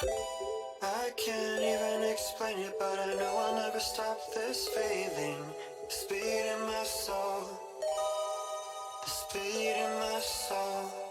I can't even explain it, but I know I'll never stop this feeling. The speed in my soul, the speed in my soul.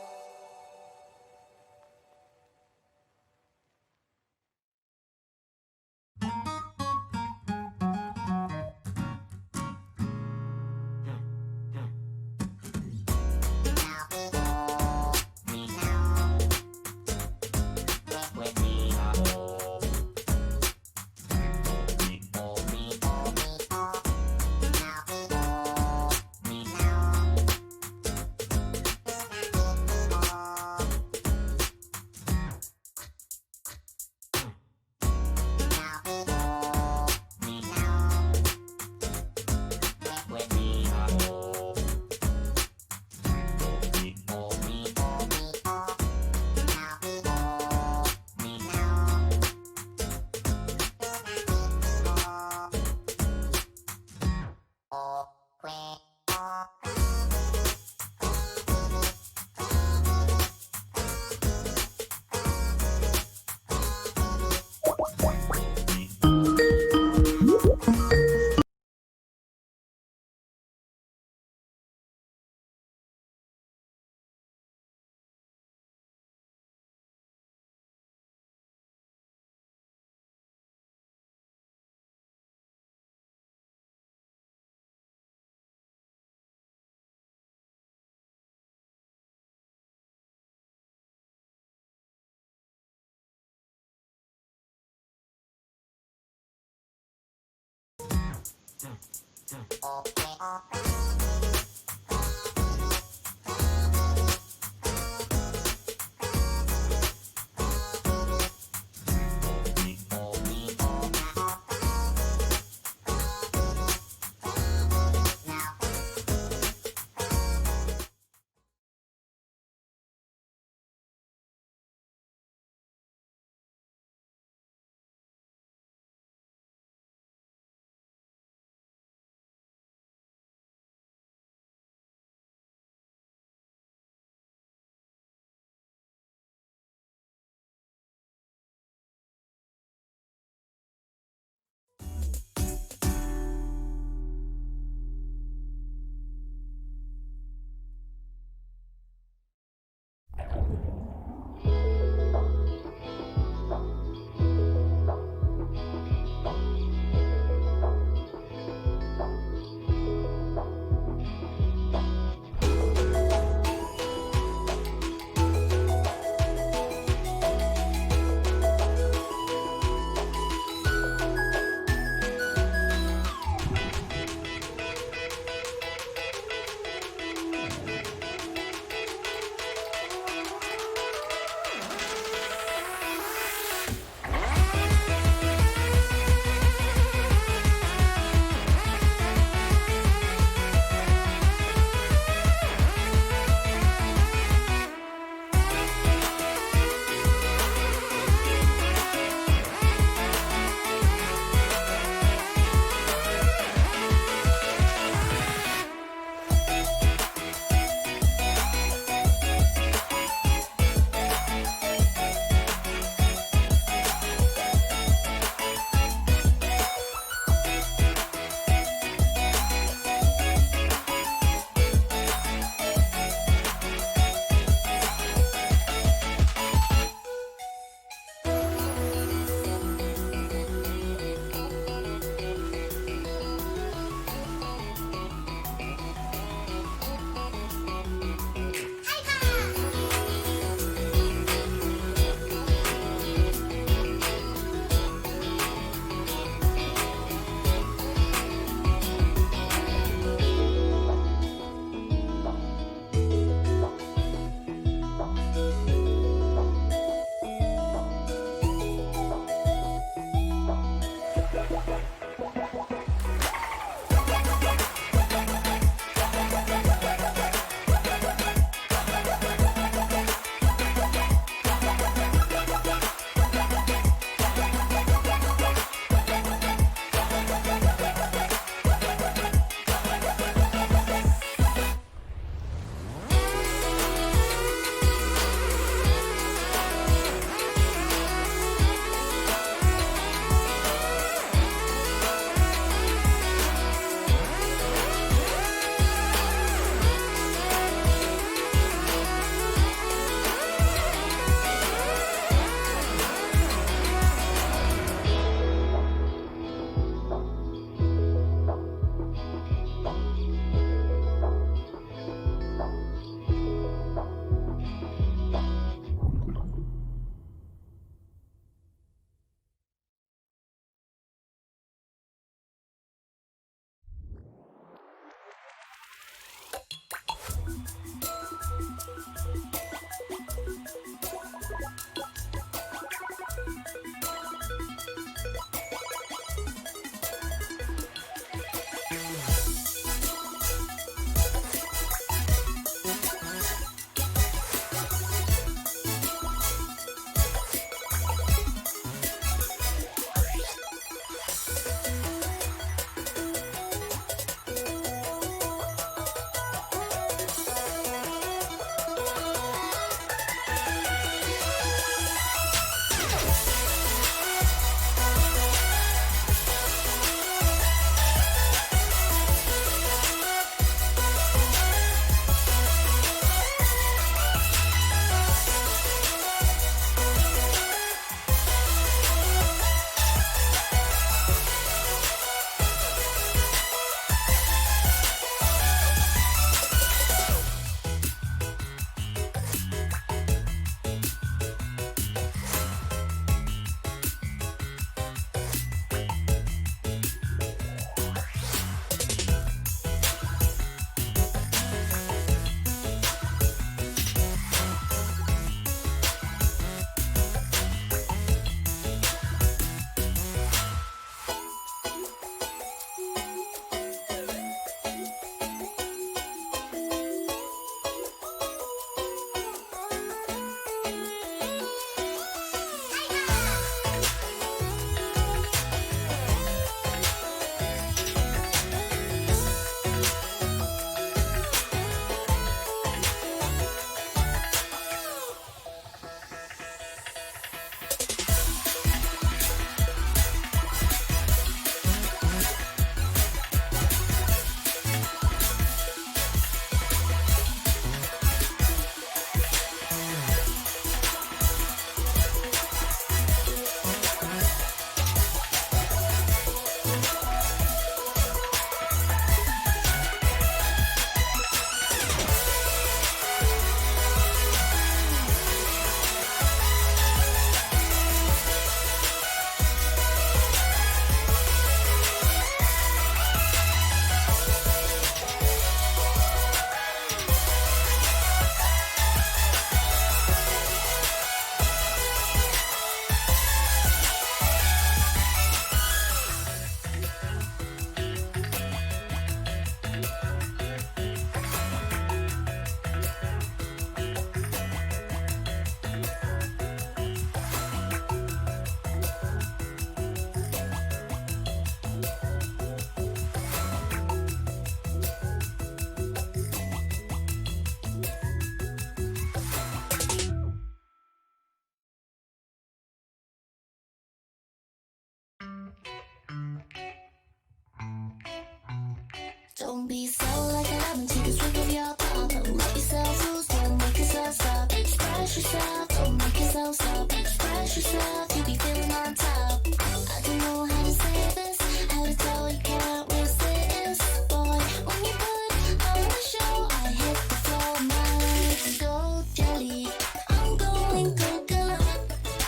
Don't be so like a lemon, take a swig of your pop. Don't let yourself loose, don't make yourself stop. Express yourself, don't make yourself stop. Express yourself, you be feeling on top. I don't know how to say this, how to tell you can't resist. Boy, when you put on the show, I hit the floor, my legs go jelly. I'm going coconut,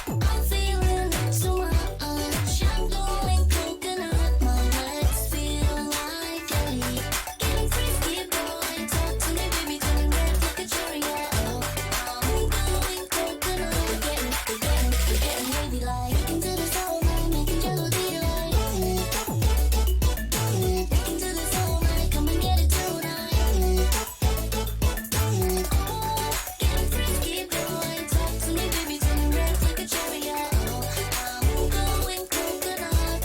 I'm feeling so much. I'm going coconut, my legs feel like jelly. Getting frisky, boy, talk to me, baby, turning red like a cherry. Oh, I'm going coconut, we're getting wavy like. Into the soul, I'm making jello delight. Into the soul, I come and get it tonight. Oh, getting frisky, boy, talk to me, baby, turning red like a cherry. Oh, I'm going coconut.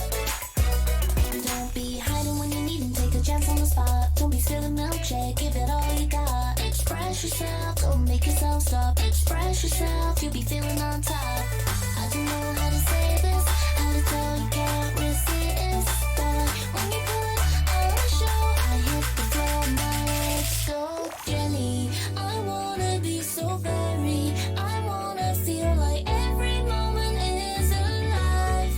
Don't be hiding when you need and take a chance on the spot. Don't be stealing milkshake, give it all you got. Express yourself, don't make yourself stop. Express yourself, you'll be feeling on top. I don't know how to say this, how to tell you can't resist. But when you put on the show, I hit the floor, my legs go jelly. I wanna be so very, I wanna feel like every moment is alive.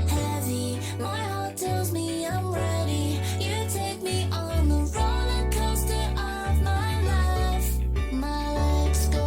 Heavy, my heart tells me I'm ready. You take me on the roller coaster of my life. My legs go.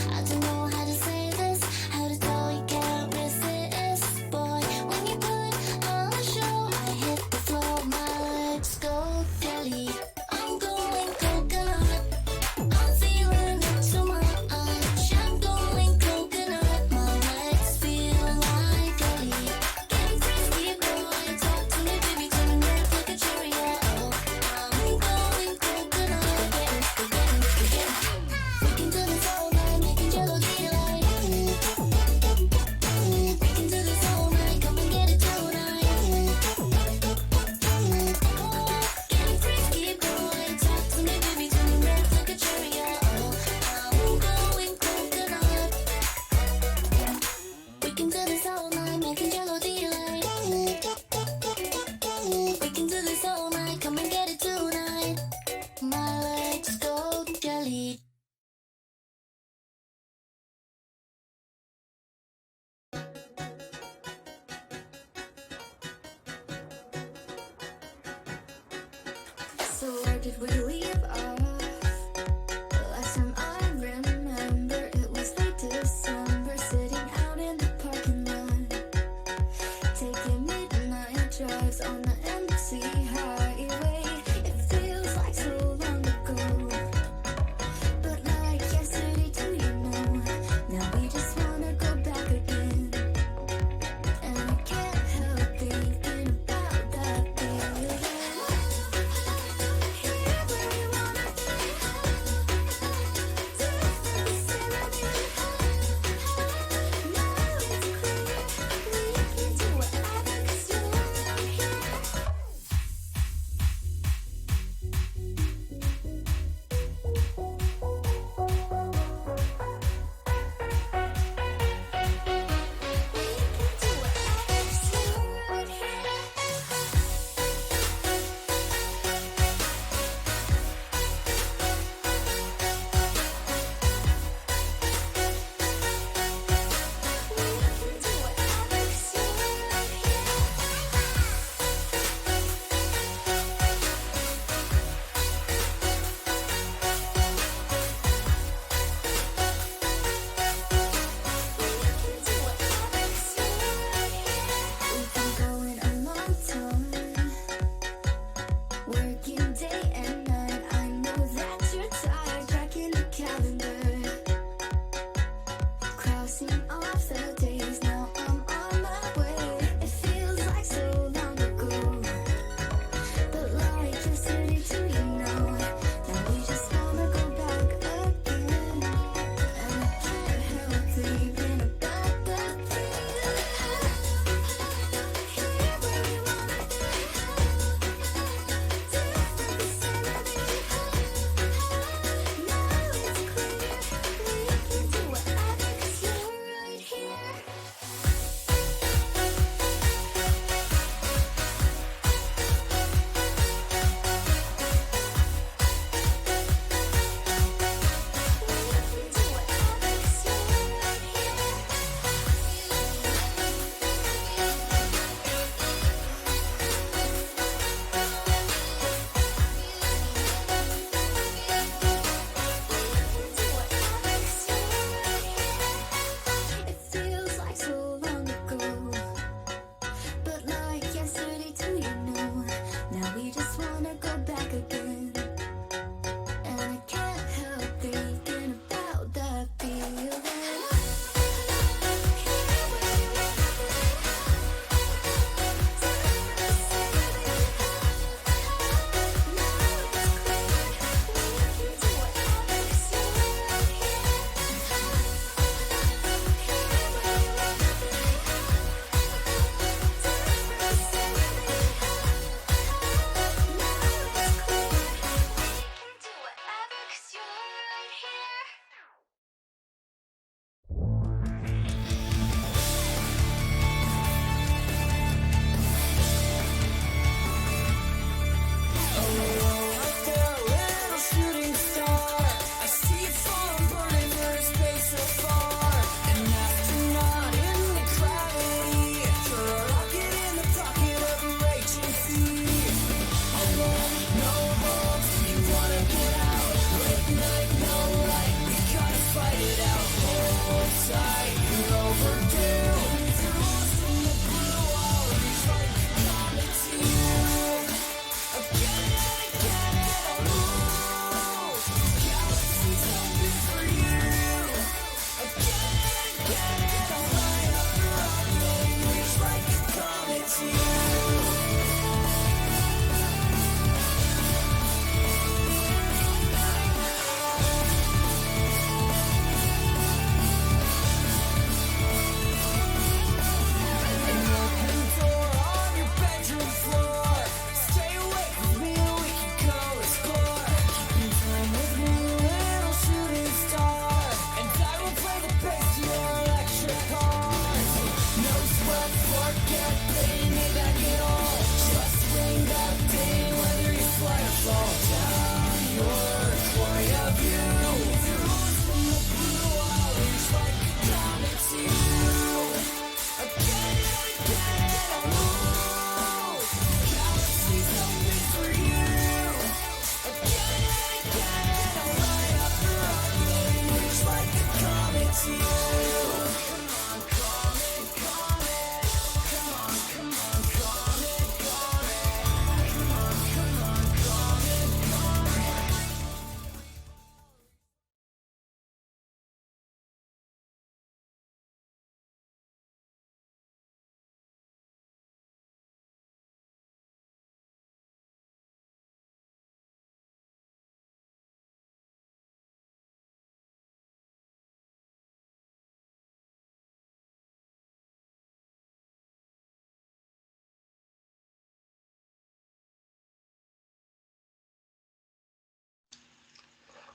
I don't know how to say this, how to tell you can't resist. Boy, when you put on the show, I hit the floor, my legs go jelly. I'm going coconut, I'm feeling so much. I'm going coconut, my legs feel like jelly. Getting frisky, boy, talk to me, baby, turning red like a cherry. Oh, I'm going coconut, we're getting freaking to the soul, I'm making jello delight. Freaking to the soul, man, come and get it tonight. Oh, getting frisky, boy, talk to me, baby, turning red like a cherry. Oh, I'm going coconut. Freaking to the soul, man, making jello delight. Freaking to the soul, man, come and get it tonight. My legs go jelly. So where did we leave off? Last time I remember, it was late December, sitting out in the parking lot, taking midnight drives on the empty highway. It feels like so long ago, but like yesterday too, you know. Now we just wanna go back again, and I can't help thinking about that feeling. Here where you wanna be, do things silly. Now it's clear, we can do whatever 'cause you're around here.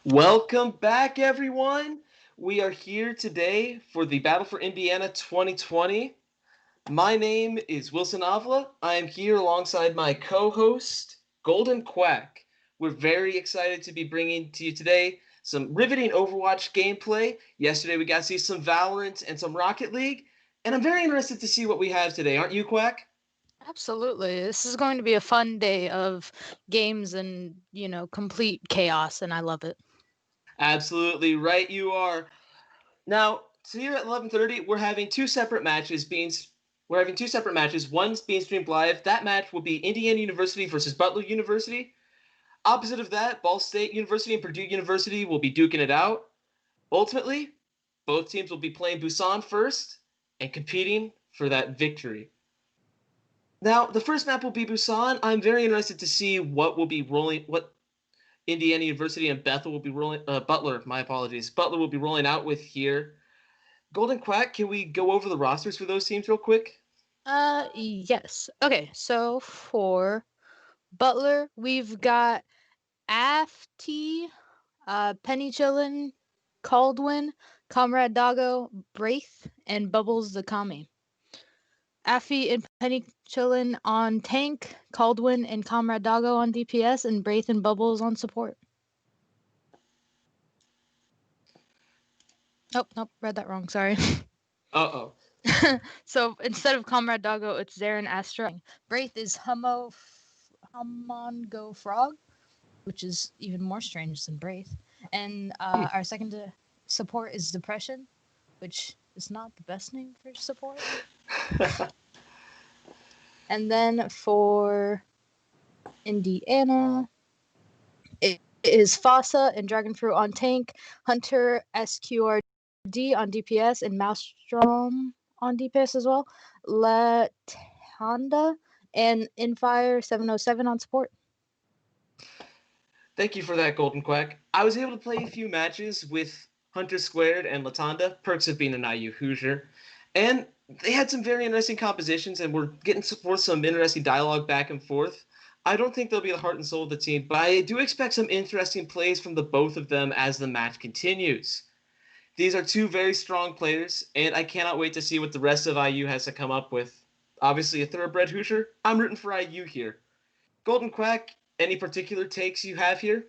Welcome back, everyone. We are here today for the Battle for Indiana 2020. My name is Wilson Avila. I am here alongside my co-host, Golden Quack. We're very excited to be bringing to you today some riveting Overwatch gameplay. Yesterday we got to see some Valorant and some Rocket League, and I'm very interested to see what we have today. Aren't you, Quack? Absolutely. This is going to be a fun day of games and, complete chaos, and I love it. Absolutely right you are. Now, so here at 11:30, we're having two separate matches. One's being streamed live. That match will be Indiana University versus Butler University. Opposite of that, Ball State University and Purdue University will be duking it out. Ultimately, both teams will be playing Busan first and competing for that victory. Now, the first map will be Busan. I'm very interested to see what Indiana University and Butler, my apologies, Butler will be rolling out with here. Golden Quack, can we go over the rosters for those teams real quick? Yes. Okay, so for Butler, we've got Afti, Penny Chillin, Caldwin, Comrade Doggo, Braith, and Bubbles the Kami. Affy and Penny Chillin on tank, Caldwin and Comrade Doggo on DPS, and Braith and Bubbles on support. Oh, nope, read that wrong, sorry. Uh-oh. So instead of Comrade Doggo, it's Zarin Astra. Braith is Humongo Frog, which is even more strange than Braith. And our second support is Depression, which is not the best name for support. And then for Indiana, it is Fossa and Dragonfruit on tank, Hunter SQRD on DPS, and Maelstrom on DPS as well. Latanda and Infire 707 on support. Thank you for that, Golden Quack. I was able to play a few matches with Hunter Squared and Latanda, perks of being an IU Hoosier, and they had some very interesting compositions and we're getting forth some interesting dialogue back and forth. I don't think they'll be the heart and soul of the team, but I do expect some interesting plays from the both of them as the match continues. These are two very strong players, and I cannot wait to see what the rest of IU has to come up with. Obviously, a thoroughbred Hoosier, I'm rooting for IU here. Golden Quack, any particular takes you have here?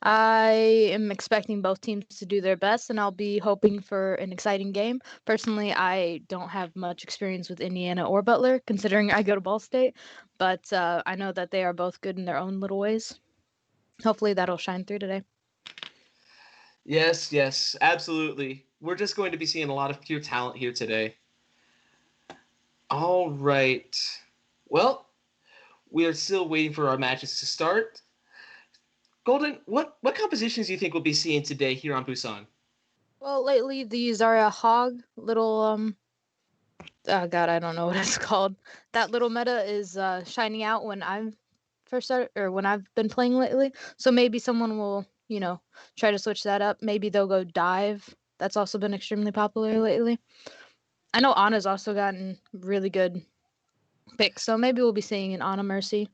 I am expecting both teams to do their best, and I'll be hoping for an exciting game. Personally, I don't have much experience with Indiana or Butler, considering I go to Ball State, but I know that they are both good in their own little ways. Hopefully, that'll shine through today. Yes, absolutely. We're just going to be seeing a lot of pure talent here today. All right. Well, we are still waiting for our matches to start. Golden, what compositions do you think we'll be seeing today here on Busan? Well, lately the Zarya Hog little oh god, I don't know what it's called. That little meta is shining out when I've first started or when I've been playing lately. So maybe someone will, try to switch that up. Maybe they'll go dive. That's also been extremely popular lately. I know Anna's also gotten really good picks, so maybe we'll be seeing an Anna Mercy.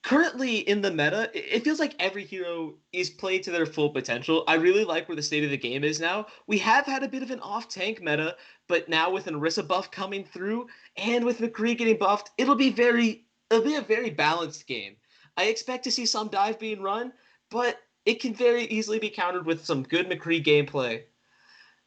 Currently in the meta, it feels like every hero is played to their full potential. I really like where the state of the game is now. We have had a bit of an off-tank meta, but now with an Orisa buff coming through and with McCree getting buffed, it'll be a very balanced game. I expect to see some dive being run, but it can very easily be countered with some good McCree gameplay.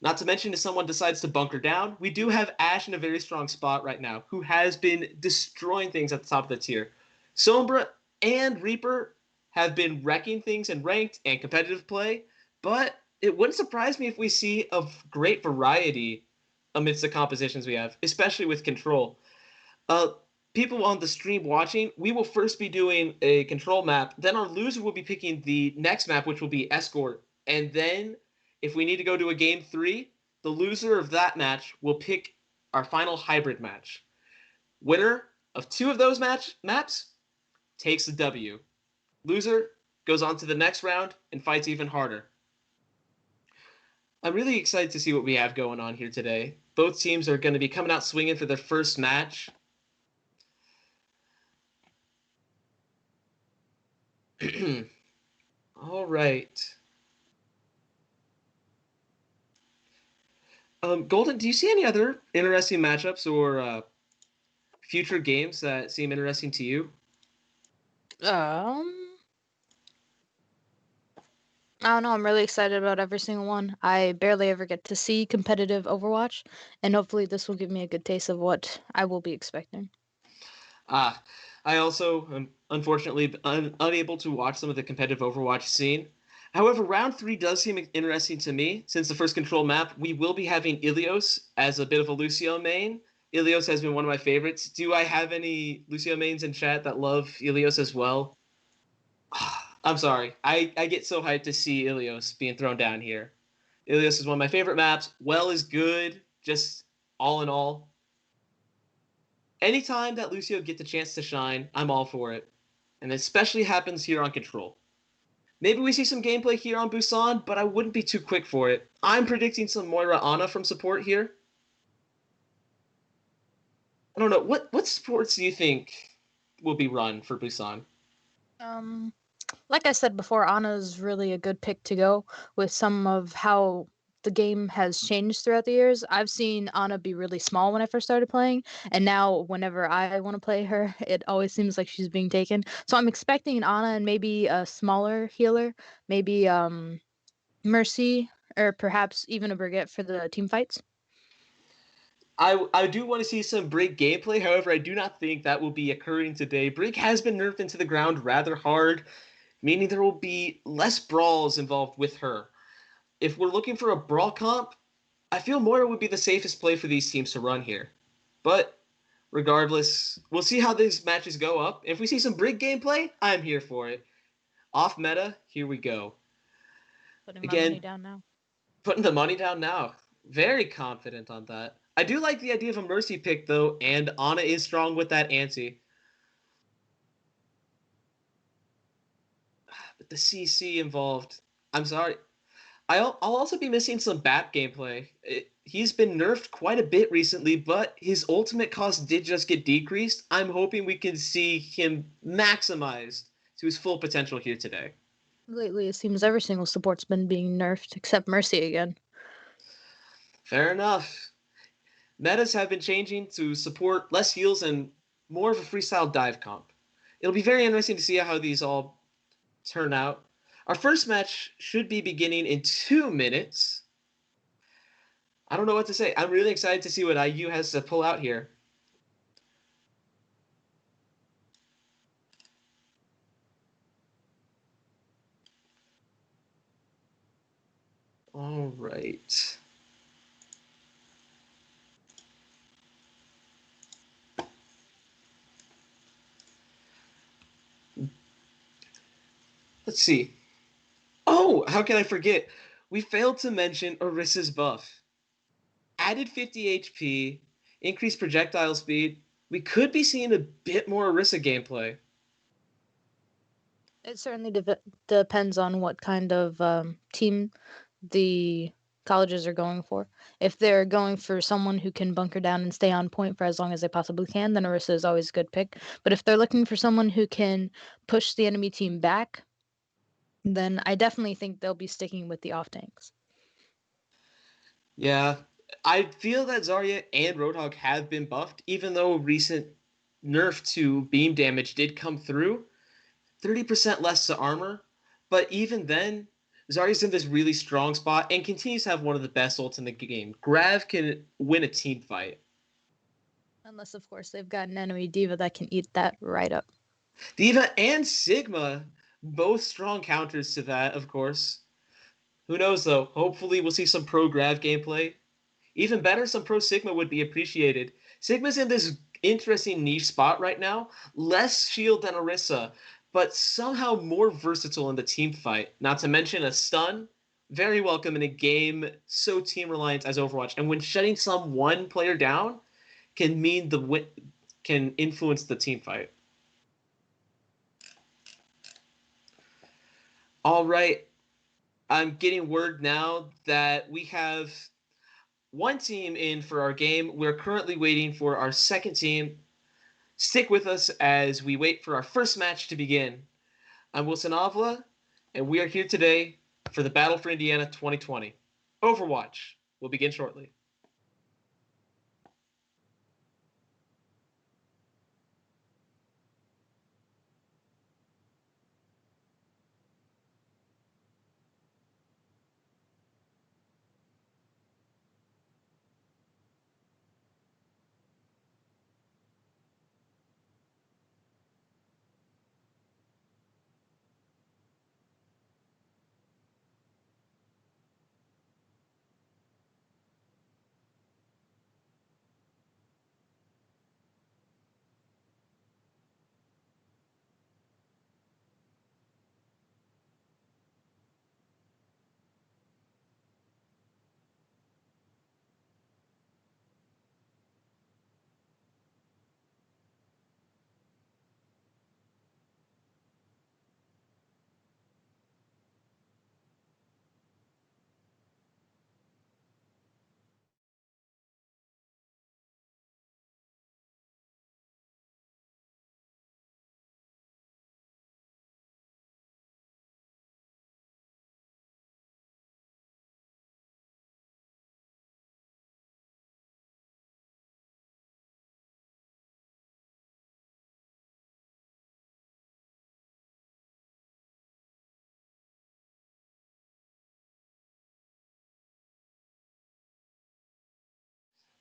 Not to mention, if someone decides to bunker down, we do have Ashe in a very strong spot right now, who has been destroying things at the top of the tier. Sombra and Reaper have been wrecking things in ranked and competitive play, but it wouldn't surprise me if we see a great variety amidst the compositions we have, especially with Control. People on the stream watching, we will first be doing a Control map, then our loser will be picking the next map, which will be Escort, and then if we need to go to a game 3, the loser of that match will pick our final hybrid match. Winner of 2 of those maps takes the W. Loser goes on to the next round and fights even harder. I'm really excited to see what we have going on here today. Both teams are going to be coming out swinging for their first match. All right. Golden, do you see any other interesting matchups or future games that seem interesting to you? Um, I don't know. I'm really excited about every single one. I barely ever get to see competitive Overwatch, and hopefully this will give me a good taste of what I will be expecting. Ah, I also am unfortunately unable to watch some of the competitive Overwatch scene. However, round three does seem interesting to me. Since the first control map, we will be having Ilios as a bit of a Lucio main. Ilios has been one of my favorites. Do I have any Lucio mains in chat that love Ilios as well? I'm sorry. I get so hyped to see Ilios being thrown down here. Ilios is one of my favorite maps. Well is good, just all in all. Anytime that Lucio gets a chance to shine, I'm all for it. And it especially happens here on Control. Maybe we see some gameplay here on Busan, but I wouldn't be too quick for it. I'm predicting some Moira Ana from support here. I don't know. What supports do you think will be run for Busan? Um, like I said before, Anna's really a good pick to go with some of how the game has changed throughout the years. I've seen Anna be really small when I first started playing, and now whenever I want to play her, it always seems like she's being taken. So I'm expecting an Anna and maybe a smaller healer, maybe Mercy, or perhaps even a Brigitte for the team fights. I do want to see some Brig gameplay. However, I do not think that will be occurring today. Brig has been nerfed into the ground rather hard, meaning there will be less brawls involved with her. If we're looking for a brawl comp, I feel Moira would be the safest play for these teams to run here. But regardless, we'll see how these matches go up. If we see some Brig gameplay, I'm here for it. Off meta, here we go. Putting my money Again, down now. putting the money down now. Very confident on that. I do like the idea of a Mercy pick, though, and Ana is strong with that anti. But the CC involved, I'm sorry. I'll also be missing some BAP gameplay. He's been nerfed quite a bit recently, but his ultimate cost did just get decreased. I'm hoping we can see him maximized to his full potential here today. Lately, it seems every single support's been being nerfed except Mercy again. Fair enough. Metas have been changing to support less heals and more of a freestyle dive comp. It'll be very interesting to see how these all turn out. Our first match should be beginning in 2 minutes. I don't know what to say. I'm really excited to see what IU has to pull out here. All right. Let's see. Oh, how can I forget? We failed to mention Orissa's buff. Added 50 HP, increased projectile speed. We could be seeing a bit more Orisa gameplay. It certainly depends on what kind of team the colleges are going for. If they're going for someone who can bunker down and stay on point for as long as they possibly can, then Orisa is always a good pick. But if they're looking for someone who can push the enemy team back, then I definitely think they'll be sticking with the off tanks. Yeah, I feel that Zarya and Roadhog have been buffed, even though recent nerf to beam damage did come through. 30% less to armor, but even then, Zarya's in this really strong spot and continues to have one of the best ults in the game. Grav can win a team fight. Unless, of course, they've got an enemy diva that can eat that right up. Diva and Sigma, both strong counters to that, of course. Who knows, though? Hopefully, we'll see some pro Grav gameplay. Even better, some pro Sigma would be appreciated. Sigma's in this interesting niche spot right now. Less shield than Orisa, but somehow more versatile in the team fight. Not to mention a stun. Very welcome in a game so team reliant as Overwatch. And when shutting some one player down can mean the win, can influence the team fight. All right, I'm getting word now that we have one team in for our game. We're currently waiting for our second team. Stick with us as we wait for our first match to begin. I'm Wilson Avila, and we are here today for the Battle for Indiana 2020. Overwatch will begin shortly.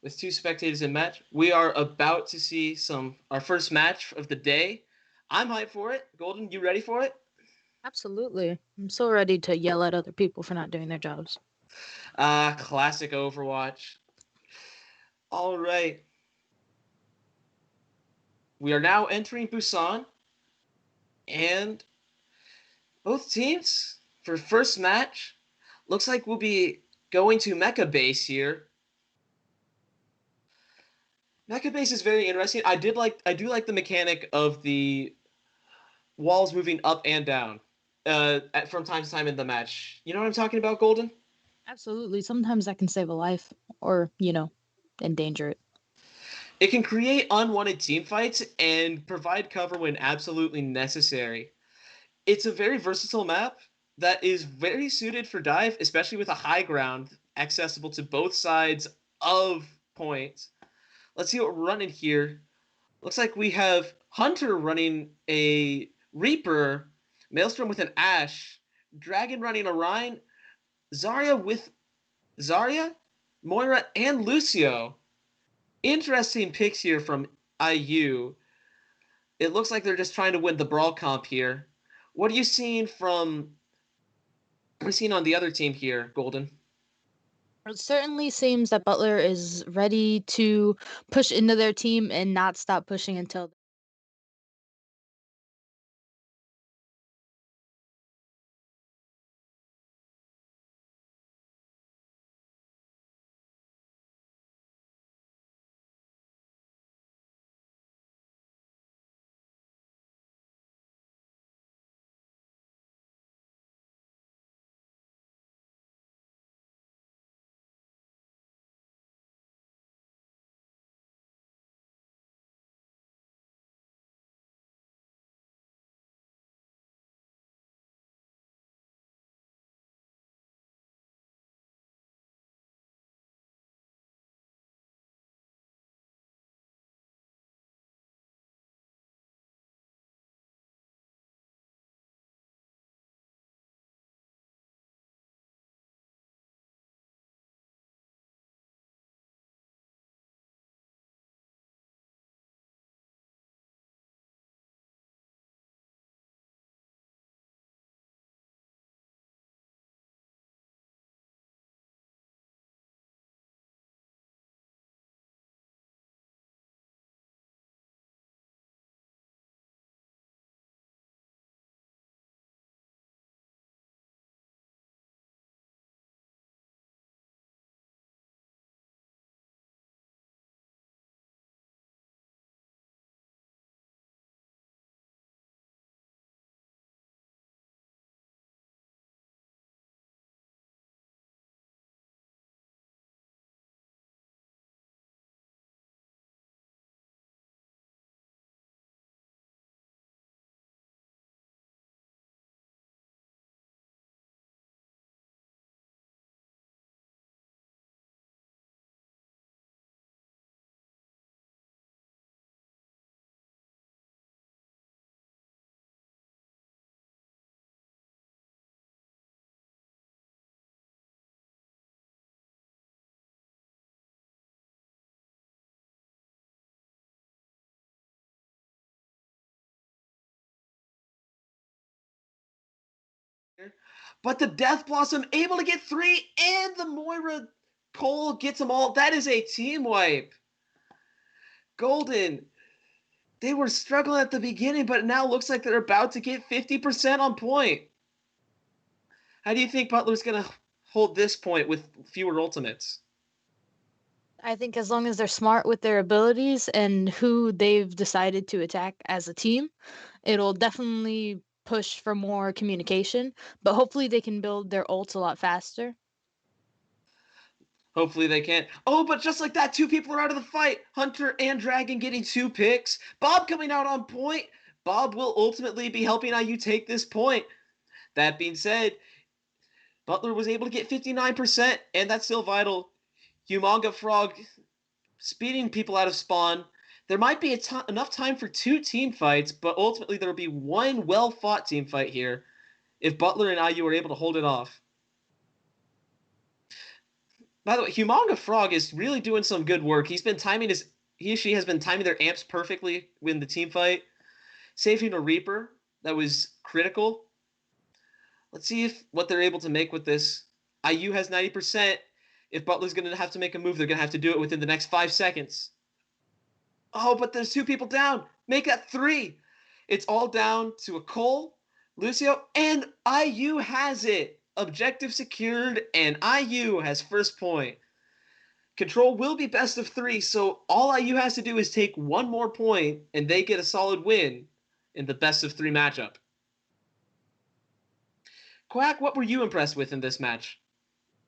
With two spectators in match, we are about to see our first match of the day. I'm hyped for it. Golden, you ready for it? Absolutely. I'm so ready to yell at other people for not doing their jobs. Classic Overwatch. All right. We are now entering Busan, and both teams for first match looks like we'll be going to Mecha Base here. Mecha Base is very interesting. I do like the mechanic of the walls moving up and down from time to time in the match. You know what I'm talking about, Golden? Absolutely. Sometimes that can save a life or, endanger it. It can create unwanted team fights and provide cover when absolutely necessary. It's a very versatile map that is very suited for dive, especially with a high ground accessible to both sides of points. Let's see what we're running here. Looks like we have Hunter running a Reaper, Maelstrom with an Ashe, Dragon running a Rhine, Zarya with Zarya, Moira, and Lucio. Interesting picks here from IU. It looks like they're just trying to win the brawl comp here. What are you seeing on the other team here, Golden? It certainly seems that Butler is ready to push into their team and not stop pushing until But the Death Blossom able to get 3, and the Moira Cole gets them all. That is a team wipe. Golden, they were struggling at the beginning, but it now looks like they're about to get 50% on point. How do you think Butler's going to hold this point with fewer ultimates? I think as long as they're smart with their abilities and who they've decided to attack as a team, it'll definitely push for more communication, but hopefully they can build their ults a lot faster. Hopefully they can. Oh, but just like that, 2 people are out of the fight. Hunter and Dragon getting 2 picks. Bob coming out on point. Bob will ultimately be helping IU take this point. That being said, Butler was able to get 59%, and that's still vital. Humongous Frog speeding people out of spawn. There might be enough time for 2 team fights, but ultimately there will be 1 well-fought team fight here if Butler and IU are able to hold it off. By the way, Humongous Frog is really doing some good work. He or she has been timing their amps perfectly in the team fight, saving a Reaper that was critical. Let's see what they're able to make with this. IU has 90%. If Butler's going to have to make a move, they're going to have to do it within the next 5 seconds. Oh, but there's 2 people down. Make that 3. It's all down to a Cole, Lucio, and IU has it. Objective secured, and IU has first point. Control will be best of 3, so all IU has to do is take 1 more point, and they get a solid win in the best of 3 matchup. Quack, what were you impressed with in this match?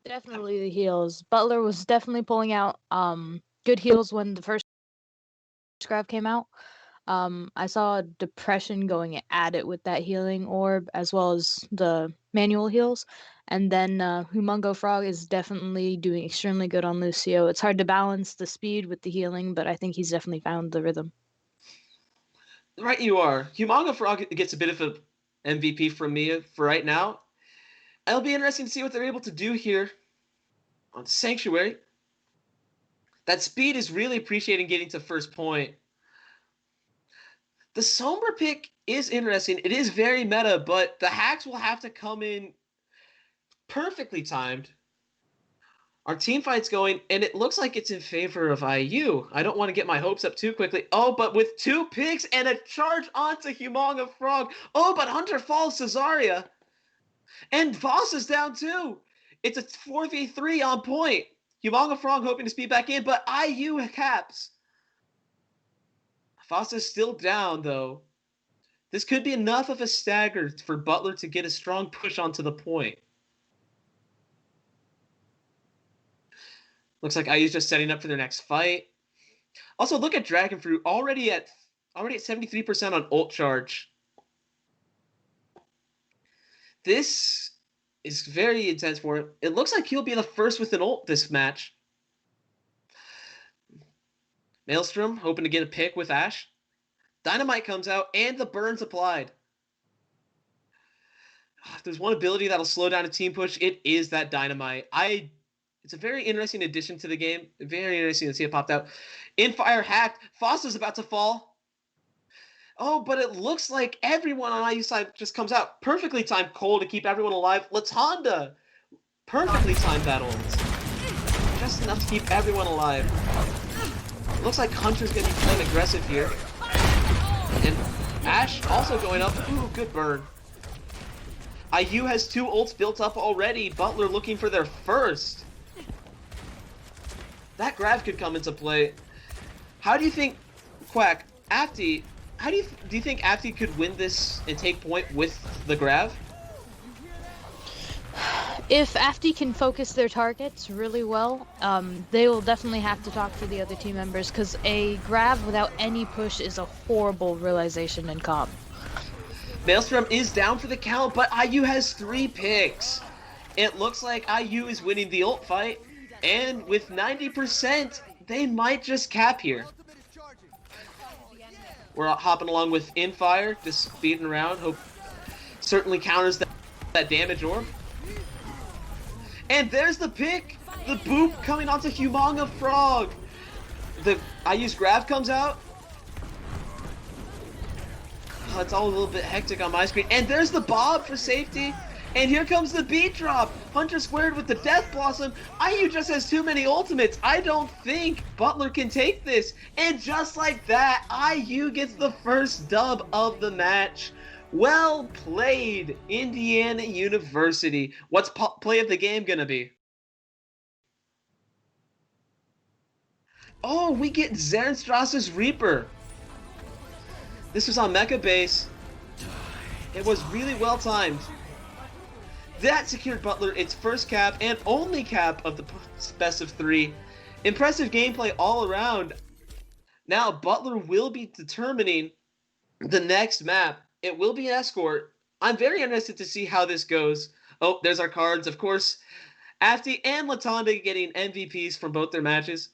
Definitely the heals. Butler was definitely pulling out good heals when the first grab came out. I saw Depression going at it with that healing orb as well as the manual heals. And then Humongo Frog is definitely doing extremely good on Lucio. It's hard to balance the speed with the healing, but I think he's definitely found the rhythm. Right you are. Humongo Frog gets a bit of an MVP from me for right now. It'll be interesting to see what they're able to do here on Sanctuary. That speed is really appreciating getting to first point. The Sombra pick is interesting. It is very meta, but the hacks will have to come in perfectly timed. Our team fight's going, and it looks like it's in favor of IU. I don't want to get my hopes up too quickly. Oh, but with 2 picks and a charge onto Humongous Frog. Oh, but Hunter falls to Zarya. And Voss is down too. It's a 4v3 on point. Humongous Frog hoping to speed back in, but IU caps. Voss is still down, though. This could be enough of a stagger for Butler to get a strong push onto the point. Looks like IU's just setting up for their next fight. Also, look at Dragonfruit already at 73% on ult charge. This is very intense for him. It looks like he'll be the first with an ult this match. Maelstrom hoping to get a pick with Ashe. Dynamite comes out, and the burn's applied. If there's one ability that'll slow down a team push, it is that Dynamite. It's a very interesting addition to the game. Very interesting to see it popped out. Infire hacked. Foster's about to fall. Oh, but it looks like everyone on IU side just comes out. Perfectly timed Cole to keep everyone alive. Latonda. Perfectly timed that ult. Just enough to keep everyone alive. It looks like Hunter's going to be playing aggressive here. And Ashe also going up. Ooh, good burn. IU has 2 ults built up already. Butler looking for their first. That grab could come into play. How do you think, Quack, Afti, do you think Afti could win this and take point with the grab? If Afti can focus their targets really well, they will definitely have to talk to the other team members because a grab without any push is a horrible realization in comp. Maelstrom is down for the count, but IU has 3 picks. It looks like IU is winning the ult fight, and with 90%, they might just cap here. We're hopping along with Infire, just speeding around. Hope certainly counters that damage orb. And there's the pick! The boop coming onto Humongous Frog! The IU's grab comes out. Oh, it's all a little bit hectic on my screen. And there's the Bob for safety. And here comes the beat drop. Hunter squared with the Death Blossom. IU just has too many ultimates. I don't think Butler can take this. And just like that, IU gets the first dub of the match. Well played, Indiana University. What's play of the game gonna be? Oh, we get Zernstras's Reaper. This was on Mecha base. It was really well timed. That secured Butler its first cap and only cap of the best of 3. Impressive gameplay all around. Now Butler will be determining the next map. It will be Escort. I'm very interested to see how this goes. Oh, there's our cards. Of course, Afti and Latanda getting MVPs from both their matches.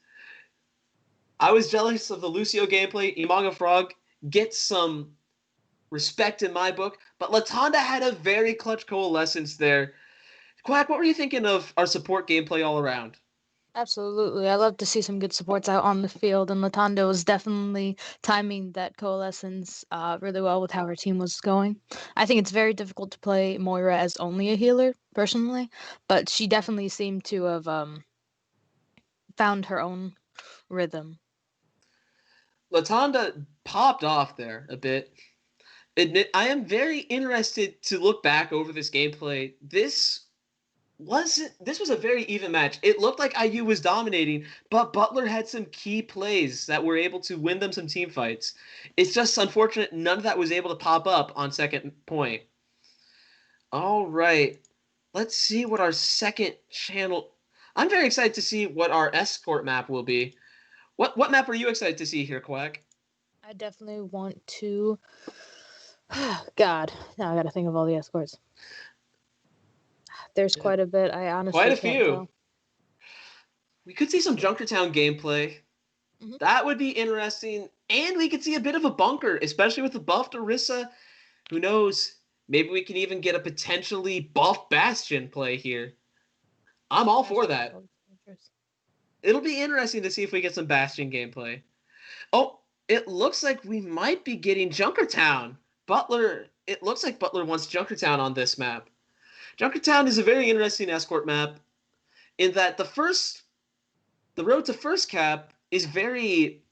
I was jealous of the Lucio gameplay. Imanga Frog gets some respect in my book, but Latanda had a very clutch coalescence there. Quack, what were you thinking of our support gameplay all around? Absolutely. I love to see some good supports out on the field, and Latanda was definitely timing that coalescence really well with how her team was going. I think it's very difficult to play Moira as only a healer, personally, but she definitely seemed to have found her own rhythm. Latanda popped off there a bit. I am very interested to look back over this gameplay. This was a very even match. It looked like IU was dominating, but Butler had some key plays that were able to win them some team fights. It's just unfortunate none of that was able to pop up on second point. All right. Let's see what our second channel... I'm very excited to see what our escort map will be. What map are you excited to see here, Quack? I definitely want to... God, now I gotta think of all the escorts. There's quite a bit. I honestly quite a can't few. tell. We could see some Junkertown gameplay. Mm-hmm. That would be interesting. And we could see a bit of a bunker, especially with the buffed Orisa. Who knows? Maybe we can even get a potentially buffed Bastion play here. I'm all for that. It'll be interesting to see if we get some Bastion gameplay. Oh, it looks like we might be getting Junkertown. It looks like Butler wants Junkertown on this map. Junkertown is a very interesting escort map in that the road to first cap is very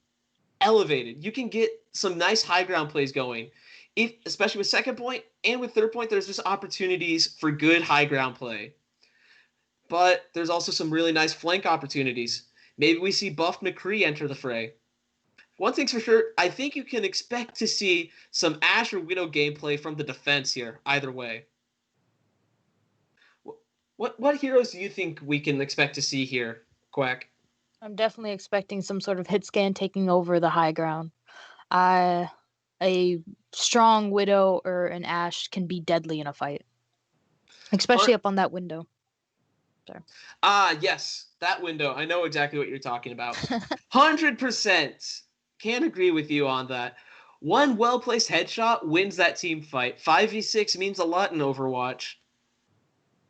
elevated. You can get some nice high ground plays going, especially with second point and with third point. There's just opportunities for good high ground play. But there's also some really nice flank opportunities. Maybe we see buffed McCree enter the fray. One thing's for sure, I think you can expect to see some Ashe or Widow gameplay from the defense here, either way. What heroes do you think we can expect to see here, Quack? I'm definitely expecting some sort of hit scan taking over the high ground. A strong Widow or an Ashe can be deadly in a fight, especially up on that window. Sorry. Yes, that window. I know exactly what you're talking about. 100%. Can't agree with you on that. One well-placed headshot wins that team fight. 5v6 means a lot in Overwatch.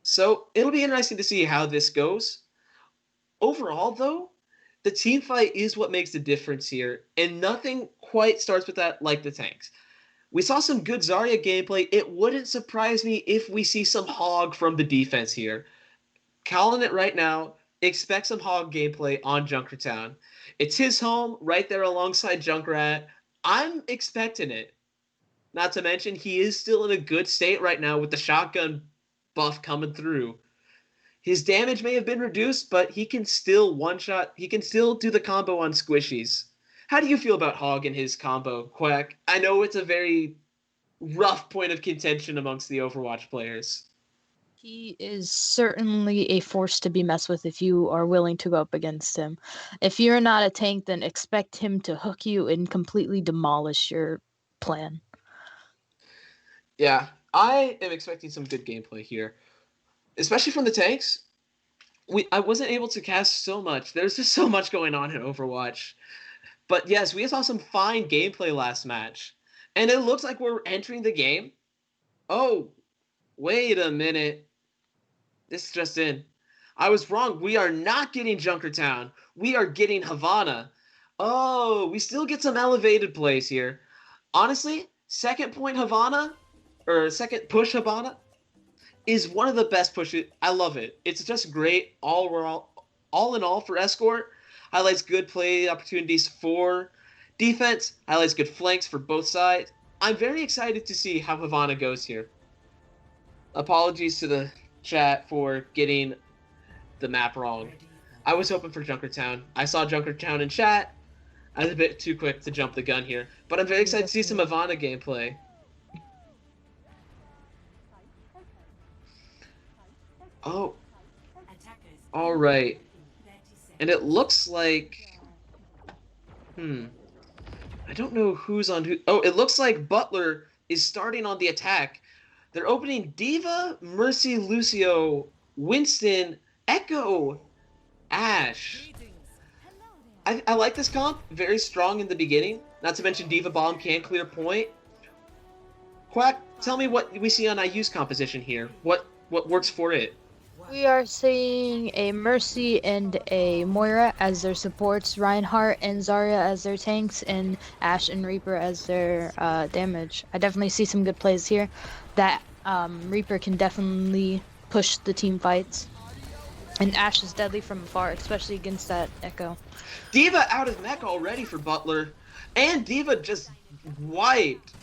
So it'll be interesting to see how this goes. Overall, though, the team fight is what makes the difference here, and nothing quite starts with that like the tanks. We saw some good Zarya gameplay. It wouldn't surprise me if we see some Hog from the defense here. Calling it right now, expect some Hog gameplay on Junkertown. It's his home, right there alongside Junkrat. I'm expecting it. Not to mention, he is still in a good state right now with the shotgun buff coming through. His damage may have been reduced, but he can still one-shot. He can still do the combo on squishies. How do you feel about Hog and his combo, Quack? I know it's a very rough point of contention amongst the Overwatch players. He is certainly a force to be messed with if you are willing to go up against him. If you're not a tank, then expect him to hook you and completely demolish your plan. Yeah, I am expecting some good gameplay here, especially from the tanks. I wasn't able to cast so much. There's just so much going on in Overwatch. But yes, we saw some fine gameplay last match. And it looks like we're entering the game. Oh, wait a minute. This just in. I was wrong. We are not getting Junkertown. We are getting Havana. Oh, we still get some elevated plays here. Honestly, second point Havana, or second push Havana, is one of the best pushes. I love it. It's just great all in all for Escort. Highlights good play opportunities for defense. Highlights good flanks for both sides. I'm very excited to see how Havana goes here. Apologies to the chat for getting the map wrong. I was hoping for Junkertown. I saw Junkertown in chat. I was a bit too quick to jump the gun here. But I'm very excited to see some Havana gameplay. Oh. Alright. And it looks like... I don't know who's on who... Oh, it looks like Butler is starting on the attack. They're opening D.Va, Mercy, Lucio, Winston, Echo, Ashe. I like this comp. Very strong in the beginning. Not to mention D.Va Bomb can clear point. Quack, tell me what we see on IU's composition here. What works for it? We are seeing a Mercy and a Moira as their supports, Reinhardt and Zarya as their tanks, and Ashe and Reaper as their damage. I definitely see some good plays here. That Reaper can definitely push the team fights. And Ashe is deadly from afar, especially against that Echo. D.Va out of mech already for Butler. And D.Va just wiped.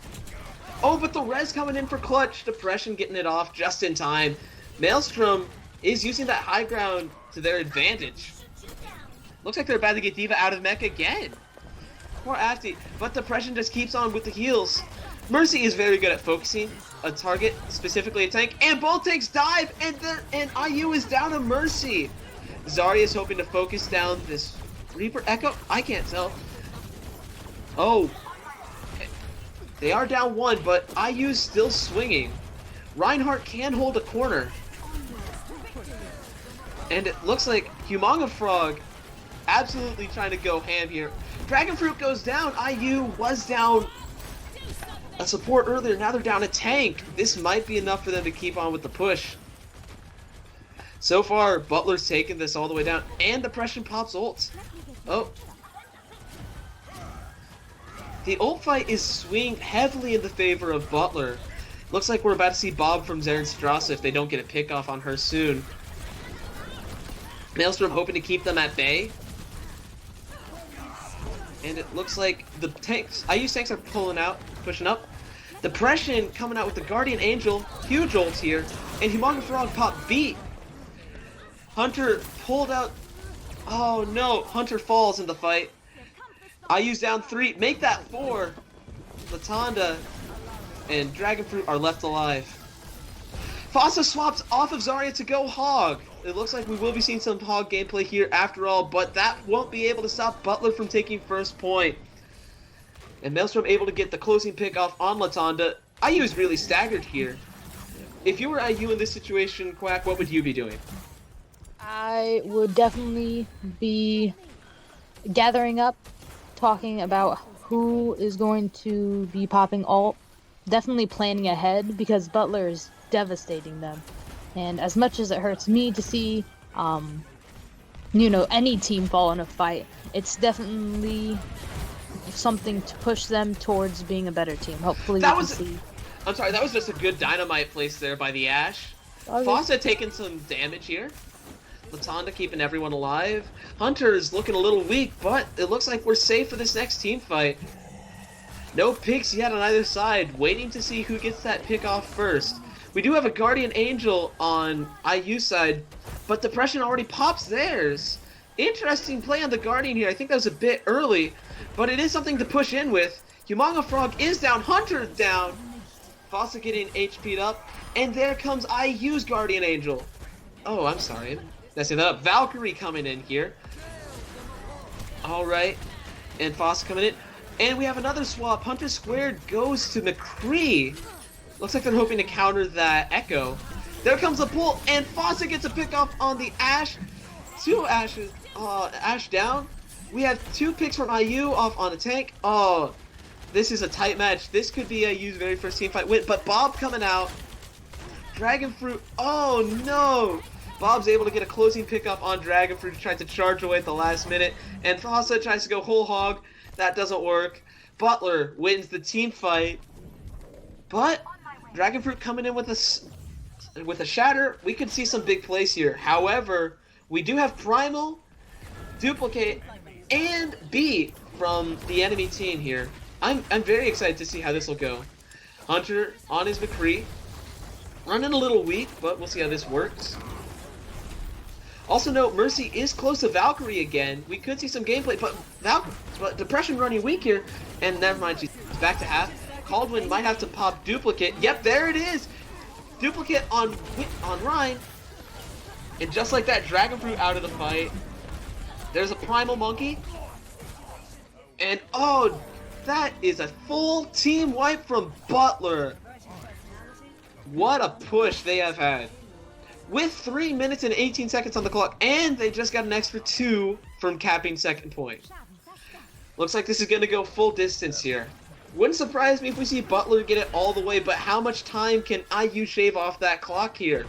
Oh, but the res coming in for clutch. Depression getting it off just in time. Maelstrom is using that high ground to their advantage. Looks like they're about to get D.Va out of mech again. Poor Afti. But Depression just keeps on with the heals. Mercy is very good at focusing a target, specifically a tank, and both tanks dive, and IU is down to Mercy. Zarya is hoping to focus down this Reaper Echo. I can't tell. Oh, they are down one, but IU's still swinging. Reinhardt can hold a corner, and it looks like Humongous Frog absolutely trying to go ham here. Dragon Fruit goes down. IU was down a support earlier, now they're down a tank. This might be enough for them to keep on with the push. So far, Butler's taken this all the way down, and Depression pops ult. Oh. The ult fight is swinging heavily in the favor of Butler. Looks like we're about to see Bob from Zeren Strasser if they don't get a pick off on her soon. Maelstrom hoping to keep them at bay. And it looks like the tanks, IU tanks are pulling out, pushing up. Depression coming out with the Guardian Angel, huge ult here, and Humongous Frog pop beat. Hunter pulled out, oh no, Hunter falls in the fight. IU's down 3, make that 4. Latanda and Dragonfruit are left alive. Fossa swaps off of Zarya to go Hog. It looks like we will be seeing some Hog gameplay here after all, but that won't be able to stop Butler from taking first point. And Maelstrom able to get the closing pick off on Latanda. IU is really staggered here. If you were IU in this situation, Quack, what would you be doing? I would definitely be gathering up, talking about who is going to be popping ult. Definitely planning ahead because Butler is devastating them. And as much as it hurts me to see, any team fall in a fight, it's definitely something to push them towards being a better team. Hopefully we can see. I'm sorry, that was just a good dynamite place there by the Ashe. Fossa taking some damage here. Latanda keeping everyone alive. Hunter is looking a little weak, but it looks like we're safe for this next team fight. No picks yet on either side, waiting to see who gets that pick off first. We do have a Guardian Angel on IU side, but Depression already pops theirs. Interesting play on the Guardian here. I think that was a bit early, but it is something to push in with. Humongous Frog is down, Hunter's down. Fossa getting HP'd up, and there comes IU's Guardian Angel. Oh, I'm sorry. Messing that up. Valkyrie coming in here. Alright. And Fossa coming in. And we have another swap. Hunter squared goes to McCree. Looks like they're hoping to counter that Echo. There comes the pull, and Fossa gets a pick off on the Ashe. 2 Ashes. Ashe down. We have 2 picks from IU off on a tank. Oh, this is a tight match. This could be IU's very first team fight win. But Bob coming out. Dragonfruit. Oh no. Bob's able to get a closing pickup on Dragonfruit, tried to charge away at the last minute, and Fossa tries to go whole hog. That doesn't work. Butler wins the team fight, but Dragonfruit coming in with a with a Shatter, we could see some big plays here. However, we do have Primal, Duplicate, and B from the enemy team here. I'm very excited to see how this will go. Hunter on his McCree. Running a little weak, but we'll see how this works. Also note, Mercy is close to Valkyrie again. We could see some gameplay, but Depression running weak here. And never mind, she's back to half. Caldwin might have to pop Duplicate. Yep, there it is! Duplicate on Ryan. And just like that, Dragon Fruit out of the fight. There's a Primal Monkey. And oh, that is a full team wipe from Butler. What a push they have had. With 3 minutes and 18 seconds on the clock, and they just got an extra 2 from capping second point. Looks like this is going to go full distance here. Wouldn't surprise me if we see Butler get it all the way, but how much time can IU shave off that clock here?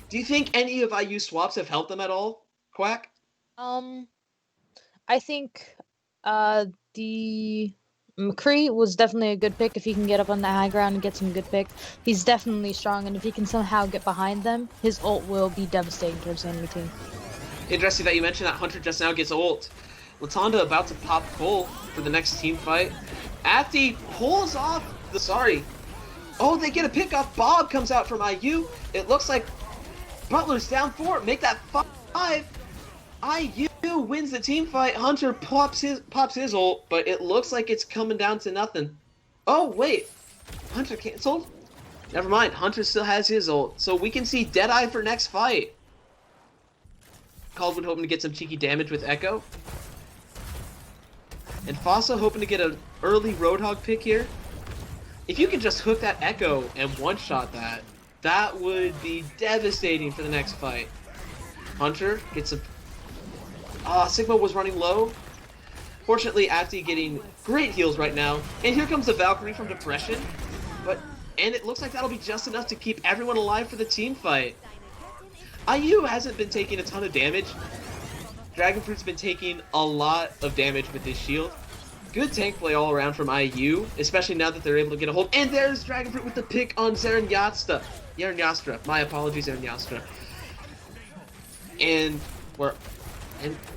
Do you think any of IU swaps have helped them at all, Quack? I think the McCree was definitely a good pick if he can get up on the high ground and get some good pick. He's definitely strong, and if he can somehow get behind them, his ult will be devastating towards the enemy team. Interesting that you mentioned that Hunter just now gets ult. Latonda about to pop Cole for the next team fight. Afti pulls off the sorry. Oh, they get a pick off. Bob comes out from IU. It looks like Butler's down 4. Make that 5. IU wins the team fight. Hunter pops his ult, but it looks like it's coming down to nothing. Oh, wait. Hunter canceled? Never mind. Hunter still has his ult. So we can see Deadeye for next fight. Caldwin hoping to get some cheeky damage with Echo. And Fossa hoping to get an early Roadhog pick here. If you could just hook that Echo and one-shot that, that would be devastating for the next fight. Hunter gets a... Sigma was running low. Fortunately, Afti getting great heals right now. And here comes the Valkyrie from Depression. And it looks like that'll be just enough to keep everyone alive for the team fight. IU hasn't been taking a ton of damage. Dragon Fruit's been taking a lot of damage with this shield. Good tank play all around from IU, especially now that they're able to get a hold. And there's Dragon Fruit with the pick on Zernyastra. My apologies, Zernyastra. And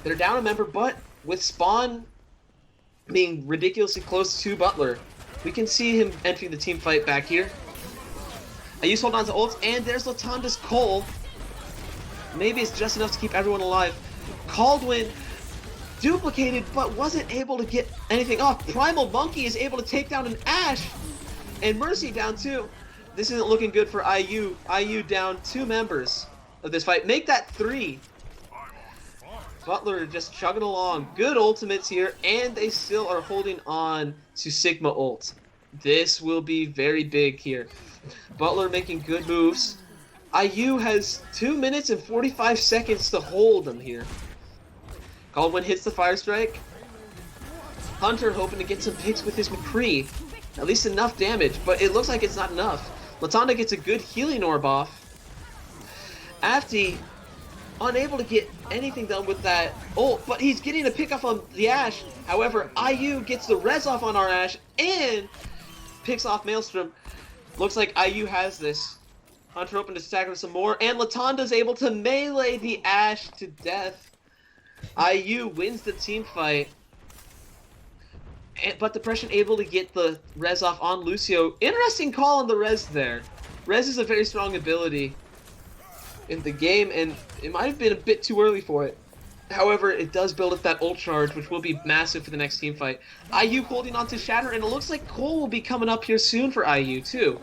they're down a member, but with Spawn being ridiculously close to Butler, we can see him entering the team fight back here. IU's hold on to ults, and there's Latonda's Cole. Maybe it's just enough to keep everyone alive. Caldwin duplicated, but wasn't able to get anything off. Primal Monkey is able to take down an Ashe, and Mercy down 2. This isn't looking good for IU. IU down 2 members of this fight. Make that 3. Butler just chugging along. Good ultimates here, and they still are holding on to Sigma ult. This will be very big here. Butler making good moves. IU has 2 minutes and 45 seconds to hold them here. Caldwin hits the Fire Strike. Hunter hoping to get some picks with his McCree. At least enough damage, but it looks like it's not enough. Latonda gets a good healing orb off. Afti unable to get anything done with that ult, but he's getting a pick off on the Ashe. However, IU gets the res off on our Ashe and picks off Maelstrom. Looks like IU has this. Hunter hoping to stack him some more, and Latonda's able to melee the Ashe to death. IU wins the team fight, but Depression able to get the res off on Lucio. Interesting call on the res there. Res is a very strong ability in the game, and it might have been a bit too early for it. However, it does build up that ult charge, which will be massive for the next team fight. IU holding on to Shatter, and it looks like Cole will be coming up here soon for IU too.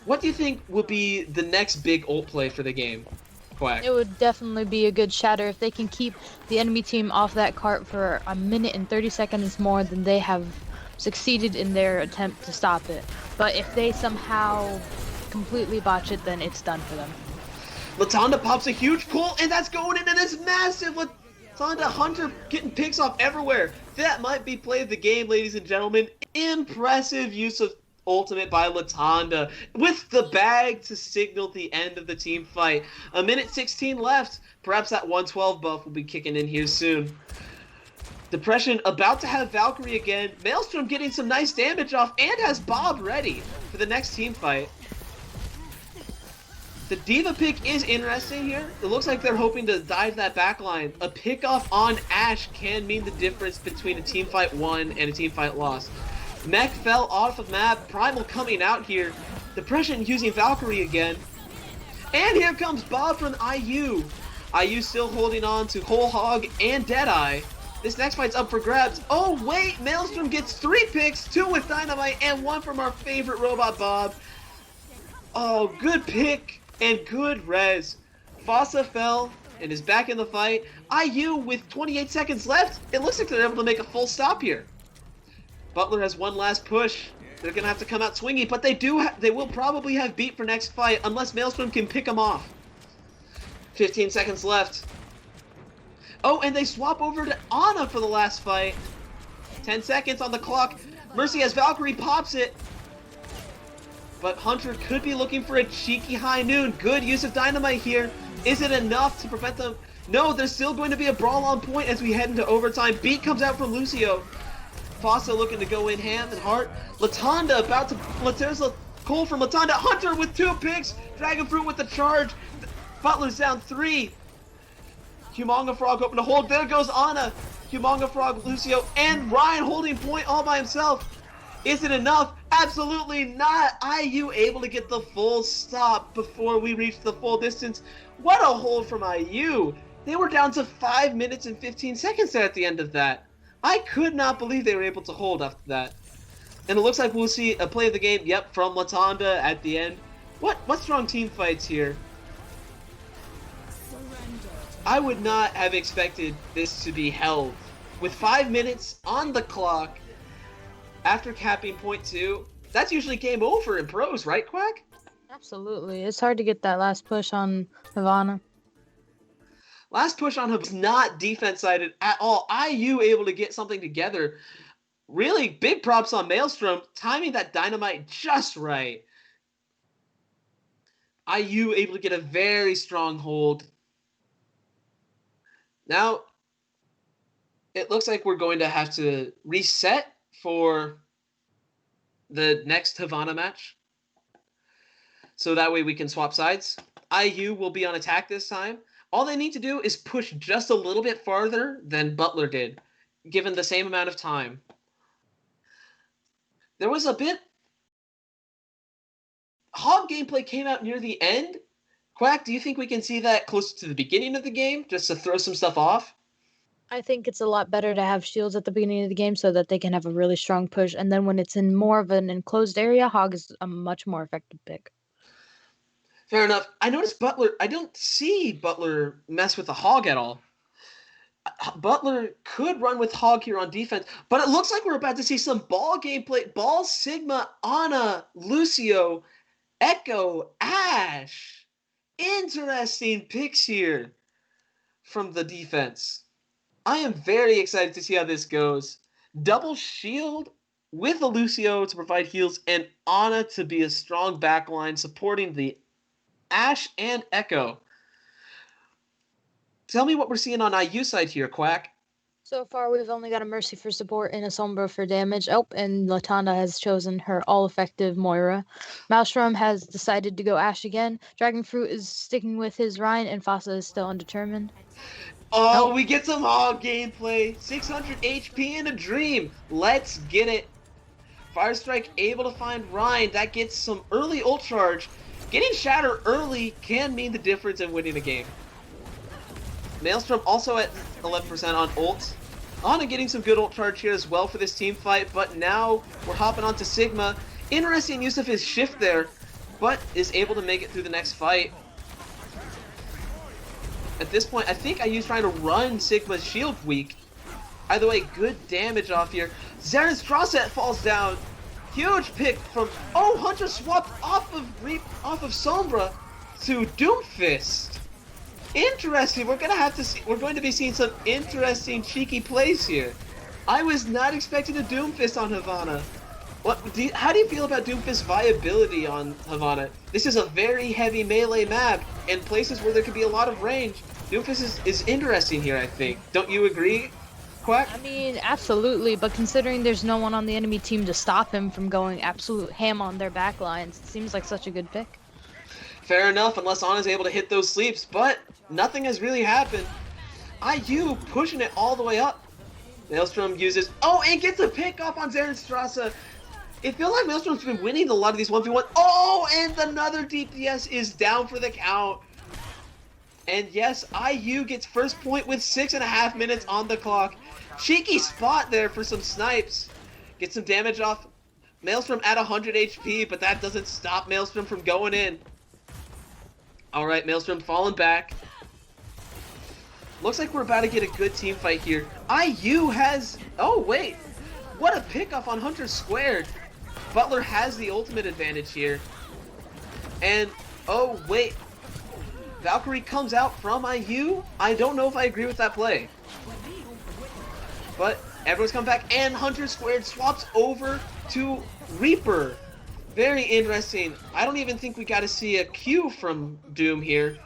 What do you think will be the next big ult play for the game, Quack? It would definitely be a good Shatter if they can keep the enemy team off that cart for a minute and 30 seconds more than they have succeeded in their attempt to stop it. But if they somehow completely botch it, then it's done for them. Latonda pops a huge pull, and that's going in, and it's massive! Latonda Hunter getting picks off everywhere. That might be play of the game, ladies and gentlemen. Impressive use of ultimate by Latonda with the bag to signal the end of the team fight. A minute 16 left. Perhaps that 112 buff will be kicking in here soon. Depression about to have Valkyrie again. Maelstrom getting some nice damage off and has Bob ready for the next team fight. The Diva pick is interesting here. It looks like they're hoping to dive that back line. A pickoff on Ashe can mean the difference between a teamfight won and a teamfight lost. Mech fell off of map. Primal coming out here. Depression using Valkyrie again. And here comes Bob from IU. IU still holding on to Whole Hog and Deadeye. This next fight's up for grabs. Oh wait, Maelstrom gets 3 picks, 2 with Dynamite, and 1 from our favorite robot Bob. Oh, good pick and good res. Fossa fell and is back in the fight. IU with 28 seconds left. It looks like they're able to make a full stop here. Butler has one last push. They're gonna have to come out swinging, but they will probably have beat for next fight unless Maelstrom can pick them off. 15 seconds left. Oh, and they swap over to Ana for the last fight. 10 seconds on the clock. Mercy as Valkyrie pops it. But Hunter could be looking for a cheeky high noon. Good use of Dynamite here. Is it enough to prevent them? No, there's still going to be a brawl on point as we head into overtime. Beat comes out from Lucio. Fossa looking to go in hand and heart. Latonda about to... There's a call from Latonda. Hunter with 2 picks. Dragon Fruit with the charge. Butler's down 3. Humonga Frog open to hold. There goes Ana. Humonga Frog, Lucio, and Ryan holding point all by himself. Is it enough? Absolutely not. IU able to get the full stop before we reach the full distance. What a hold from IU. They were down to 5 minutes and 15 seconds there at the end of that. I could not believe they were able to hold after that. And it looks like we'll see a play of the game, yep, from Latonda at the end. What strong team fights here. I would not have expected this to be held. With 5 minutes on the clock, after capping point 2, that's usually game over in pros, right, Quack? Absolutely. It's hard to get that last push on Havana. Last push on him was not defense-sided at all. IU able to get something together. Really big props on Maelstrom, timing that Dynamite just right. IU able to get a very strong hold. Now, it looks like we're going to have to reset for the next Havana match. So that way we can swap sides. IU will be on attack this time. All they need to do is push just a little bit farther than Butler did, given the same amount of time. There was a bit... Hog gameplay came out near the end. Quack, do you think we can see that close to the beginning of the game, just to throw some stuff off? I think it's a lot better to have shields at the beginning of the game so that they can have a really strong push. And then when it's in more of an enclosed area, Hog is a much more effective pick. Fair enough. I noticed Butler... I don't see Butler mess with the Hog at all. Butler could run with Hog here on defense, but it looks like we're about to see some ball gameplay. Ball, Sigma, Ana, Lucio, Echo, Ashe. Interesting picks here from the defense. I am very excited to see how this goes. Double shield with a Lucio to provide heals and Ana to be a strong backline supporting the Ashe and Echo. Tell me what we're seeing on IU side here, Quack. So far, we've only got a Mercy for support and a Sombra for damage. Oh, and Latonda has chosen her all-effective Moira. Maelstrom has decided to go Ashe again. Dragonfruit is sticking with his Ryan, and Fossa is still undetermined. Oh, we get some Hog gameplay. 600 HP in a dream. Let's get it. Firestrike able to find Ryan. That gets some early ult charge. Getting Shatter early can mean the difference in winning a game. Maelstrom also at 11% on ult. Ana getting some good ult charge here as well for this team fight, but now we're hopping on to Sigma. Interesting use of his shift there, but is able to make it through the next fight. At this point, I think IU's trying to run Sigma's shield weak. Either way, good damage off here. Zaren's Strawset falls down. Huge pick from... Oh, Hunter swapped off of Sombra to Doomfist. Interesting. We're going to be seeing some interesting cheeky plays here. I was not expecting a Doomfist on Havana. How do you feel about Doomfist's viability on Havana? This is a very heavy melee map, and places where there could be a lot of range. Doomfist is interesting here, I think. Don't you agree, Quack? I mean, absolutely, but considering there's no one on the enemy team to stop him from going absolute ham on their backlines, it seems like such a good pick. Fair enough, unless Ana's able to hit those sleeps, but nothing has really happened. IU pushing it all the way up. Maelstrom uses, and gets a pick off on Zarenstrasse. It feels like Maelstrom's been winning a lot of these 1v1. Oh, and another DPS is down for the count. And yes, IU gets first point with 6.5 minutes on the clock. Cheeky spot there for some snipes. Get some damage off. Maelstrom at 100 HP, but that doesn't stop Maelstrom from going in. Alright, Maelstrom falling back. Looks like we're about to get a good team fight here. IU has... Oh, wait. What a pickoff on Hunter Squared. Butler has the ultimate advantage here. And, oh, wait. Valkyrie comes out from IU? I don't know if I agree with that play. But everyone's come back, and Hunter Squared swaps over to Reaper. Very interesting. I don't even think we got to see a Q from Doom here.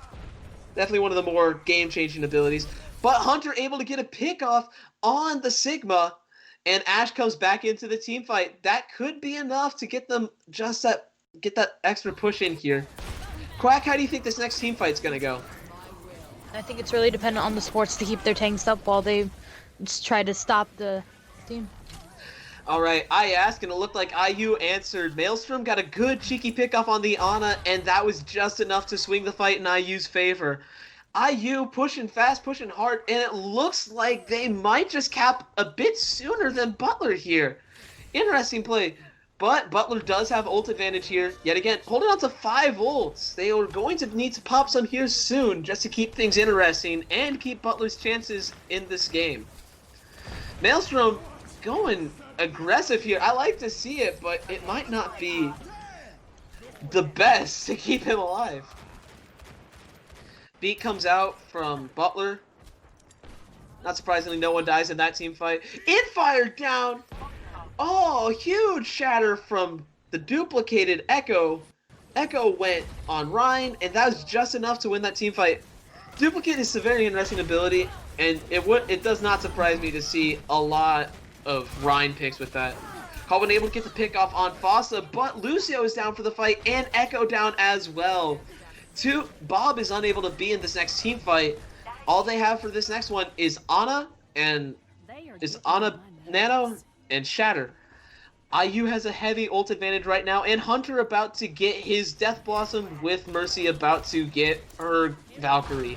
Definitely one of the more game-changing abilities. But Hunter able to get a pick off on the Sigma, and Ash comes back into the team fight. That could be enough to get them get that extra push in here. Quack, how do you think this next team fight's gonna go? I think it's really dependent on the sports to keep their tanks up while they just try to stop the team. Alright, I asked, and it looked like IU answered. Maelstrom got a good cheeky pickoff on the Ana, and that was just enough to swing the fight in IU's favor. IU pushing fast, pushing hard, and it looks like they might just cap a bit sooner than Butler here. Interesting play. But Butler does have ult advantage here. Yet again, holding on to 5 ults. They are going to need to pop some here soon just to keep things interesting and keep Butler's chances in this game. Maelstrom going aggressive here. I like to see it, but it might not be the best to keep him alive. Beat comes out from Butler. Not surprisingly, no one dies in that team fight. Infire down! Oh, huge shatter from the duplicated Echo. Echo went on Rhine, and that was just enough to win that team fight. Duplicate is a very interesting ability, and it does not surprise me to see a lot of Rhine picks with that. Colvin able to get the pick off on Fossa, but Lucio is down for the fight, and Echo down as well. Bob is unable to be in this next team fight. All they have for this next one is Ana, Nano, and Shatter. IU has a heavy ult advantage right now, and Hunter about to get his Death Blossom with Mercy about to get her Valkyrie.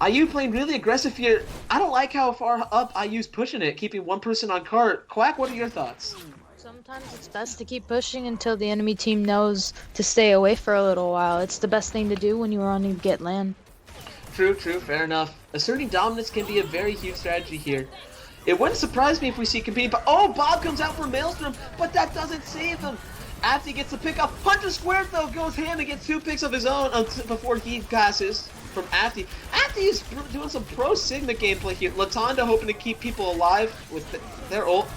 IU playing really aggressive here. I don't like how far up IU's pushing it, keeping one person on cart. Quack, what are your thoughts? Sometimes it's best to keep pushing until the enemy team knows to stay away for a little while. It's the best thing to do when you're on to get land. True, fair enough. Asserting dominance can be a very huge strategy here. It wouldn't surprise me if we see competing, but Bob comes out for Maelstrom, but that doesn't save him. After he gets the pick up, Hunter Squared though goes ham and gets 2 picks of his own before he passes from Afti. Afti is doing some pro Sigma gameplay here. Latonda hoping to keep people alive with their ult.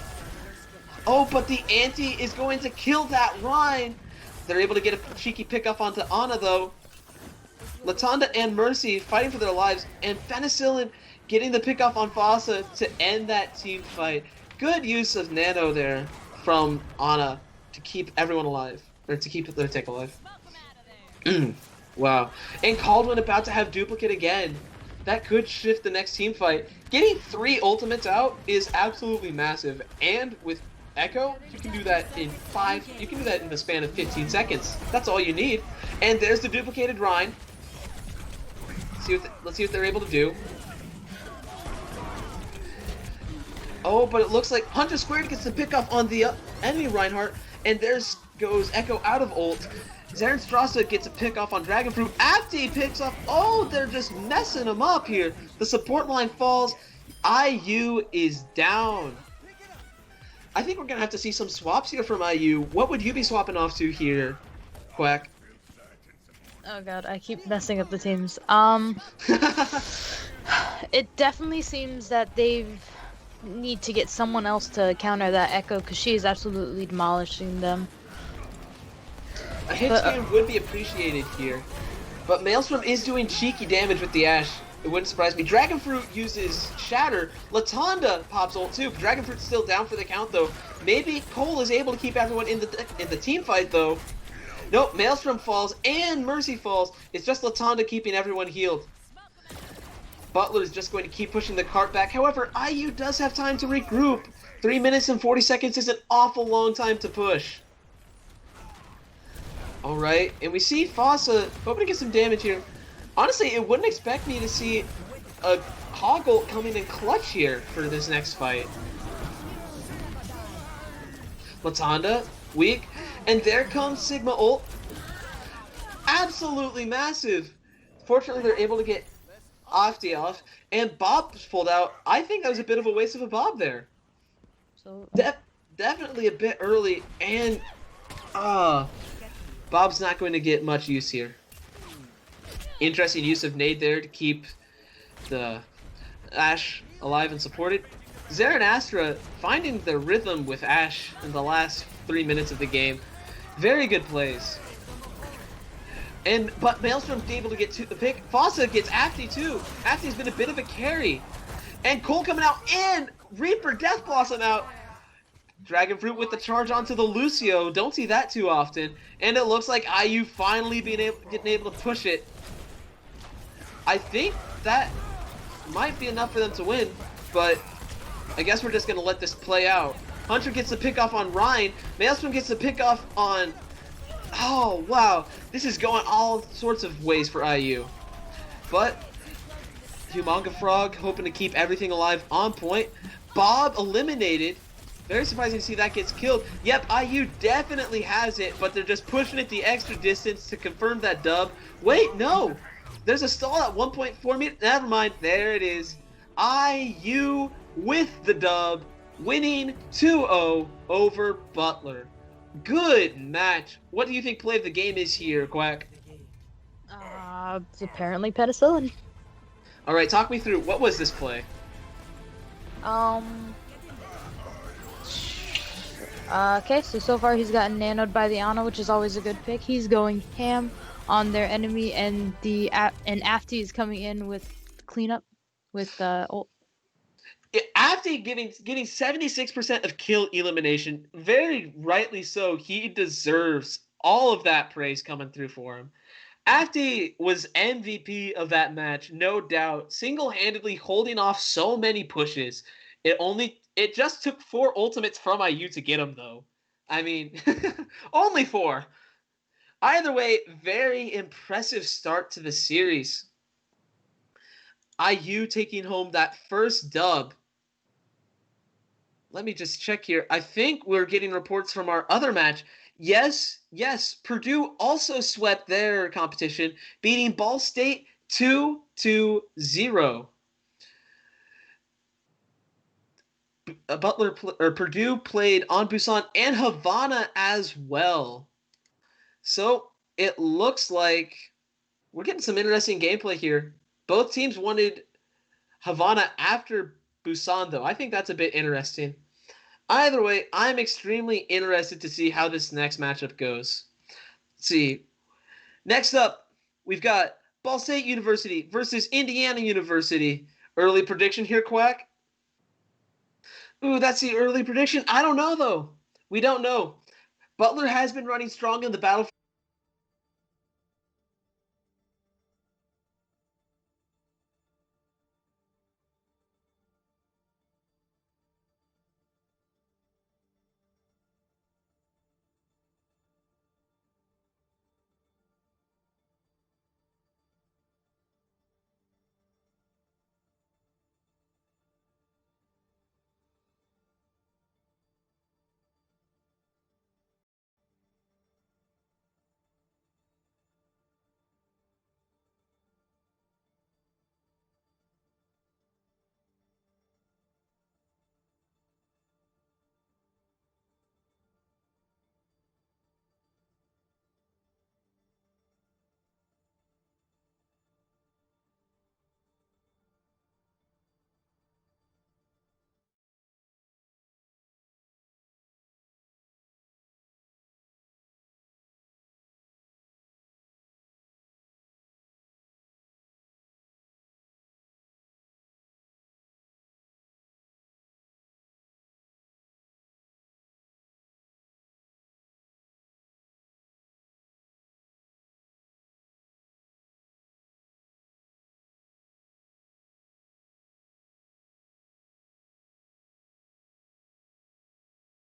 Oh, but the anti is going to kill that Rhine. They're able to get a cheeky pickup onto Ana though. Latonda and Mercy fighting for their lives, and Penicillin getting the pickoff on Fossa to end that team fight. Good use of Nano there from Ana to keep everyone alive, or to keep their tank alive. Wow. And Caldwin about to have duplicate again. That could shift the next team fight. Getting 3 ultimates out is absolutely massive, and with Echo, you can do that in the span of 15 seconds. That's all you need. And there's the duplicated Rhine. Let's see what they're able to do. Oh, but it looks like Hunter Squared gets the pickoff on the enemy Reinhardt, and there goes Echo out of ult. Zarenstrasse gets a pickoff on Dragonfruit. Afti picks up. Oh, they're just messing him up here. The support line falls. IU is down. I think we're going to have to see some swaps here from IU. What would you be swapping off to here, Quack? Oh god, I keep messing up the teams. It definitely seems that they need to get someone else to counter that Echo, because she is absolutely demolishing them. A hit spam would be appreciated here, but Maelstrom is doing cheeky damage with the Ashe. It wouldn't surprise me. Dragonfruit uses Shatter. Latonda pops ult too. Dragonfruit's still down for the count though. Maybe Cole is able to keep everyone in the team fight though. Nope, Maelstrom falls and Mercy falls. It's just Latanda keeping everyone healed. Butler is just going to keep pushing the cart back. However, IU does have time to regroup. 3 minutes and 40 seconds is an awful long time to push. Alright, and we see Fossa hoping to get some damage here. Honestly, it wouldn't expect me to see a Hoggle coming in clutch here for this next fight. Latanda, weak, and there comes Sigma ult. Absolutely massive. Fortunately, they're able to get Ofty off, and Bob's pulled out. I think that was a bit of a waste of a Bob there. So Definitely a bit early, and Bob's not going to get much use here. Interesting use of nade there to keep the Ashe alive and supported. Zera and Astra finding their rhythm with Ashe in the last 3 minutes of the game. Very good plays. But Maelstrom's able to get to the pick. Fossa gets Afty too. Afty's been a bit of a carry. And Cole coming out and Reaper Death Blossom out. Dragon Fruit with the charge onto the Lucio. Don't see that too often. And it looks like IU finally getting able to push it. I think that might be enough for them to win, but I guess we're just going to let this play out. Hunter gets the pick off on Ryan. Maelstrom gets the pick off on... Oh, wow. This is going all sorts of ways for IU. But Humongous Frog hoping to keep everything alive on point. Bob eliminated. Very surprising to see that gets killed. Yep, IU definitely has it, but they're just pushing it the extra distance to confirm that dub. Wait, no! There's a stall at 1.4 meters. Never mind, there it is. IU with the dub, winning 2-0 over Butler. Good match. What do you think play of the game is here, Quack? It's apparently penicillin. All right, talk me through. What was this play? Okay, so far he's gotten nanoed by the Ana, which is always a good pick. He's going ham on their enemy, and Afty is coming in with cleanup with ult. After getting 76% of kill elimination, very rightly so, he deserves all of that praise coming through for him. Afty was MVP of that match, no doubt, single-handedly holding off so many pushes. It just took 4 ultimates from IU to get him, though. I mean, only 4. Either way, very impressive start to the series. IU taking home that first dub. Let me just check here. I think we're getting reports from our other match. Yes, Purdue also swept their competition, beating Ball State 2-0. Purdue played on Busan and Havana as well. So it looks like we're getting some interesting gameplay here. Both teams wanted Havana after Busan, though. I think that's a bit interesting. Either way, I'm extremely interested to see how this next matchup goes. Let's see. Next up, we've got Ball State University versus Indiana University. Early prediction here, Quack? Ooh, that's the early prediction. I don't know, though. We don't know. Butler has been running strong in the battle.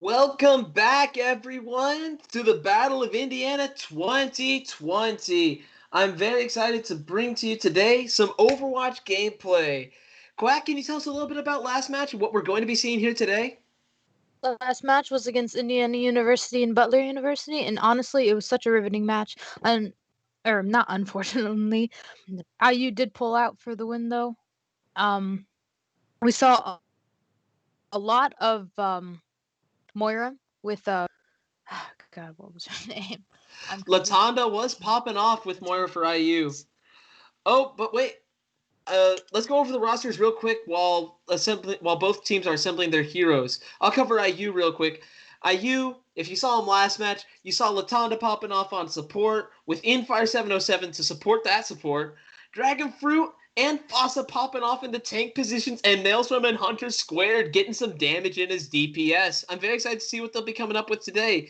Welcome back, everyone, to the Battle of Indiana 2020. I'm very excited to bring to you today some Overwatch gameplay. Quack, can you tell us a little bit about last match and what we're going to be seeing here today? Last match was against Indiana University and Butler University, and honestly, it was such a riveting match. Or not unfortunately, IU did pull out for the win though. We saw a lot of Moira with God, what was her name? Latonda was popping off with Moira for IU. Oh, but wait. Let's go over the rosters real quick while both teams are assembling their heroes. I'll cover IU real quick. IU, if you saw him last match, you saw Latonda popping off on support with Infire 707 to support that support. Dragon Fruit and Fossa popping off in the tank positions, and Maelstrom and Hunter squared, getting some damage in his DPS. I'm very excited to see what they'll be coming up with today.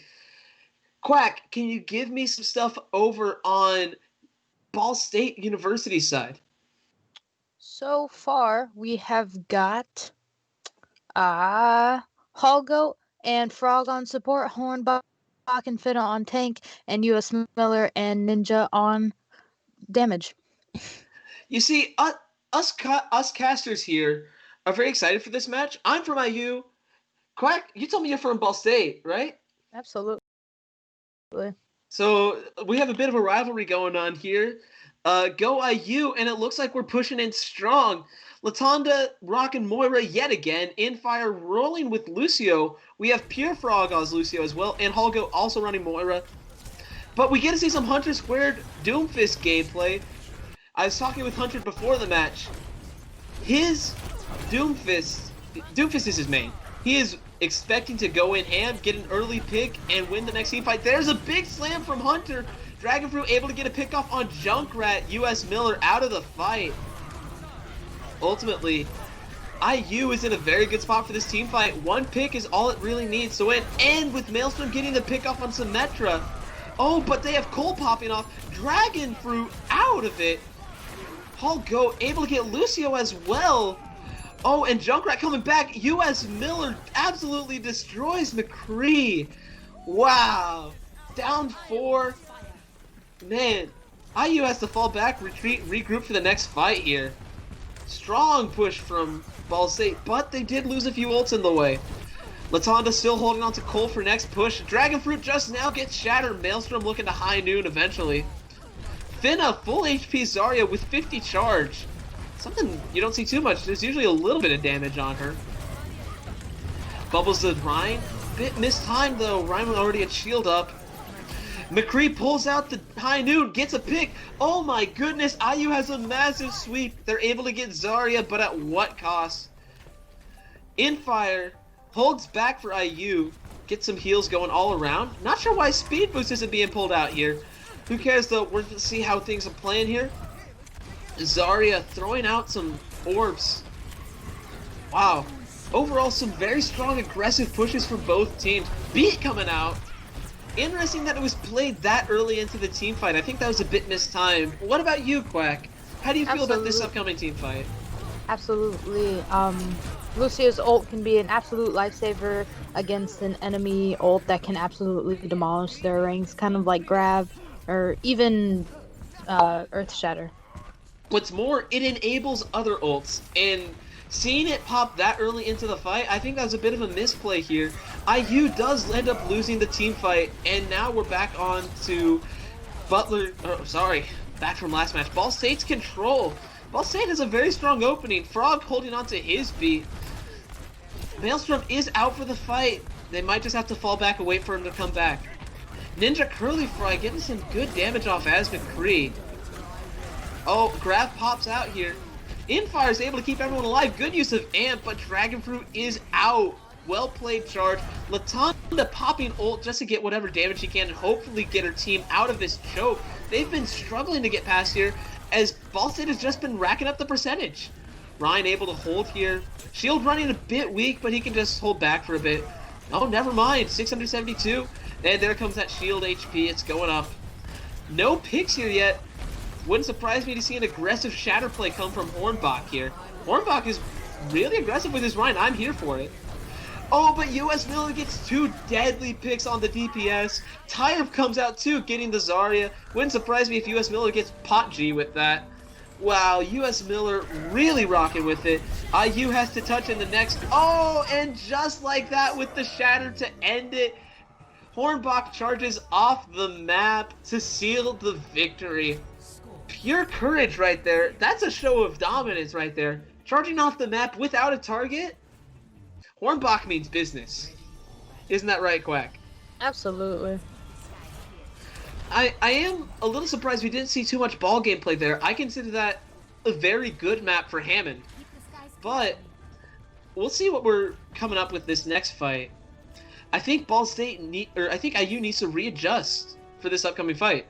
Quack, can you give me some stuff over on Ball State University side? So far, we have got Holgo and Frog on support, Hornbach and Fiddle on tank, and US Miller and Ninja on damage. You see, us casters here are very excited for this match. I'm from IU. Quack, you told me you're from Ball State, right? Absolutely. So we have a bit of a rivalry going on here. Go IU, and it looks like we're pushing in strong. Latonda rocking Moira yet again. Infire rolling with Lucio. We have Pure Frog as Lucio as well, and Holgo also running Moira. But we get to see some Hunter Squared Doomfist gameplay. I was talking with Hunter before the match. His Doomfist is his main. He is expecting to go in ham, get an early pick, and win the next team fight. There's a big slam from Hunter. Dragonfruit able to get a pick off on Junkrat. US Miller out of the fight. Ultimately, IU is in a very good spot for this team fight. One pick is all it really needs to win. And with Maelstrom getting the pick off on Symmetra. Oh, but they have Cole popping off. Dragonfruit out of it. Holgo able to get Lucio as well. Oh, and Junkrat coming back. US Miller absolutely destroys McCree. Wow. Down 4. Man, IU has to fall back, retreat, regroup for the next fight here. Strong push from Ball State, but they did lose a few ults in the way. Latonda still holding on to Cole for next push. Dragonfruit just now gets shattered. Maelstrom looking to high noon eventually. Finna, full HP Zarya with 50 charge. Something you don't see too much. There's usually a little bit of damage on her. Bubbles to Ryan. Bit mistimed though. Ryan already had shield up. McCree pulls out the high noon, gets a pick. Oh my goodness, IU has a massive sweep. They're able to get Zarya, but at what cost? Infire holds back for IU. Get some heals going all around. Not sure why Speed Boost isn't being pulled out here. Who cares though? We're going to see how things are playing here. Zarya throwing out some orbs. Wow. Overall, some very strong aggressive pushes from both teams. Beat coming out. Interesting that it was played that early into the team fight. I think that was a bit mistimed. What about you, Quack? How do you feel about this upcoming team fight? Absolutely. Lucio's ult can be an absolute lifesaver against an enemy ult that can absolutely demolish their ranks, kind of like Grab or even Earth Shatter. What's more, it enables other ults, and seeing it pop that early into the fight, I think that was a bit of a misplay here. IU does end up losing the team fight, and now we're back on to back from last match. Ball State's control. Ball State has a very strong opening. Frog holding on to his beat. Maelstrom is out for the fight. They might just have to fall back and wait for him to come back. Ninja Curly Fry getting some good damage off as McCree. Oh, Grab pops out here. Infire is able to keep everyone alive. Good use of Amp, but Dragonfruit is out. Well played charge. Latonda popping ult just to get whatever damage he can and hopefully get her team out of this choke. They've been struggling to get past here as Ball State has just been racking up the percentage. Ryan able to hold here. Shield running a bit weak, but he can just hold back for a bit. Oh, never mind. 672. And there comes that shield HP. It's going up. No picks here yet. Wouldn't surprise me to see an aggressive shatter play come from Hornbach here. Hornbach is really aggressive with his Ryan. I'm here for it. Oh, but US Miller gets 2 deadly picks on the DPS. Tyre comes out too, getting the Zarya. Wouldn't surprise me if US Miller gets pot G with that. Wow, US Miller really rocking with it. IU has to touch in the next. Oh, and just like that with the Shatter to end it, Hornbach charges off the map to seal the victory. Pure courage right there. That's a show of dominance right there. Charging off the map without a target? Hornbach means business. Isn't that right, Quack? Absolutely. I am a little surprised we didn't see too much ball gameplay there. I consider that a very good map for Hammond. But we'll see what we're coming up with this next fight. I think Ball State I think IU needs to readjust for this upcoming fight.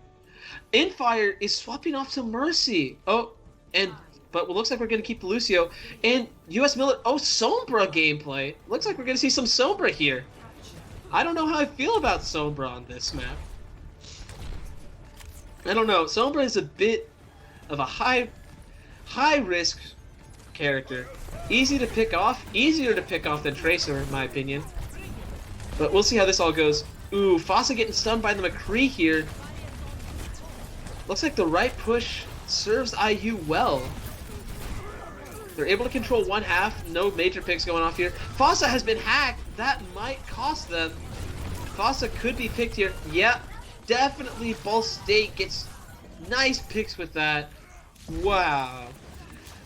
Infire is swapping off to Mercy. But it looks like we're going to keep the Lucio. And US Miller, Sombra gameplay. Looks like we're going to see some Sombra here. I don't know how I feel about Sombra on this map. I don't know. Sombra is a bit of a high risk character. Easy to pick off. Easier to pick off than Tracer, in my opinion. But we'll see how this all goes. Ooh, Fossa getting stunned by the McCree here. Looks like the right push serves IU well. They're able to control one half. No major picks going off here. Fossa has been hacked. That might cost them. Fossa could be picked here. Yeah, definitely Ball State gets nice picks with that. Wow.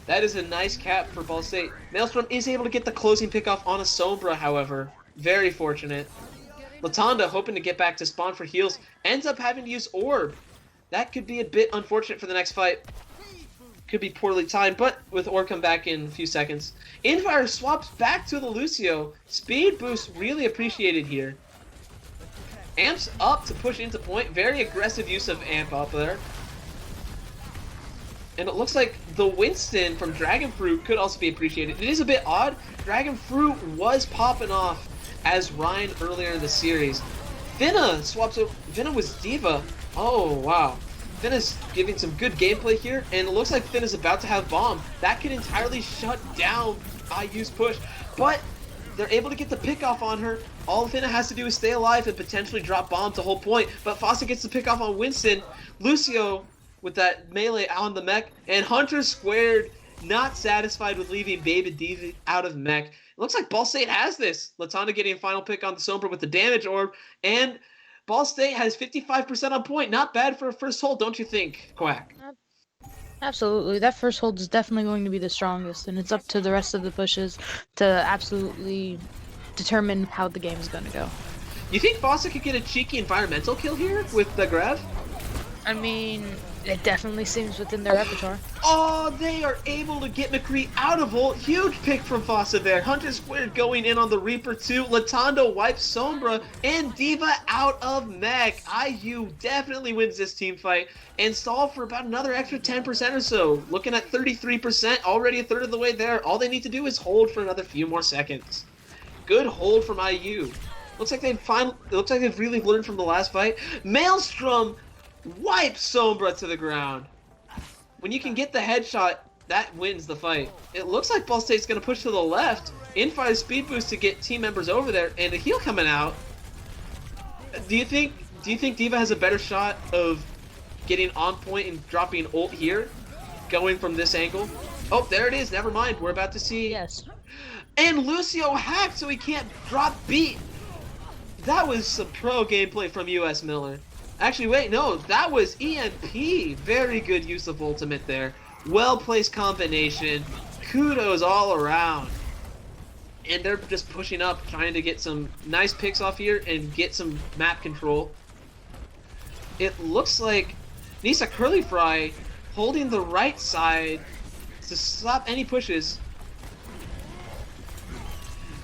That is a nice cap for Ball State. Maelstrom is able to get the closing pick off on a Sombra, however. Very fortunate. Latonda, hoping to get back to spawn for heals, ends up having to use Orb. That could be a bit unfortunate for the next fight. Could be poorly timed, but with Orb come back in a few seconds. Infire swaps back to the Lucio. Speed boost really appreciated here. Amps up to push into point. Very aggressive use of Amp up there. And it looks like the Winston from Dragon Fruit could also be appreciated. It is a bit odd. Dragon Fruit was popping off as Ryan earlier in the series. Finna swaps over. Finna was Diva. Oh, wow. Finna's giving some good gameplay here, and it looks like Finna's about to have Bomb. That could entirely shut down IU's push, but they're able to get the pick off on her. All Finna has to do is stay alive and potentially drop Bomb to hold point, but Fossa gets the pick off on Winston. Lucio with that melee on the mech, and Hunter squared, not satisfied with leaving Baby Diva out of mech. It looks like Ball State has this. Latonda getting a final pick on the Sombra with the damage orb, and Ball State has 55% on point. Not bad for a first hold, don't you think, Quack? Absolutely. That first hold is definitely going to be the strongest, and it's up to the rest of the pushes to absolutely determine how the game is going to go. You think Fossa could get a cheeky environmental kill here with the Grav? I mean, it definitely seems within their repertoire. Oh, they are able to get McCree out of ult. Huge pick from Fossa there. Hunter squared going in on the Reaper too. Latonda wipes Sombra, and Diva out of mech. IU definitely wins this team fight and stall for about another extra 10% or so. Looking at 33%, already a third of the way there. All they need to do is hold for another few more seconds. Good hold from IU. Looks like they've really learned from the last fight. Maelstrom wipes Sombra to the ground. When you can get the headshot, that wins the fight. It looks like Ball State's going to push to the left. Infire speed boost to get team members over there, and a heal coming out. Do you think Diva has a better shot of getting on point and dropping ult here, going from this angle? Oh, there it is. Never mind. We're about to see. Yes. And Lucio hacked so he can't drop beat. That was some pro gameplay from US Miller. Actually, wait, no, that was EMP. Very good use of ultimate there. Well-placed combination. Kudos all around. And they're just pushing up, trying to get some nice picks off here and get some map control. It looks like Nisa Curly Fry holding the right side to stop any pushes.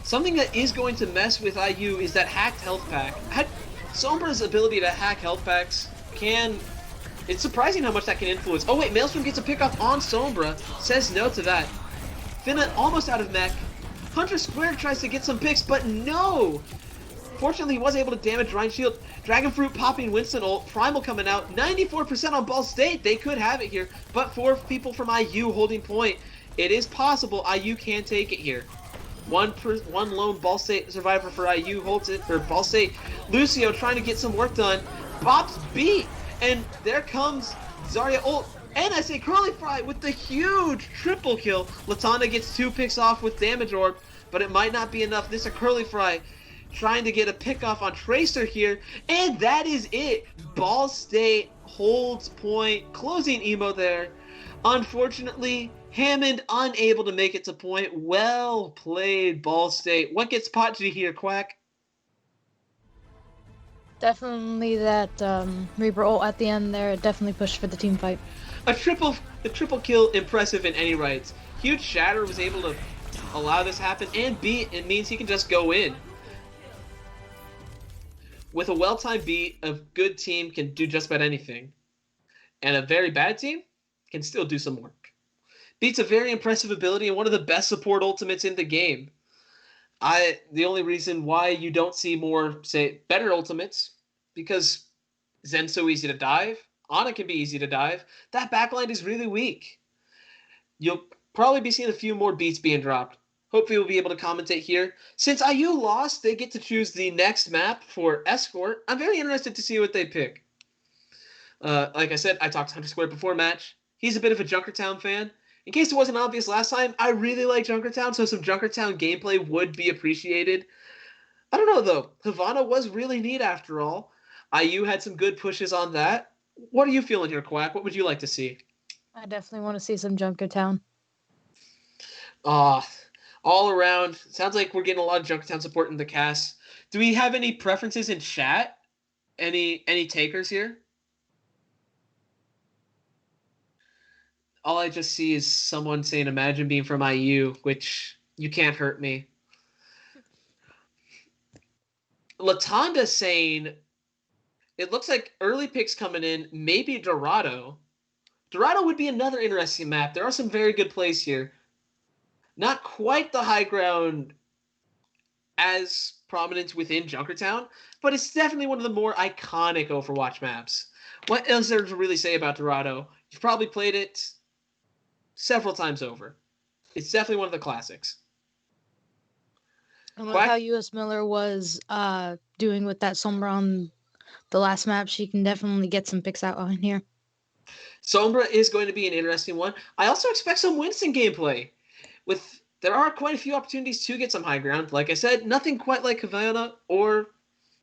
Something that is going to mess with IU is that hacked health pack. Sombra's ability to hack health packs it's surprising how much that can influence. Oh wait, Maelstrom gets a pick off on Sombra, says no to that. Finna almost out of mech. Hunter Square tries to get some picks, but no! Fortunately, he was able to damage Ryan's shield. Dragon Fruit popping Winston ult, Primal coming out, 94% on Ball State. They could have it here, but 4 people from IU holding point. It is possible IU can take it here. One lone Ball State survivor for IU holds it for Ball State. Lucio trying to get some work done. Bop's beat, and there comes Zarya ult. And I say Curly Fry with the huge triple kill. Latana gets 2 picks off with damage orb, but it might not be enough. This is a Curly Fry trying to get a pick off on Tracer here, and that is it. Ball State holds point, closing emo there. Unfortunately, Hammond unable to make it to point. Well played, Ball State. What gets Potgy here, Quack? Definitely that Reaper ult at the end there. Definitely pushed for the team fight. A triple kill, impressive in any rights. Huge Shatter was able to allow this happen, and B, it means he can just go in. With a well-timed beat, a good team can do just about anything. And a very bad team can still do some work. Beat's a very impressive ability and one of the best support ultimates in the game. The only reason why you don't see more, say, better ultimates, because Zen's so easy to dive, Ana can be easy to dive, that backline is really weak. You'll probably be seeing a few more beats being dropped. Hopefully we'll be able to commentate here. Since IU lost, they get to choose the next map for Escort. I'm very interested to see what they pick. Like I said, I talked to Hunter Square before match. He's a bit of a Junkertown fan. In case it wasn't obvious last time, I really like Junkertown, so some Junkertown gameplay would be appreciated. I don't know, though. Havana was really neat after all. IU had some good pushes on that. What are you feeling here, Quack? What would you like to see? I definitely want to see some Junkertown. All around, sounds like we're getting a lot of Junkertown support in the cast. Do we have any preferences in chat? Any takers here? All I just see is someone saying, imagine being from IU, which you can't hurt me. Latonda saying, it looks like early picks coming in, maybe Dorado. Dorado would be another interesting map. There are some very good plays here. Not quite the high ground as prominent within Junkertown, but it's definitely one of the more iconic Overwatch maps. What else is there to really say about Dorado? You've probably played it several times over. It's definitely one of the classics. And with how US Miller was doing with that Sombra on the last map, she can definitely get some picks out on here. Sombra is going to be an interesting one. I also expect some Winston gameplay. There are quite a few opportunities to get some high ground. Like I said, nothing quite like Havana or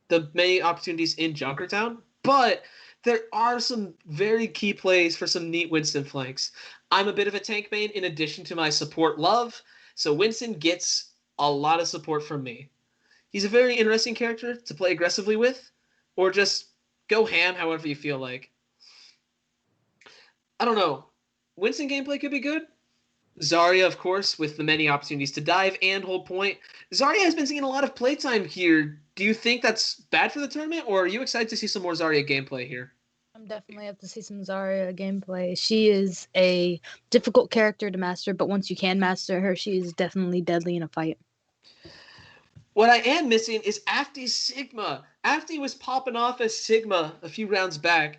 the many opportunities in Junkertown, but there are some very key plays for some neat Winston flanks. I'm a bit of a tank main in addition to my support love, so Winston gets a lot of support from me. He's a very interesting character to play aggressively with, or just go ham however you feel like. I don't know. Winston gameplay could be good. Zarya, of course, with the many opportunities to dive and hold point. Zarya has been seeing a lot of playtime here. Do you think that's bad for the tournament, or are you excited to see some more Zarya gameplay here? I'm definitely up to see some Zarya gameplay. She is a difficult character to master, but once you can master her, she is definitely deadly in a fight. What I am missing is Afti's Sigma. Afti was popping off as Sigma a few rounds back,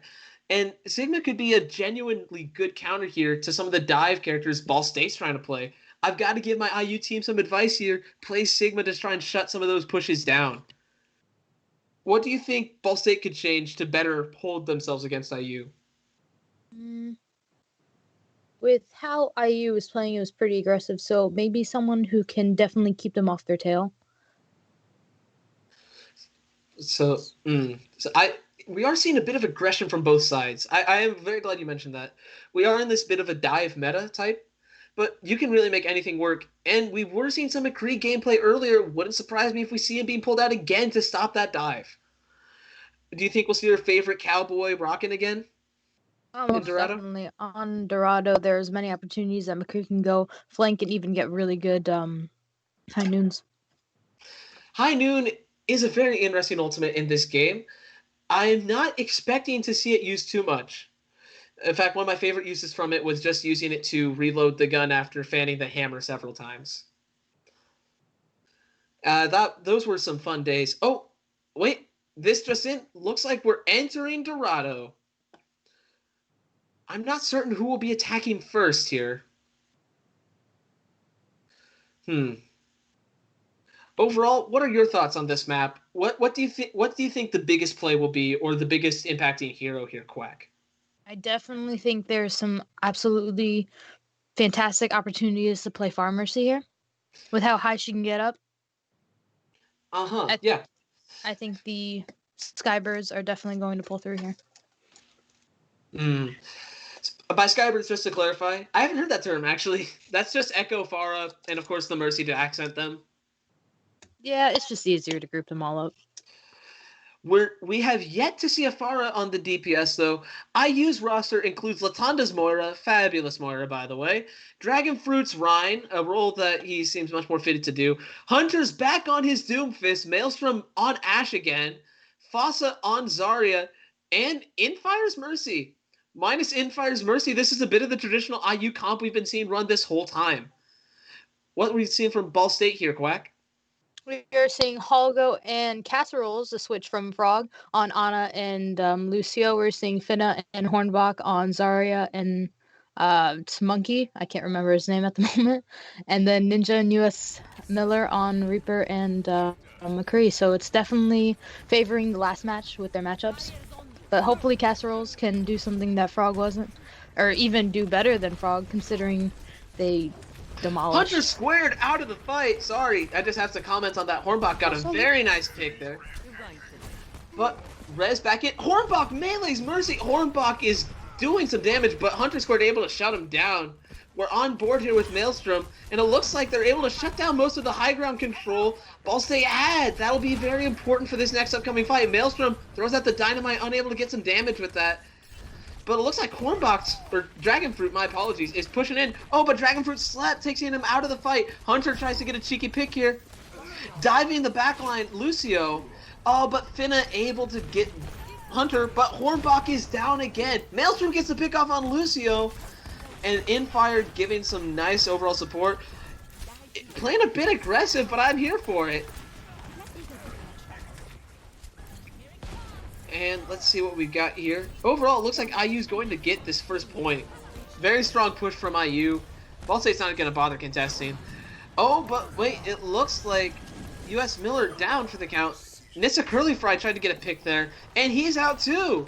and Sigma could be a genuinely good counter here to some of the dive characters Ball State's trying to play. I've got to give my IU team some advice here. Play Sigma to try and shut some of those pushes down. What do you think Ball State could change to better hold themselves against IU? With how IU was playing, it was pretty aggressive, so maybe someone who can definitely keep them off their tail. We are seeing a bit of aggression from both sides. I am very glad you mentioned that. We are in this bit of a dive meta type, but you can really make anything work. And we were seeing some McCree gameplay earlier. Wouldn't surprise me if we see him being pulled out again to stop that dive. Do you think we'll see your favorite cowboy rocking again? Most definitely. On Dorado, there's many opportunities that McCree can go flank and even get really good high noons. High noon is a very interesting ultimate in this game. I'm not expecting to see it used too much. In fact, one of my favorite uses from it was just using it to reload the gun after fanning the hammer several times. Those were some fun days. Oh, wait. This just in. Looks like we're entering Dorado. I'm not certain who will be attacking first here. Overall, what are your thoughts on this map? What do you think? What do you think the biggest play will be, or the biggest impacting hero here, Quack? I definitely think there's some absolutely fantastic opportunities to play Pharmacy here. With how high she can get up, I, Yeah. I think the Skybirds are definitely going to pull through here. By Skybirds, just to clarify, I haven't heard that term actually. That's just Echo, Pharah, and of course the Mercy to accent them. Yeah, it's just easier to group them all up. We have yet to see a Pharah on the DPS though. IU's roster includes Latanda's Moira, fabulous Moira by the way, Dragonfruit's Rhine, a role that he seems much more fitted to do, Hunter's back on his Doomfist, Maelstrom on Ashe again, Fossa on Zarya, and Infire's Mercy. Minus Infire's Mercy, this is a bit of the traditional IU comp we've been seeing run this whole time. What we've seen from Ball State here, Quack? We're seeing Holgo and Casseroles, the switch from Frog, on Ana and Lucio. We're seeing Finna and Hornbach on Zarya and Monkey. I can't remember his name at the moment. And then Ninja and US Miller on Reaper and McCree. So it's definitely favoring the last match with their matchups. But hopefully Casseroles can do something that Frog wasn't, or even do better than Frog, considering they demolished. Hunter squared out of the fight. Sorry, I just have to comment on that. Hornbach got a very nice pick there. But Rez back in. Hornbach melee's Mercy. Hornbach is doing some damage, but Hunter squared able to shut him down. We're on board here with Maelstrom, and it looks like they're able to shut down most of the high ground control. Ball stay add. That'll be very important for this next upcoming fight. Maelstrom throws out the dynamite, unable to get some damage with that. But it looks like Hornbach, or Dragonfruit, my apologies, is pushing in. Oh, but Dragonfruit slap takes him out of the fight. Hunter tries to get a cheeky pick here. Diving in the backline, Lucio. Oh, but Finna able to get Hunter, but Hornbach is down again. Maelstrom gets the pick off on Lucio. And Infire giving some nice overall support. Playing a bit aggressive, but I'm here for it. And let's see what we got here. Overall, it looks like IU's going to get this first point. Very strong push from IU. Ball State's not going to bother contesting. Oh, but wait, it looks like US Miller down for the count. Nissa Curlyfry tried to get a pick there, and he's out too.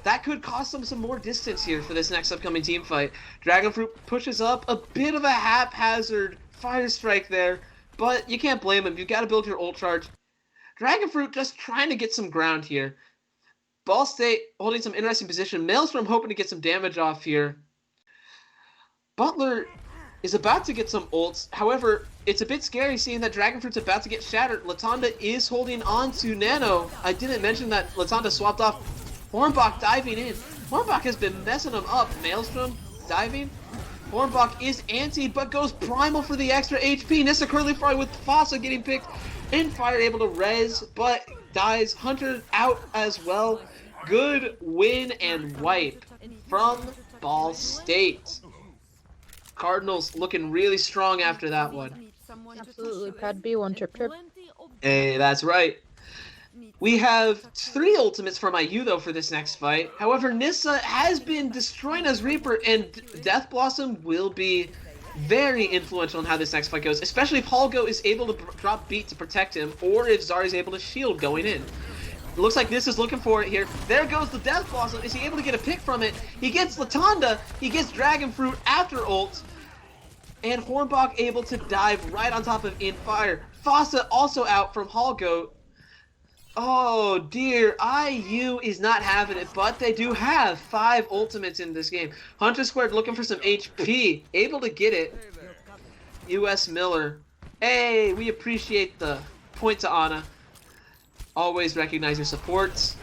That could cost them some more distance here for this next upcoming team fight. Dragonfruit pushes up, a bit of a haphazard fire strike there, but you can't blame him. You've got to build your ult charge. Dragonfruit just trying to get some ground here. Ball State holding some interesting position. Maelstrom hoping to get some damage off here. Butler is about to get some ults. However, it's a bit scary seeing that Dragonfruit's about to get shattered. Latanda is holding on to Nano. I didn't mention that Latanda swapped off. Hornbach diving in. Hornbach has been messing him up. Maelstrom diving. Hornbach is anti, but goes primal for the extra HP. Nissa Curlyfry with Fossa getting picked. Infire able to res, but dies. Hunter out as well. Good win and wipe from Ball State. Cardinals looking really strong after that one. Absolutely, proud to be one trip. Hey, that's right. We have 3 ultimates from IU, though, for this next fight. However, Nissa has been destroying as Reaper, and Death Blossom will be very influential in how this next fight goes, especially if Holgo is able to drop beat to protect him, or if Zari's able to shield going in. It looks like Nissa's looking for it here. There goes the Death Blossom. Is he able to get a pick from it? He gets Latanda. He gets Dragonfruit after ult. And Hornbach able to dive right on top of Infire. Fossa also out from Holgo. Oh dear, IU is not having it, but they do have 5 ultimates in this game. Hunter Squared looking for some HP, able to get it. US Miller. Hey, we appreciate the point to Ana. Always recognize your supports.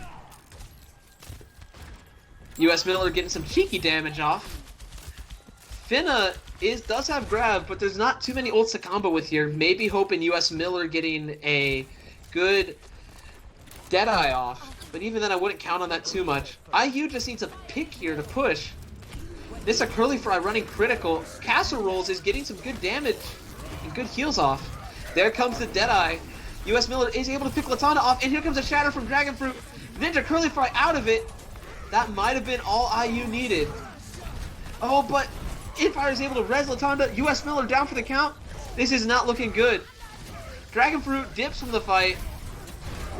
US Miller getting some cheeky damage off. Finna does have grab, but there's not too many ults to combo with here. Maybe hoping US Miller getting a good Deadeye off, but even then I wouldn't count on that too much. IU just needs a pick here to push. Nissa Curlyfry running critical. Casseroles is getting some good damage and good heals off. There comes the Deadeye. US Miller is able to pick Latana off, and here comes a shatter from Dragonfruit. Ninja Curlyfry out of it. That might have been all IU needed. Oh, but Infire is able to res Latanda. US Miller down for the count. This is not looking good. Dragonfruit dips from the fight.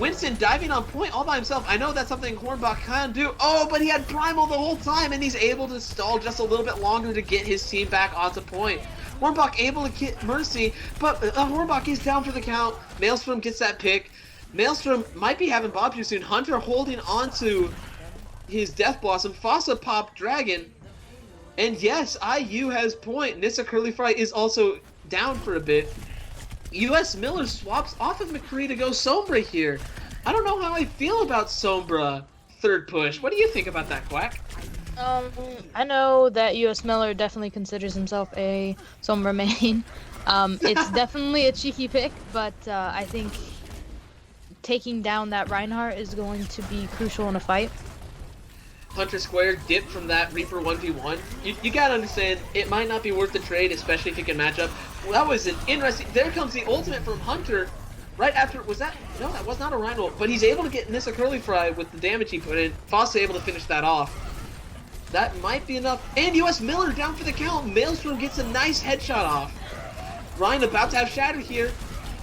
Winston diving on point all by himself. I know that's something Hornbach can do. Oh, but he had Primal the whole time, and he's able to stall just a little bit longer to get his team back onto point. Hornbach able to get Mercy, but Hornbach is down for the count. Maelstrom gets that pick. Maelstrom might be having Bob too soon. Hunter holding onto his Death Blossom. Fossa popped Dragon. And yes, IU has point. Nissa Curly Fry is also down for a bit. US Miller swaps off of McCree to go Sombra here. I don't know how I feel about Sombra third push. What do you think about that, Quack? I know that US Miller definitely considers himself a Sombra main. It's definitely a cheeky pick, but I think taking down that Reinhardt is going to be crucial in a fight. Hunter Square dipped from that Reaper 1v1. You gotta understand, it might not be worth the trade, especially if you can match up. Well, that was an interesting... There comes the ultimate from Hunter. Right after... Was that... No, that was not a Rhino. But he's able to get Nissa Curly Fry with the damage he put in. Fossa able to finish that off. That might be enough. And US Miller down for the count. Maelstrom gets a nice headshot off. Ryan about to have Shatter here.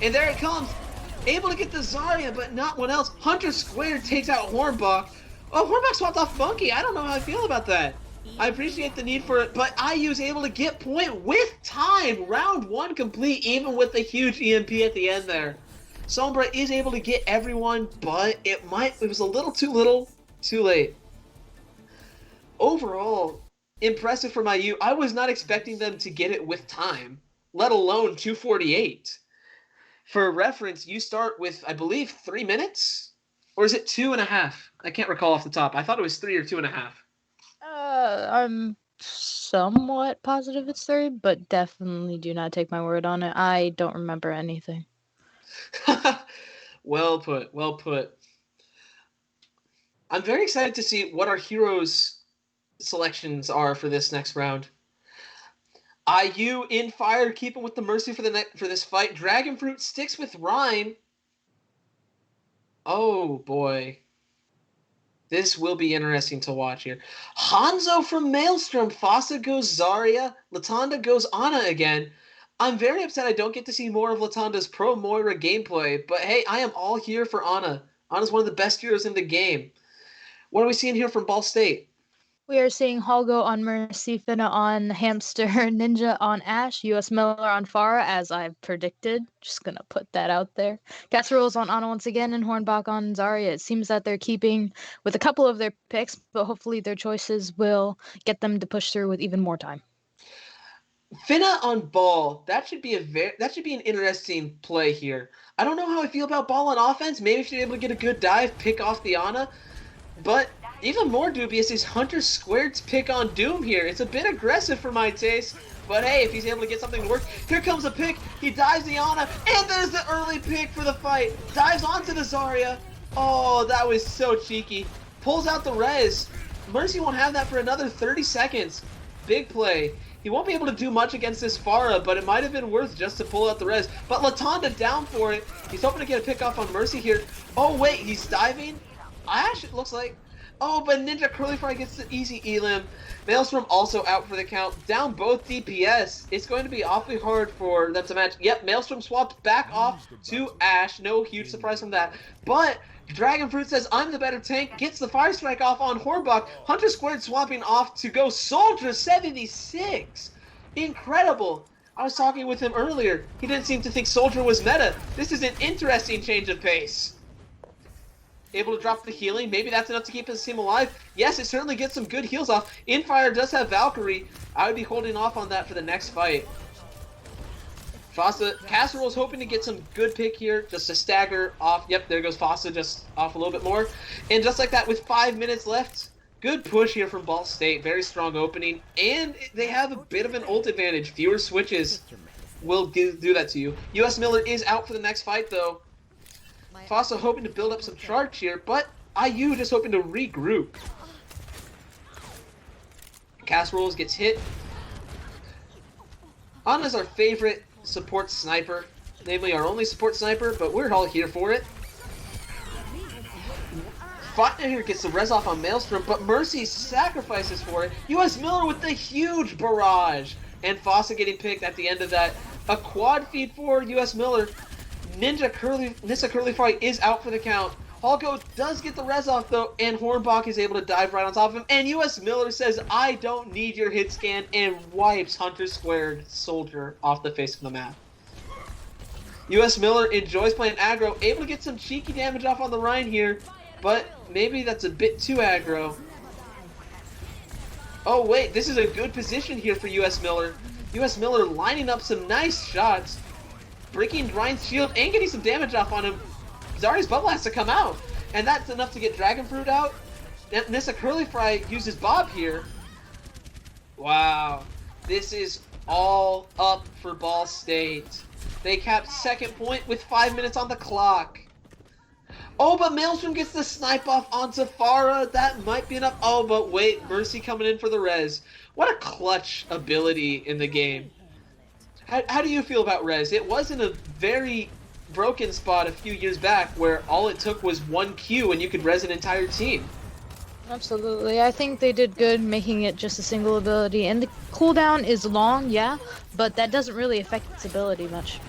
And there it comes. Able to get the Zarya, but not one else. Hunter Square takes out Hornbach. Oh, Hornbach swapped off Funky. I don't know how I feel about that. I appreciate the need for it, but IU is able to get point with time. Round 1 complete, even with the huge EMP at the end there. Sombra is able to get everyone, but it was a little, too late. Overall, impressive from IU. I was not expecting them to get it with time, let alone 2:48. For reference, you start with, I believe, 3 minutes? Or is it 2.5? I can't recall off the top. I thought it was 3 or 2.5. I'm somewhat positive it's 3, but definitely do not take my word on it. I don't remember anything. Well put, well put. I'm very excited to see what our heroes' selections are for this next round. IU in fire, keeping with the Mercy for this fight. Dragonfruit sticks with Rhyme. Oh boy. This will be interesting to watch here. Hanzo from Maelstrom. Fossa goes Zarya. Latanda goes Ana again. I'm very upset I don't get to see more of Latanda's Pro Moira gameplay, but hey, I am all here for Ana. Ana's one of the best heroes in the game. What are we seeing here from Ball State? We are seeing Holgo on Mercy, Finna on Hamster, Ninja on Ashe, US Miller on Pharah, as I've predicted. Just gonna put that out there. Casseroles on Ana once again, and Hornbach on Zarya. It seems that they're keeping with a couple of their picks, but hopefully their choices will get them to push through with even more time. Finna on Ball. That should be an interesting play here. I don't know how I feel about Ball on offense. Maybe if you're able to get a good dive, pick off the Ana, but even more dubious is Hunter Squared's pick on Doom here. It's a bit aggressive for my taste, but hey, if he's able to get something to work. Here comes a pick. He dives the Ana, and there's the early pick for the fight. Dives onto the Zarya. Oh, that was so cheeky. Pulls out the res. Mercy won't have that for another 30 seconds. Big play. He won't be able to do much against this Pharah, but it might have been worth just to pull out the res. But Latanda down for it. He's hoping to get a pick off on Mercy here. Oh, wait, he's diving? Ash, it looks like. Oh, but Ninja Curly Fry gets the easy elim. Maelstrom also out for the count. Down both DPS. It's going to be awfully hard for them to match. Yep, Maelstrom swaps back off to Ashe. No huge surprise from that. But Dragonfruit says, I'm the better tank. Gets the Fire Strike off on Hornbach. Hunter Squared swapping off to go Soldier 76. Incredible. I was talking with him earlier. He didn't seem to think Soldier was meta. This is an interesting change of pace. Able to drop the healing. Maybe that's enough to keep his team alive. Yes, it certainly gets some good heals off. Infire does have Valkyrie. I would be holding off on that for the next fight. Fossa, Casserole's hoping to get some good pick here, just to stagger off. Yep, there goes Fossa, just off a little bit more. And just like that, with 5 minutes left, good push here from Ball State. Very strong opening. And they have a bit of an ult advantage. Fewer switches will do that to you. US Miller is out for the next fight, though. Fossa hoping to build up some charge here, but IU just hoping to regroup. Casseroles gets hit. Ana's our favorite support sniper, namely our only support sniper, but we're all here for it. Fatna here gets the res off on Maelstrom, but Mercy sacrifices for it. US Miller with the huge barrage, and Fossa getting picked at the end of that. A quad feed for US Miller. Nissa Curly Fry is out for the count. Hulko does get the res off though, and Hornbach is able to dive right on top of him. And US Miller says, I don't need your hit scan, and wipes Hunter Squared Soldier off the face of the map. US Miller enjoys playing aggro, able to get some cheeky damage off on the Rhine here, but maybe that's a bit too aggro. Oh wait, this is a good position here for US Miller. US Miller lining up some nice shots, breaking Rhine's shield and getting some damage off on him. Zarya's bubble has to come out, and that's enough to get Dragon Fruit out. Nissa Curly Fry uses Bob here. Wow, this is all up for Ball State. They capped second point with 5 minutes on the clock. Oh, but Maelstrom gets the snipe off onto Farah. That might be enough. Oh, but wait, Mercy coming in for the res. What a clutch ability in the game. How do you feel about res? It was in a very broken spot a few years back where all it took was one Q and you could res an entire team. Absolutely. I think they did good making it just a single ability. And the cooldown is long, yeah, but that doesn't really affect its ability much.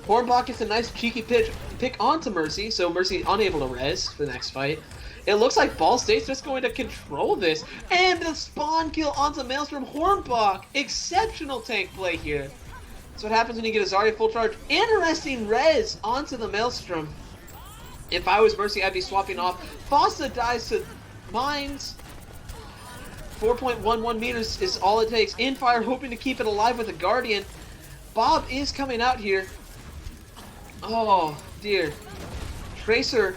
Hornbach gets a nice cheeky pick onto Mercy, so Mercy unable to res for the next fight. It looks like Ball State's just going to control this. And the spawn kill onto Maelstrom. Hornbach, exceptional tank play here. That's what happens when you get a Zarya full charge. Interesting res onto the Maelstrom. If I was Mercy, I'd be swapping off. Fossa dies to Mines. 4.11 meters is all it takes. Infire hoping to keep it alive with a Guardian. Bob is coming out here. Oh, dear. Tracer.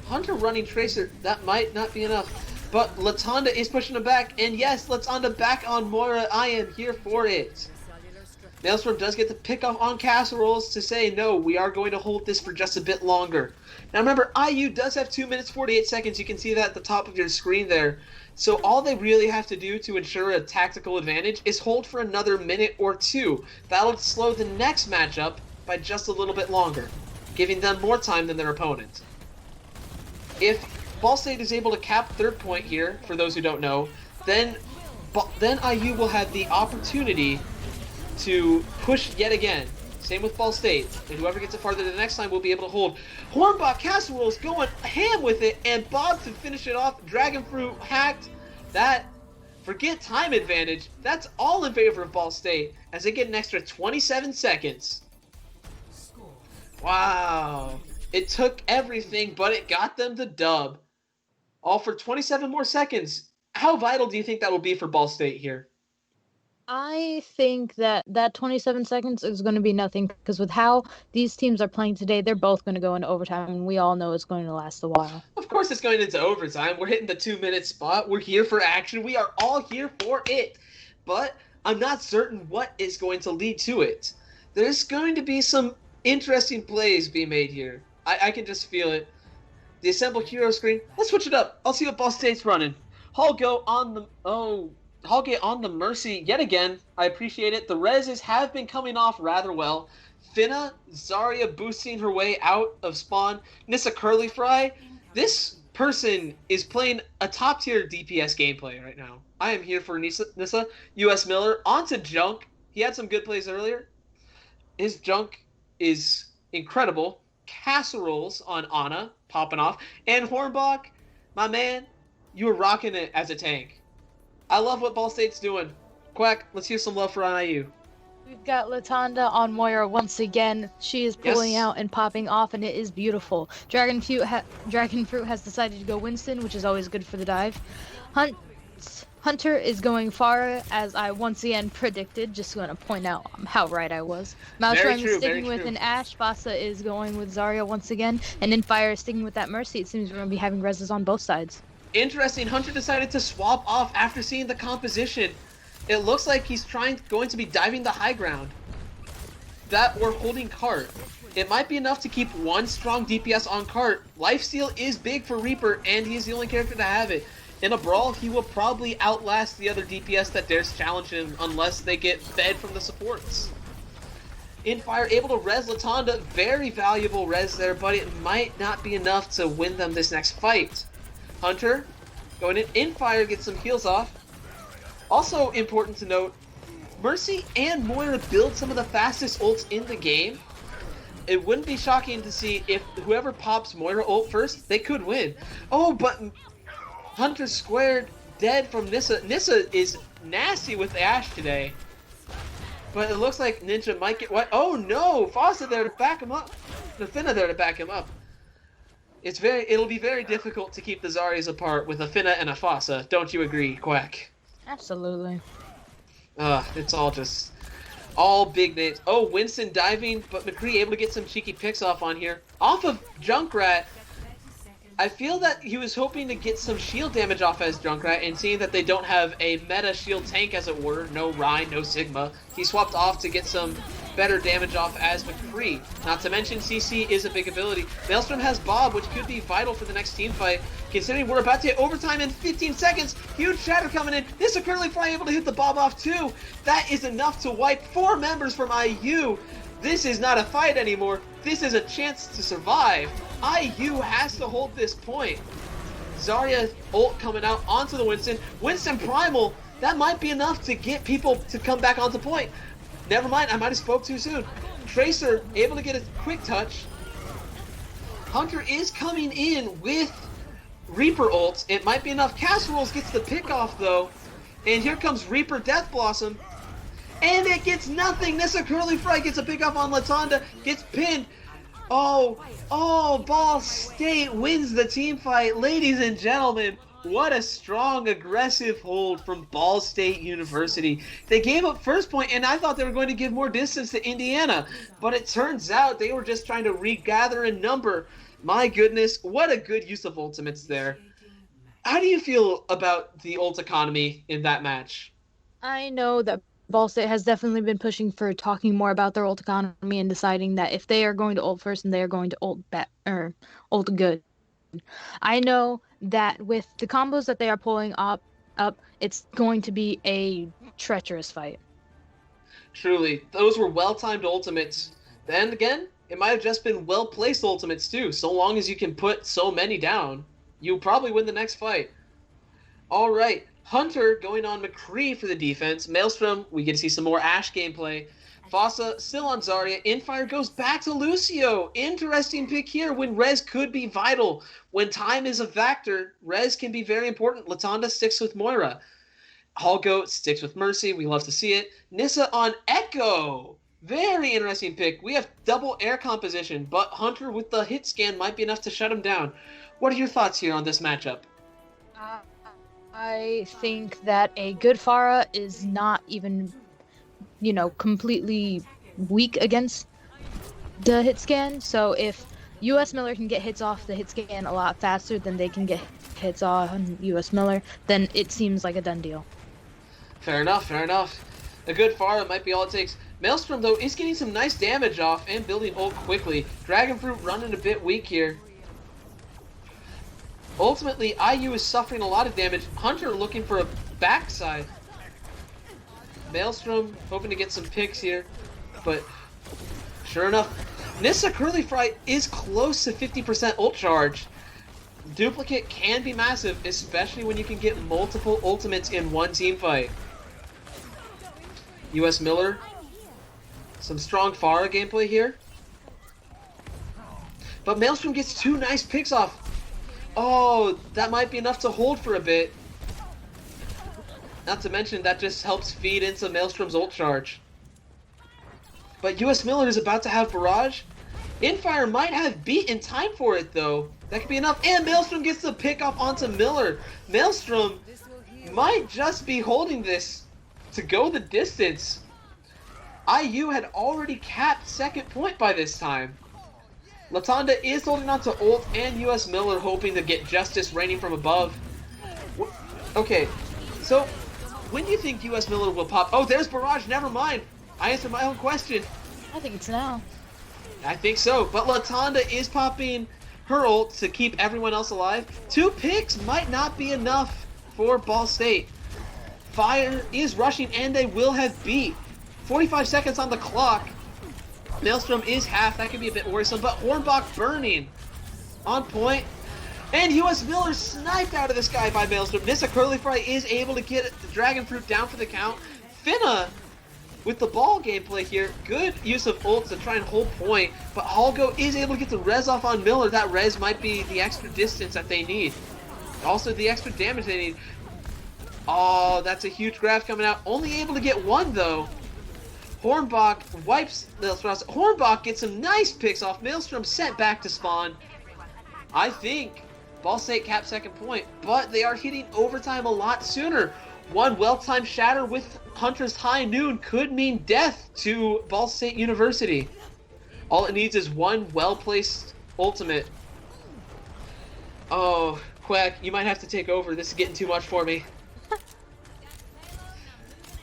Hunter running Tracer. That might not be enough. But Latonda is pushing him back. And yes, Latonda back on Moira. I am here for it. Maelstrom does get the pick off on Casseroles to say, no, we are going to hold this for just a bit longer. Now remember, IU does have 2 minutes 48 seconds. You can see that at the top of your screen there. So all they really have to do to ensure a tactical advantage is hold for another minute or two. That'll slow the next matchup by just a little bit longer, giving them more time than their opponent. If Ball State is able to cap third point here, for those who don't know, then IU will have the opportunity to push yet again. Same with Ball State. And whoever gets it farther the next time will be able to hold. Hornbach Casseroles going ham with it, and Bob to finish it off. Dragon Fruit hacked. That, forget time advantage. That's all in favor of Ball State as they get an extra 27 seconds. Wow. It took everything, but it got them the dub. All for 27 more seconds. How vital do you think that will be for Ball State here? I think that 27 seconds is going to be nothing because with how these teams are playing today, they're both going to go into overtime, and we all know it's going to last a while. Of course it's going into overtime. We're hitting the 2-minute spot. We're here for action. We are all here for it. But I'm not certain what is going to lead to it. There's going to be some interesting plays being made here. I can just feel it. The assemble hero screen. Let's switch it up. I'll see what Ball State's running. Hulko on the... Oh... Hallgate on the Mercy yet again. I appreciate it. The reses have been coming off rather well. Finna, Zarya boosting her way out of spawn. Nissa Curly Fry. This person is playing a top tier DPS gameplay right now. I am here for Nissa. US Miller onto Junk. He had some good plays earlier. His Junk is incredible. Casseroles on Ana popping off. And Hornbach, my man, you were rocking it as a tank. I love what Ball State's doing. Quack, let's hear some love for IU. We've got Latonda on Moira once again. She is pulling out and popping off, and it is beautiful. Dragon Fruit has decided to go Winston, which is always good for the dive. Hunter is going far, as I once again predicted. Just going to point out how right I was. Maelstrom is sticking with an Ashe. Fossa is going with Zarya once again. And Infire is sticking with that Mercy. It seems we're going to be having reses on both sides. Interesting. Hunter decided to swap off after seeing the composition. It looks like he's going to be diving the high ground. That or holding cart. It might be enough to keep one strong DPS on cart. Lifesteal is big for Reaper, and he's the only character to have it. In a brawl, he will probably outlast the other DPS that dares challenge him unless they get fed from the supports. Infire able to res Latonda. Very valuable res there, but it might not be enough to win them this next fight. Hunter going in. Infire gets some heals off. Also important to note, Mercy and Moira build some of the fastest ults in the game, it wouldn't be shocking to see if whoever pops Moira ult first, they could win. Oh, but Hunter squared dead from Nissa. Nissa is nasty with Ashe today. But it looks like Ninja might get what? Oh no! Fossa there to back him up. Finna there to back him up. It'll be very difficult to keep the Zaryas apart with a Finna and a Fossa. Don't you agree, Quack? Absolutely. It's all big names. Oh, Winston diving, but McCree able to get some cheeky picks off on here. Off of Junkrat. I feel that he was hoping to get some shield damage off as Junkrat, and seeing that they don't have a meta shield tank, as it were, no Rhine, no Sigma, he swapped off to get some better damage off as McCree. Not to mention CC is a big ability. Maelstrom has Bob, which could be vital for the next team fight, considering we're about to hit overtime in 15 seconds. Huge shatter coming in. This is currently Fry able to hit the Bob off too. That is enough to wipe 4 members from IU. This is not a fight anymore. This is a chance to survive. IU has to hold this point. Zarya ult coming out onto the Winston. Winston Primal, that might be enough to get people to come back onto point. Never mind, I might have spoke too soon. Tracer able to get a quick touch. Hunter is coming in with Reaper ults. It might be enough. Casseroles gets the pick off though. And here comes Reaper Death Blossom. And it gets nothing. Nissa Curly Fry gets a pick off on Latanda. Gets pinned. Oh, Ball State wins the team fight. Ladies and gentlemen, what a strong, aggressive hold from Ball State University. They gave up first point, and I thought they were going to give more distance to Indiana. But it turns out they were just trying to regather in number. My goodness, what a good use of ultimates there. How do you feel about the ult economy in that match? I know that Ball State has definitely been pushing for talking more about their ult economy and deciding that if they are going to ult first, and they are going to ult good. I know that with the combos that they are pulling up, it's going to be a treacherous fight. Truly, those were well-timed ultimates. Then again, it might have just been well-placed ultimates too. So long as you can put so many down, you'll probably win the next fight. All right. Hunter going on McCree for the defense. Maelstrom, we get to see some more Ashe gameplay. Fossa still on Zarya. Infire goes back to Lucio. Interesting pick here when Rez could be vital. When time is a factor, Rez can be very important. Latanda sticks with Moira. Hallgoat sticks with Mercy. We love to see it. Nissa on Echo. Very interesting pick. We have double air composition, but Hunter with the hit scan might be enough to shut him down. What are your thoughts here on this matchup? I think that a good Pharah is not even, completely weak against the hit scan. So if US Miller can get hits off the hit scan a lot faster than they can get hits on US Miller, then it seems like a done deal. Fair enough. A good Pharah might be all it takes. Maelstrom, though, is getting some nice damage off and building ult quickly. Dragonfruit running a bit weak here. Ultimately, IU is suffering a lot of damage. Hunter looking for a backside. Maelstrom hoping to get some picks here. But sure enough, Nissa Curly Fry is close to 50% ult charge. Duplicate can be massive, especially when you can get multiple ultimates in one team fight. US Miller. Some strong Pharah gameplay here. But Maelstrom gets 2 nice picks off. Oh, that might be enough to hold for a bit. Not to mention, that just helps feed into Maelstrom's ult charge. But US Miller is about to have Barrage. Infire might have beat in time for it, though. That could be enough. And Maelstrom gets the pick off onto Miller. Maelstrom might just be holding this to go the distance. IU had already capped second point by this time. Latanda is holding on to ult, and US Miller hoping to get justice raining from above. Okay, so when do you think US Miller will pop? Oh, there's Barrage, never mind. I answered my own question. I think it's now. I think so, but Latanda is popping her ult to keep everyone else alive. 2 picks might not be enough for Ball State. Fire is rushing, and they will have beat. 45 seconds on the clock. Maelstrom is half. That could be a bit worrisome, but Hornbach burning on point. And US Miller sniped out of the sky by Maelstrom. Nissa Curly Fry is able to get the Dragon Fruit down for the count. Finna with the ball gameplay here, good use of ults to try and hold point, but Holgo is able to get the res off on Miller. That res might be the extra distance that they need. Also, the extra damage they need. Oh, that's a huge grab coming out. Only able to get one, though. Hornbach wipes Maelstrom. Hornbach gets some nice picks off. Maelstrom sent back to spawn. I think Ball State capped second point, but they are hitting overtime a lot sooner. One well-timed shatter with Hunter's High Noon could mean death to Ball State University. All it needs is one well-placed ultimate. Oh, Quack, you might have to take over. This is getting too much for me.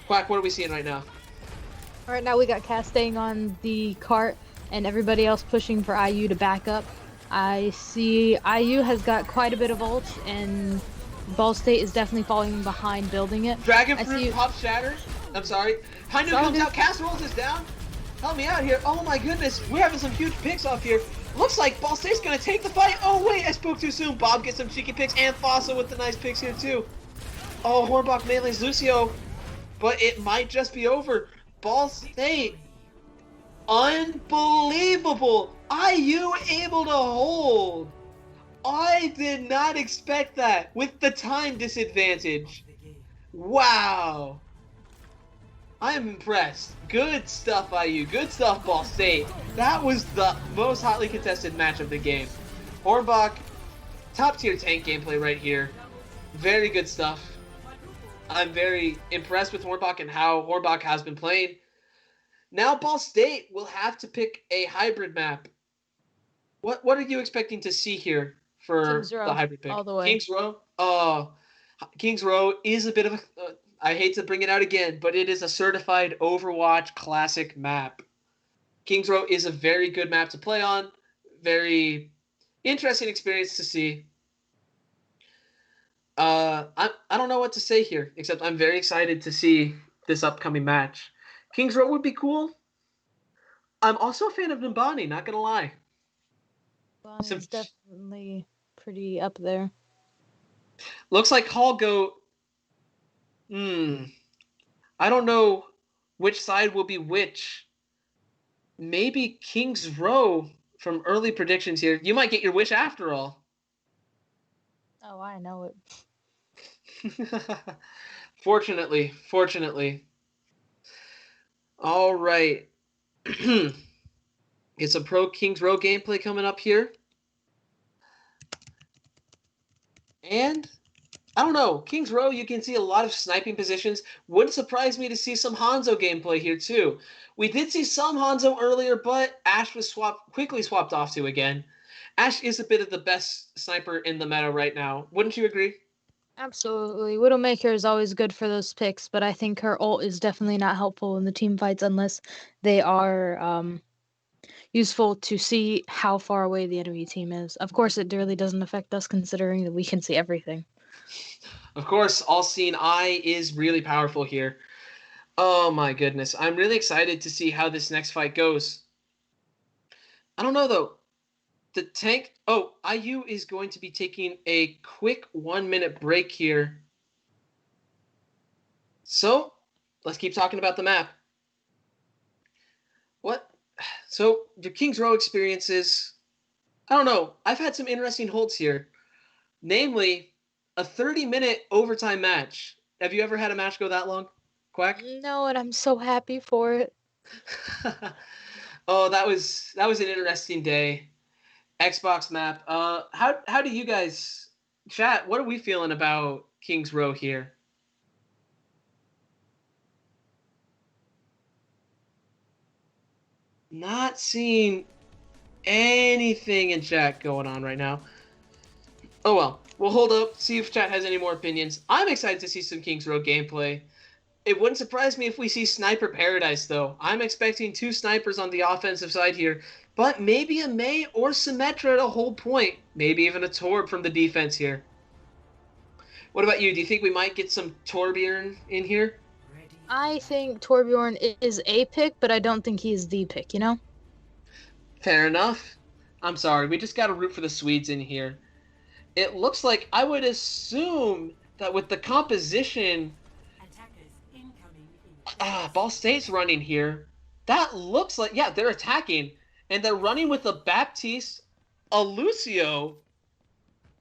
Quack, what are we seeing right now? Right now we got Castaigne on the cart and everybody else pushing for IU to back up. I see IU has got quite a bit of ults and Ball State is definitely falling behind building it. Dragon Fruit pop shatter. I'm sorry. High Noon comes out, Casseroles is down. Help me out here. Oh my goodness, we're having some huge picks off here. Looks like Ball State's gonna take the fight. Oh wait, I spoke too soon. Bob gets some cheeky picks and Fossa with the nice picks here too. Oh, Hornbach melees Lucio. But it might just be over. Ball State. Unbelievable. IU able to hold. I did not expect that with the time disadvantage. Wow. I am impressed. Good stuff, IU. Good stuff, Ball State. That was the most hotly contested match of the game. Hornbach, top tier tank gameplay right here. Very good stuff. I'm very impressed with Hornbach and how Hornbach has been playing. Now Ball State will have to pick a hybrid map. What are you expecting to see here for the hybrid pick? All the way. Kings Row? Kings Row is a bit of a... I hate to bring it out again, but it is a certified Overwatch classic map. Kings Row is a very good map to play on. Very interesting experience to see. I don't know what to say here, except I'm very excited to see this upcoming match. Kings Row would be cool. I'm also a fan of Nimbani, not gonna lie. Well, it's definitely pretty up there. Looks like Holgo. I don't know which side will be which. Maybe Kings Row from early predictions here. You might get your wish after all. Oh, I know it. Fortunately. All right. Get some pro Kings Row gameplay coming up here. And I don't know, Kings Row, you can see a lot of sniping positions. Wouldn't surprise me to see some Hanzo gameplay here too. We did see some Hanzo earlier, but Ash was quickly swapped off to again. Ash is a bit of the best sniper in the meta right now. Wouldn't you agree? Absolutely. Widowmaker is always good for those picks, but I think her ult is definitely not helpful in the team fights unless they are useful to see how far away the enemy team is. Of course, it really doesn't affect us considering that we can see everything. Of course, all-seeing eye is really powerful here. Oh my goodness. I'm really excited to see how this next fight goes. I don't know though. The tank... Oh, IU is going to be taking a quick 1-minute break here. So, let's keep talking about the map. So, the Kings Row experiences... I don't know. I've had some interesting holds here. Namely, a 30-minute overtime match. Have you ever had a match go that long, Quack? No, and I'm so happy for it. Oh, that was an interesting day. Xbox map. How do you guys chat? What are we feeling about Kings Row here? Not seeing anything in chat going on right now. Oh well, we'll hold up, see if chat has any more opinions. I'm excited to see some Kings Row gameplay. It wouldn't surprise me if we see Sniper Paradise, though. I'm expecting 2 snipers on the offensive side here, but maybe a Mei or Symmetra at a whole point. Maybe even a Torb from the defense here. What about you? Do you think we might get some Torbjorn in here? I think Torbjorn is a pick, but I don't think he's the pick, you know? Fair enough. I'm sorry, we just got to root for the Swedes in here. It looks like I would assume that with the composition... Ball State's running here. That looks like, yeah, they're attacking. And they're running with a Baptiste, a Lucio,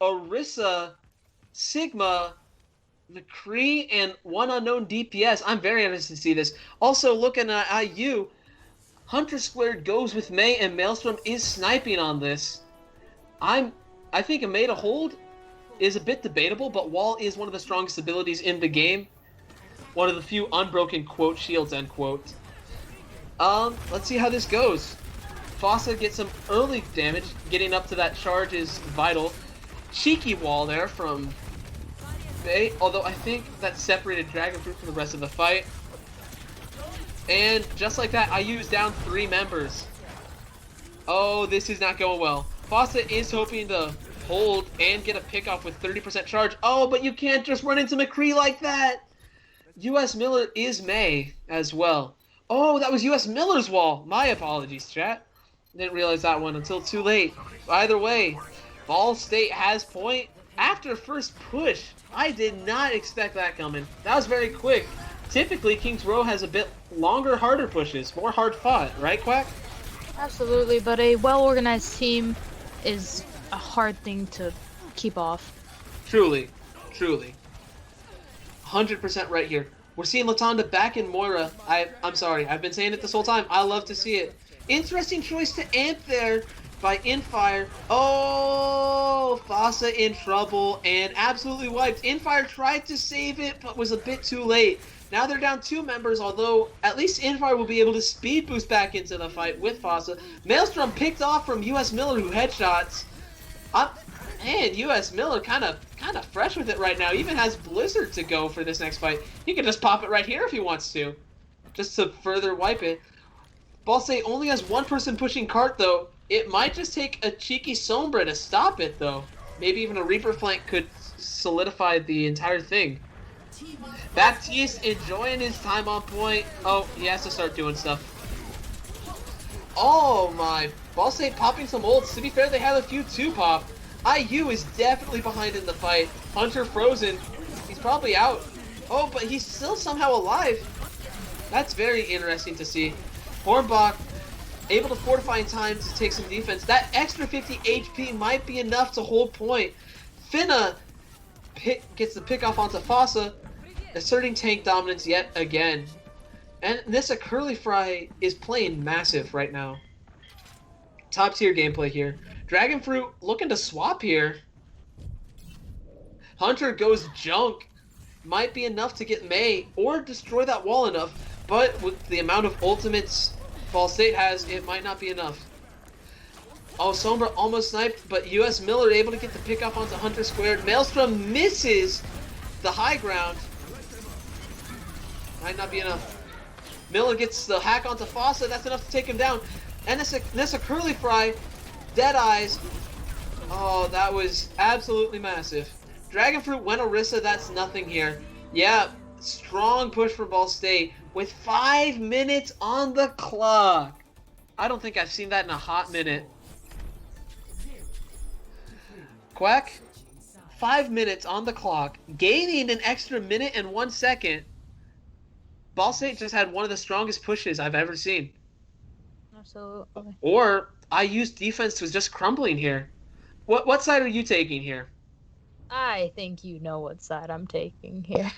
a Rissa, Sigma, McCree, and one unknown DPS. I'm very interested to see this. Also, looking at IU, Hunter Squared goes with May, and Maelstrom is sniping on this. I think a May to hold is a bit debatable, but Wall is one of the strongest abilities in the game. One of the few unbroken quote shields, end quote. Let's see how this goes. Fossa gets some early damage. Getting up to that charge is vital. Cheeky wall there from May, although I think that separated Dragonfruit from the rest of the fight. And just like that, IU's down 3 members. Oh, this is not going well. Fossa is hoping to hold and get a pick off with 30% charge. Oh, but you can't just run into McCree like that. US Miller is May as well. Oh, that was US Miller's wall. My apologies, chat. Didn't realize that one until too late. Either way, Ball State has point after first push. I did not expect that coming. That was very quick. Typically, Kings Row has a bit longer, harder pushes, more hard fought, right, Quack? Absolutely, but a well-organized team is a hard thing to keep off. Truly. 100% right here. We're seeing Latanda back in Moira. I'm sorry, I've been saying it this whole time. I love to see it. Interesting choice to amp there by Infire. Oh, Fossa in trouble and absolutely wiped. Infire tried to save it, but was a bit too late. Now they're down 2 members, although at least Infire will be able to speed boost back into the fight with Fossa. Maelstrom picked off from US Miller, who headshots. Man, US Miller kind of fresh with it right now. Even has Blizzard to go for this next fight. He can just pop it right here if he wants to, just to further wipe it. Ball State only has 1 person pushing cart, though. It might just take a cheeky Sombra to stop it, though. Maybe even a Reaper flank could solidify the entire thing. Baptiste enjoying his time on point. Oh, he has to start doing stuff. Oh my. Ball State popping some ults. To be fair, they had a few too pop. IU is definitely behind in the fight. Hunter frozen. He's probably out. Oh, but he's still somehow alive. That's very interesting to see. Hornbach able to fortify in time to take some defense. That extra 50 HP might be enough to hold point. Finna gets the pick off onto Fossa, asserting tank dominance yet again. And Nissa Curly Fry is playing massive right now. Top tier gameplay here. Dragonfruit looking to swap here. Hunter goes junk. Might be enough to get May or destroy that wall enough, but with the amount of ultimates Ball State has, it might not be enough. Oh, Sombra almost sniped, but US Miller able to get the pick up onto Hunter Squared. Maelstrom misses the high ground. Might not be enough. Miller gets the hack onto Fossa. That's enough to take him down. And Nissa Curly Fry, dead eyes. Oh, that was absolutely massive. Dragonfruit went Orisa. That's nothing here. Yeah, strong push for Ball State with 5 minutes on the clock. I don't think I've seen that in a hot minute. Quack, 5 minutes on the clock, gaining an extra minute and 1 second. Ball State just had one of the strongest pushes I've ever seen. Absolutely. Or IU's defense was just crumbling here. What side are you taking here? I think you know what side I'm taking here.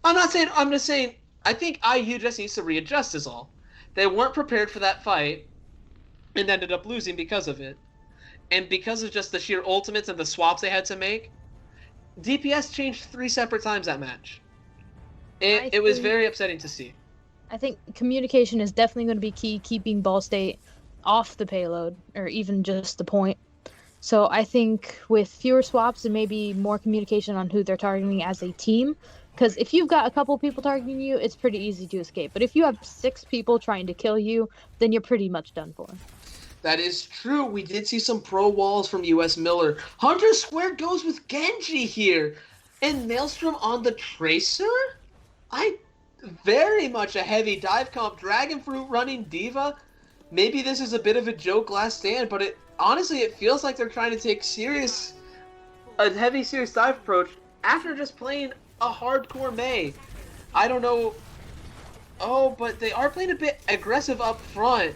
I'm just saying, I think IU just needs to readjust is all. They weren't prepared for that fight and ended up losing because of it. And because of just the sheer ultimates and the swaps they had to make, DPS changed 3 separate times that match. It was very upsetting to see. I think communication is definitely going to be key, keeping Ball State off the payload, or even just the point. So I think with fewer swaps and maybe more communication on who they're targeting as a team, because if you've got a couple people targeting you, it's pretty easy to escape. But if you have 6 people trying to kill you, then you're pretty much done for. That is true. We did see some pro walls from US Miller. Hunter Square goes with Genji here. And Maelstrom on the Tracer? Very much a heavy dive comp. Dragonfruit running Diva. Maybe this is a bit of a joke last stand, but honestly, it feels like they're trying to take a heavy serious dive approach after just playing a hardcore May. I don't know Oh, but they are playing a bit aggressive up front.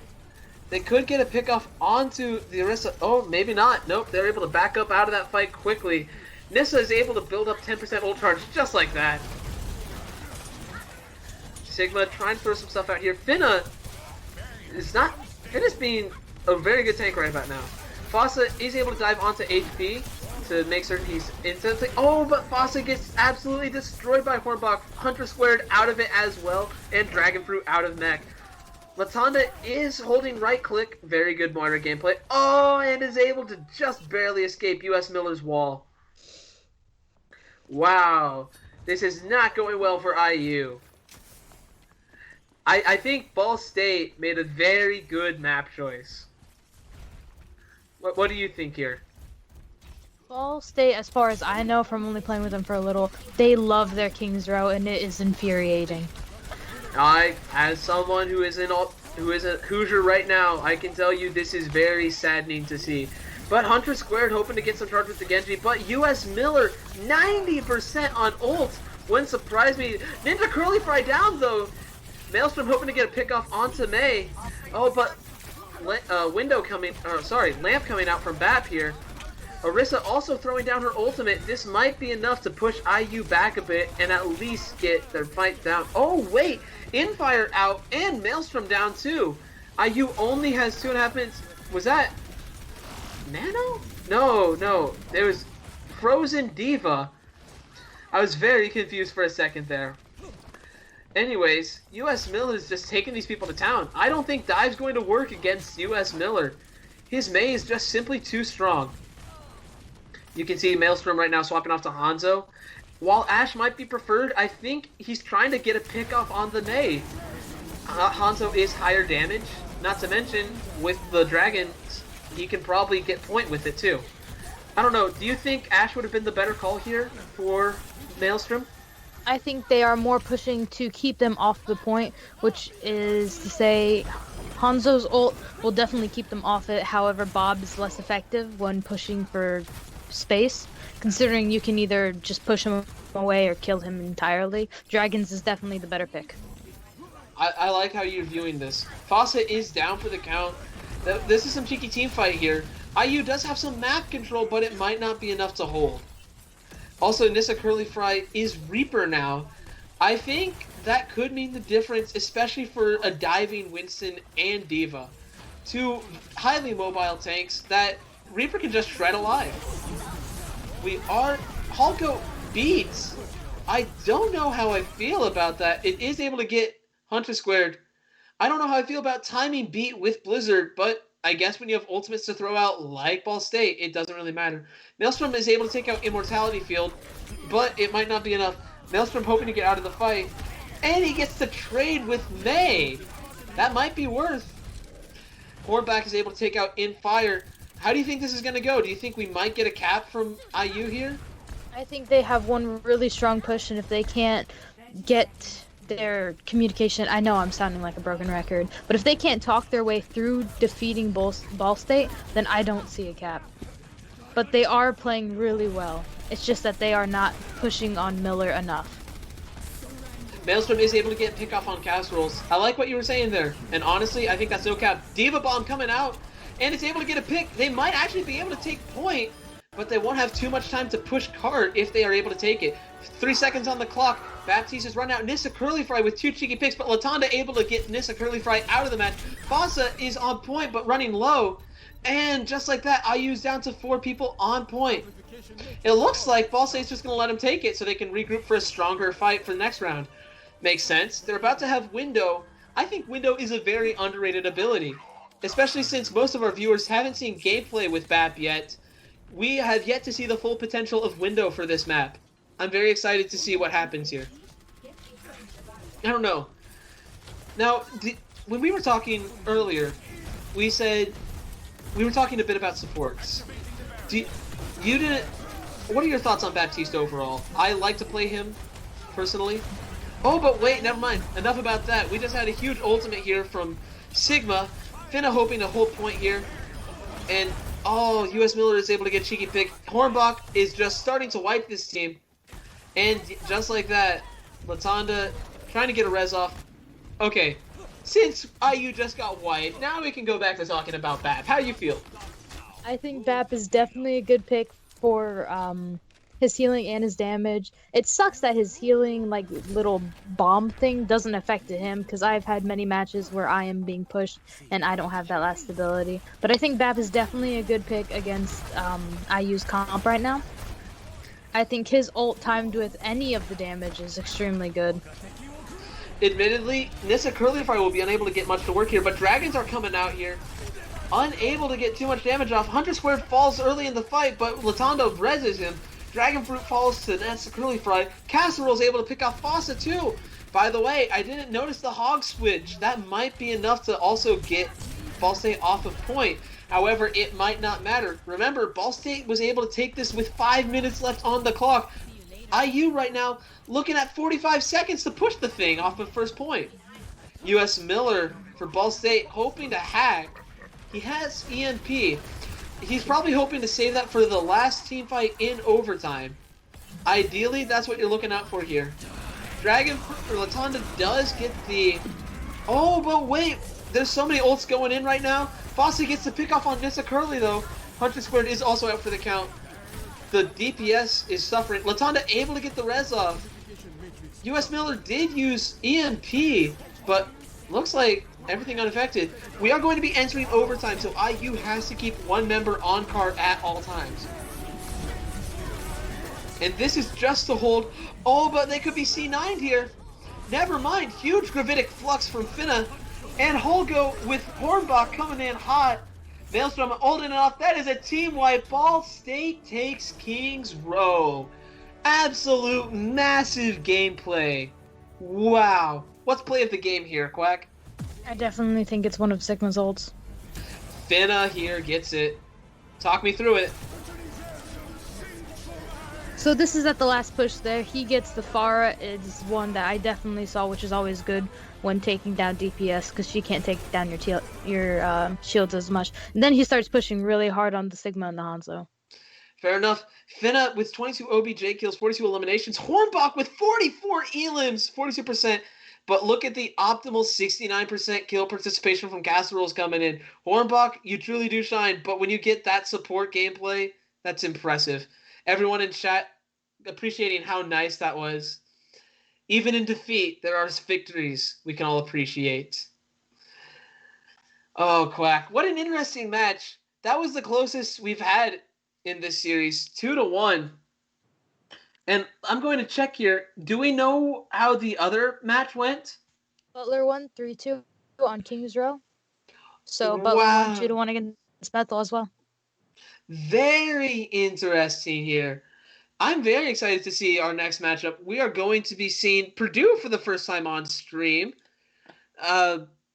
They could get a pickoff onto the Orisa. Oh, maybe not. Nope, they're able to back up out of that fight quickly. Nissa is able to build up 10% ult charge just like that. Sigma trying to throw some stuff out here. Finna's being a very good tank right about now. Fossa is able to dive onto HP to make certain he's instantly. Oh, but Fossa gets absolutely destroyed by Hornbach. Hunter Squared out of it as well, and Dragon Fruit out of mech. Latanda is holding right click. Very good Moira gameplay. Oh, and is able to just barely escape US Miller's wall. Wow. This is not going well for IU. I think Ball State made a very good map choice. What do you think here? Ball State, as far as I know from only playing with them for a little, they love their King's Row, and it is infuriating. As someone who is a Hoosier right now, I can tell you this is very saddening to see. But Hunter Squared hoping to get some charge with the Genji, but US Miller 90% on ult wouldn't surprise me. Ninja Curly Fry down though. Maelstrom hoping to get a pick off onto May. Oh, but Lamp coming out from BAP here. Orisa also throwing down her ultimate. This might be enough to push IU back a bit and at least get their fight down. Oh, wait! Infire out and Maelstrom down too. IU only has 2.5 minutes. Was that Nano? No. There was Frozen Diva. I was very confused for a second there. Anyways, US Miller is just taking these people to town. I don't think Dive's going to work against US Miller. His Mei is just simply too strong. You can see Maelstrom right now swapping off to Hanzo. While Ashe might be preferred, I think he's trying to get a pick off on the Mei. Hanzo is higher damage. Not to mention, with the Dragons, he can probably get point with it too. I don't know, do you think Ashe would have been the better call here for Maelstrom? I think they are more pushing to keep them off the point, which is to say Hanzo's ult will definitely keep them off it. However, Bob is less effective when pushing for space, considering you can either just push him away or kill him entirely. Dragons is definitely the better pick. I like how you're viewing this. Fossa is down for the count. This is some cheeky team fight here. IU does have some map control, but it might not be enough to hold. Also, Nissa Curly Fry is Reaper now. I think that could mean the difference, especially for a diving Winston and Diva. Two highly mobile tanks that Reaper can just shred alive. Hulko beats. I don't know how I feel about that. It is able to get Hunter Squared. I don't know how I feel about timing beat with Blizzard, but I guess when you have ultimates to throw out like Ball State, it doesn't really matter. Maelstrom is able to take out Immortality Field, but it might not be enough. Maelstrom hoping to get out of the fight, and he gets to trade with May. That might be worth. Hornback is able to take out Infire. How do you think this is going to go? Do you think we might get a cap from IU here? I think they have one really strong push, and if they can't get their communication, I know I'm sounding like a broken record, but if they can't talk their way through defeating Ball State, then I don't see a cap. But they are playing really well. It's just that they are not pushing on Miller enough. Maelstrom is able to get pick off on casseroles. I like what you were saying there, and honestly, I think that's no cap. Diva Bomb coming out, and it's able to get a pick. They might actually be able to take point, but they won't have too much time to push cart if they are able to take it. 3 seconds on the clock. Baptiste has run out. Nissa Curly Fry with 2 cheeky picks, but Latanda able to get Nissa Curly Fry out of the match. Fossa is on point, but running low. And just like that, IU's down to 4 people on point. It looks like Ball State's just going to let them take it so they can regroup for a stronger fight for the next round. Makes sense. They're about to have Window. I think Window is a very underrated ability, especially since most of our viewers haven't seen gameplay with BAP yet. We have yet to see the full potential of Window for this map. I'm very excited to see what happens here. I don't know. Now, when we were talking earlier, we said we were talking a bit about supports. What are your thoughts on Baptiste overall? I like to play him, personally. Oh, but wait, never mind. Enough about that. We just had a huge ultimate here from Sigma. Finna hoping to hold point here. And, oh, US Miller is able to get cheeky pick. Hornbach is just starting to wipe this team. And just like that, Latanda trying to get a res off. Okay, since IU just got wiped, now we can go back to talking about BAP. How you feel? I think BAP is definitely a good pick for his healing and his damage. It sucks that his healing like little bomb thing doesn't affect him because I've had many matches where I am being pushed and I don't have that last ability. But I think BAP is definitely a good pick against IU's comp right now. I think his ult timed with any of the damage is extremely good. Admittedly, Nissa Curlyfry will be unable to get much to work here, but Dragons are coming out here. Unable to get too much damage off. Hunter Squared falls early in the fight, but Latondo reses him. Dragon Fruit falls to Nissa Curlyfry. Casserole's able to pick off Fossa too. By the way, I didn't notice the Hog switch. That might be enough to also get Ball State off of point. However, it might not matter. Remember, Ball State was able to take this with 5 minutes left on the clock. IU right now looking at 45 seconds to push the thing off of first point. US Miller for Ball State hoping to hack. He has EMP. He's probably hoping to save that for the last team fight in overtime. Ideally, that's what you're looking out for here. Dragon for Latonda does get the... Oh, but wait! There's so many ults going in right now. Fossa gets the pick off on Nissa Curly though. Hunter Squared is also out for the count. The DPS is suffering. Latonda able to get the res off. US Miller did use EMP, but looks like everything unaffected. We are going to be entering overtime, so IU has to keep one member on card at all times. And this is just to hold. Oh, but they could be C9'd here. Never mind. Huge gravitic flux from Finna. And Holgo with Hornbach coming in hot. Maelstrom holding it off. That is a team wipe. Ball State takes Kings Row. Absolute massive gameplay. Wow. What's play of the game here, Quack? I definitely think it's one of Sigma's ults. Finna here gets it. Talk me through it. So this is at the last push there. He gets the Pharah. It's one that I definitely saw, which is always good when taking down DPS because she can't take down your shields as much. And then he starts pushing really hard on the Sigma and the Hanzo. Fair enough. Finna with 22 OBJ kills, 42 eliminations. Hornbach with 44 elims, 42%. But look at the optimal 69% kill participation from Casseroles coming in. Hornbach, you truly do shine. But when you get that support gameplay, that's impressive. Everyone in chat appreciating how nice that was. Even in defeat, there are victories we can all appreciate. Oh, Quack. What an interesting match. That was the closest we've had in this series. 2-1. And I'm going to check here. Do we know how the other match went? Butler won 3-2 on Kings Row. So Butler Wow. won 2-1 against Bethel as well. Very interesting here. I'm very excited to see our next matchup. We are going to be seeing Purdue for the first time on stream,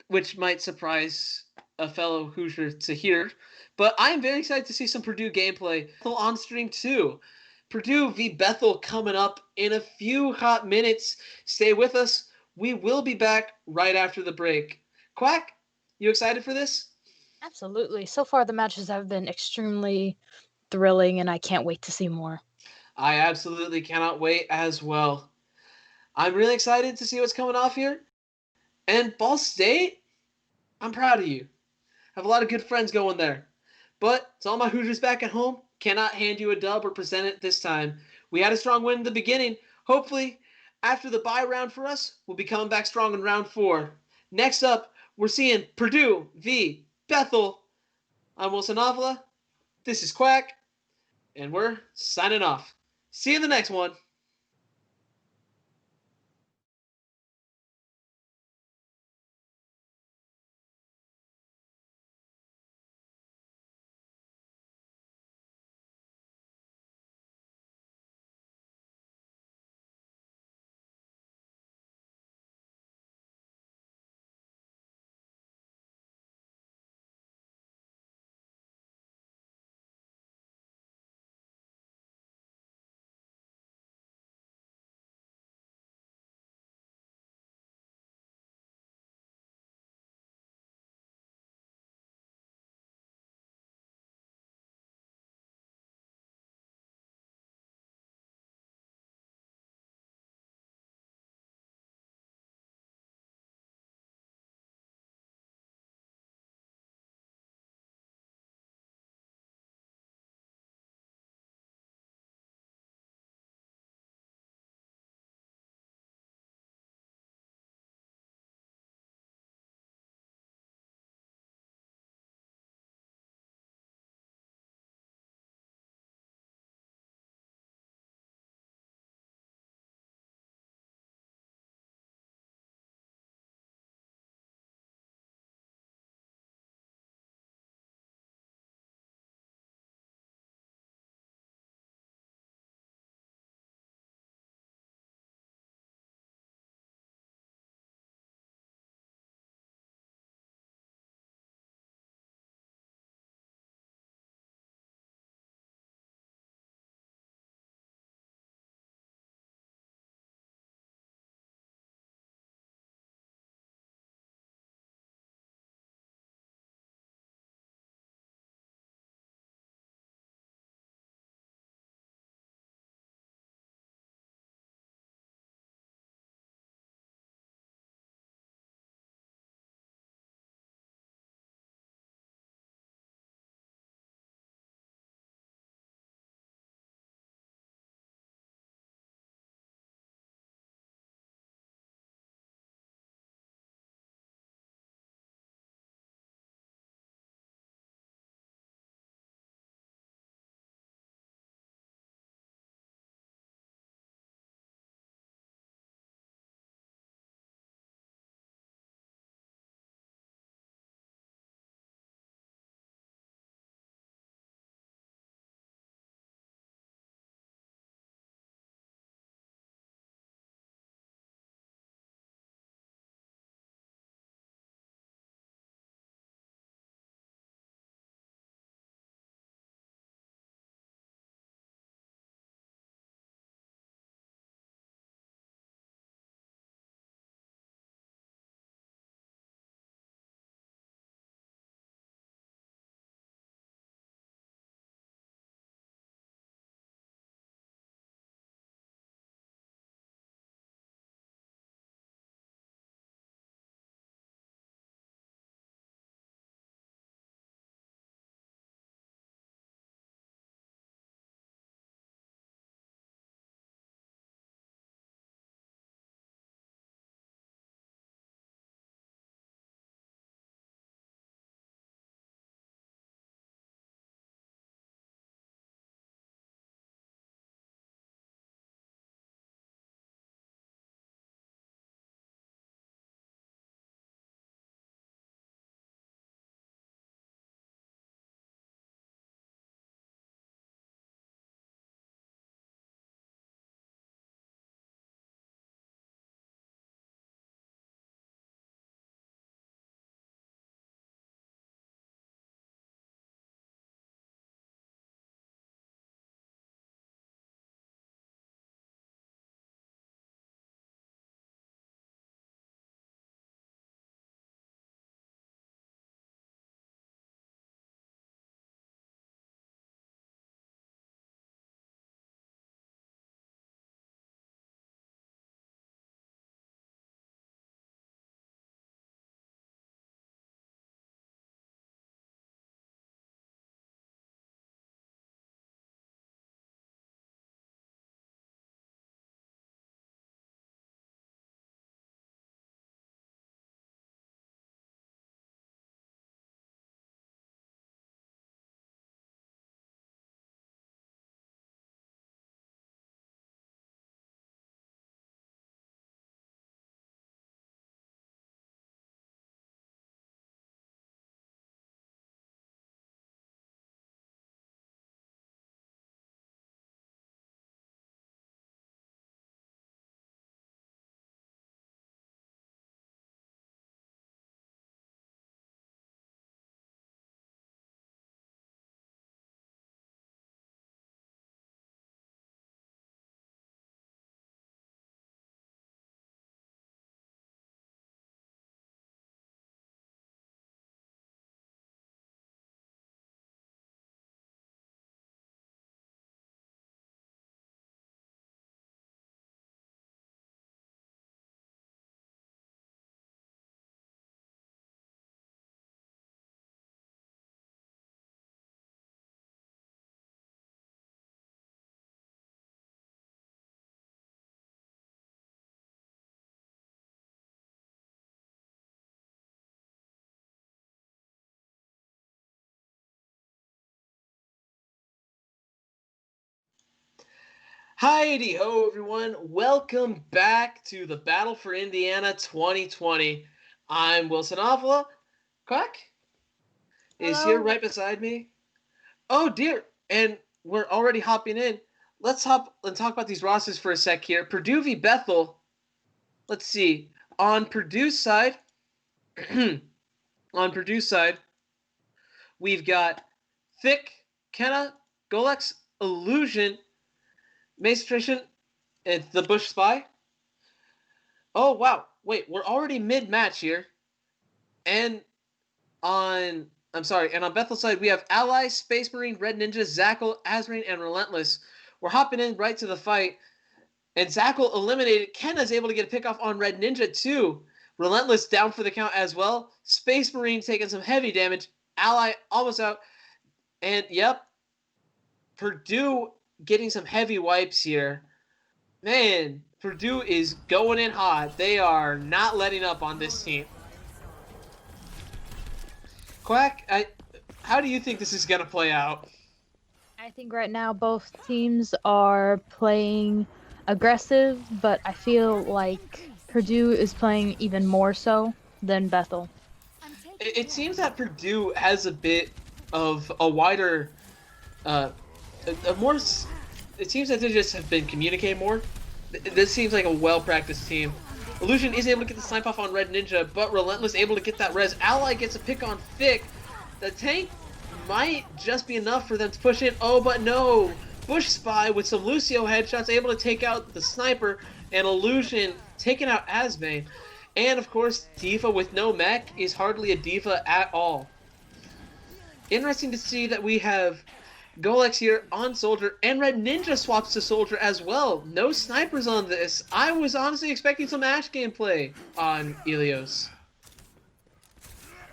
which might surprise a fellow Hoosier to hear. But I'm very excited to see some Purdue gameplay on stream too. Purdue v. Bethel coming up in a few hot minutes. Stay with us. We will be back right after the break. Quack, you excited for this? Absolutely. So far, the matches have been extremely thrilling, and I can't wait to see more. I absolutely cannot wait as well. I'm really excited to see what's coming off here. And Ball State, I'm proud of you. I have a lot of good friends going there. But to all my Hoosiers back at home, cannot hand you a dub or present it this time. We had a strong win in the beginning. Hopefully, after the bye round for us, we'll be coming back strong in round 4. Next up, we're seeing Purdue v. Bethel. I'm Wilson Avila. This is Quack. And we're signing off. See you in the next one. Heidi ho, everyone. Welcome back to the Battle for Indiana 2020. I'm Wilson Avila. Quack is here Hello. right beside me. Oh, dear. And we're already hopping in. Let's hop and talk about these rosters for a sec here. Purdue v. Bethel. Let's see. On Purdue's side, we've got Thick, Kenna, Golex, Illusion, Maestration, and the Bush Spy. Oh, wow. Wait, we're already mid-match here. And on Bethel's side, we have Ally, Space Marine, Red Ninja, Zackle, Azrain, and Relentless. We're hopping in right to the fight. And Zackle eliminated. Kenna's able to get a pick off on Red Ninja, too. Relentless down for the count as well. Space Marine taking some heavy damage. Ally almost out. And, yep, Purdue getting some heavy wipes here. Man, Purdue is going in hot. They are not letting up on this team. Quack, how do you think this is going to play out? I think right now both teams are playing aggressive, but I feel like Purdue is playing even more so than Bethel. It seems that Purdue has a bit of a wider, a more. It seems that they just have been communicating more. This seems like a well-practiced team. Illusion is able to get the snipe off on Red Ninja, but Relentless able to get that res. Ally gets a pick on Thick. The tank might just be enough for them to push in. Oh, but no! Bush Spy with some Lucio headshots able to take out the sniper, and Illusion taking out Asbane. And of course, D.Va with no mech is hardly a D.Va at all. Interesting to see that we have Golex here on Soldier, and Red Ninja swaps to Soldier as well. No snipers on this. I was honestly expecting some Ashe gameplay on Ilios.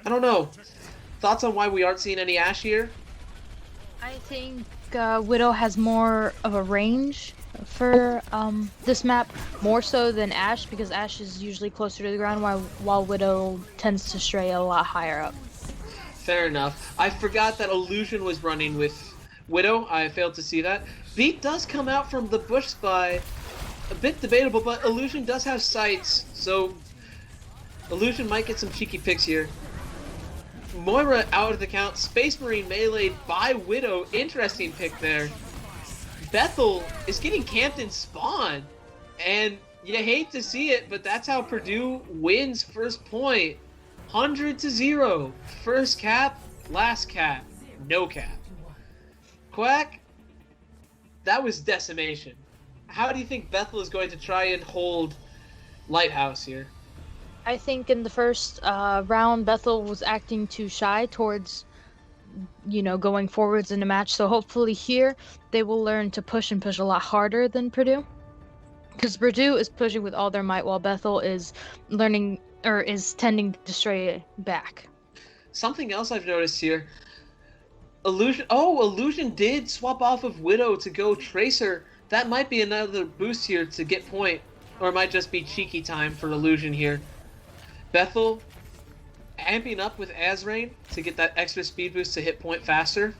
I don't know. Thoughts on why we aren't seeing any Ashe here? I think Widow has more of a range for this map, more so than Ashe, because Ashe is usually closer to the ground, while Widow tends to stray a lot higher up. Fair enough. I forgot that Illusion was running with Widow. I failed to see that. Beat does come out from the Bush Spy. A bit debatable, but Illusion does have sights, so Illusion might get some cheeky picks here. Moira out of the count. Space Marine meleeed by Widow. Interesting pick there. Bethel is getting camped in spawn. And you hate to see it, but that's how Purdue wins first point. 100-0. First cap, last cap, no cap. Quack, that was decimation. How do you think Bethel is going to try and hold Lighthouse here? I think in the first round, Bethel was acting too shy towards, going forwards in the match. So hopefully here, they will learn to push a lot harder than Purdue. Because Purdue is pushing with all their might, while Bethel is learning, or is tending to stray back. Something else I've noticed here. Illusion did swap off of Widow to go Tracer. That might be another boost here to get point. Or it might just be cheeky time for Illusion here. Bethel amping up with Azrain to get that extra speed boost to hit point faster.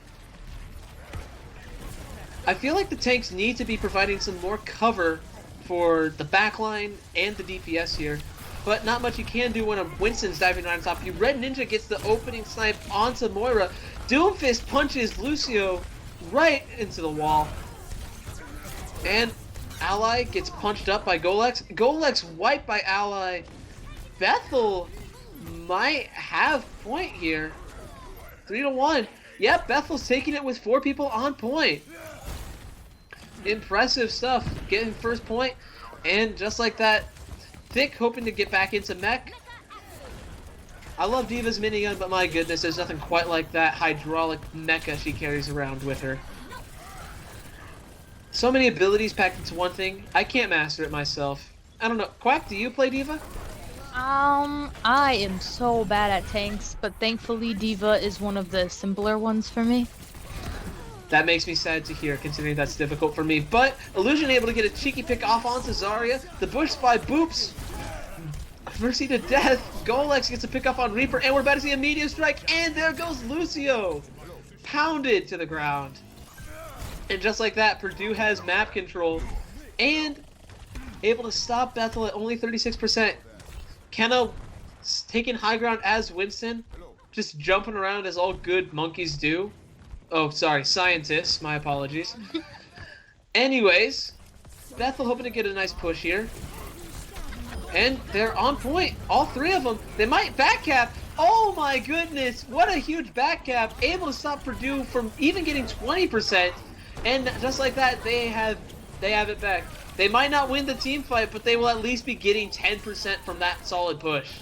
I feel like the tanks need to be providing some more cover for the backline and the DPS here. But not much you can do when a Winston's diving right on top of you. Red Ninja gets the opening snipe onto Moira. Doomfist punches Lucio right into the wall. And Ally gets punched up by Golex. Golex wiped by Ally. Bethel might have point here. 3-1. Yep, Bethel's taking it with 4 people on point. Impressive stuff. Getting first point. And just like that, Thick hoping to get back into mech. I love D.Va's minigun, but my goodness, there's nothing quite like that hydraulic mecha she carries around with her. So many abilities packed into one thing. I can't master it myself. I don't know. Quack, do you play D.Va? I am so bad at tanks, but thankfully D.Va is one of the simpler ones for me. That makes me sad to hear, considering that's difficult for me. But Illusion able to get a cheeky pick off onto Zarya. The Bush Spy boops. Mercy to death. Golex gets a pick up on Reaper, and we're about to see a meteor strike, and there goes Lucio. Pounded to the ground. And just like that, Purdue has map control and able to stop Bethel at only 36%. Kenna taking high ground as Winston, just jumping around as all good monkeys do. Oh, sorry, scientists, my apologies. Anyways, Bethel hoping to get a nice push here. And they're on point, all three of them. They might back cap. Oh my goodness, what a huge back cap. Able to stop Purdue from even getting 20%. And just like that, they have it back. They might not win the team fight, but they will at least be getting 10% from that solid push.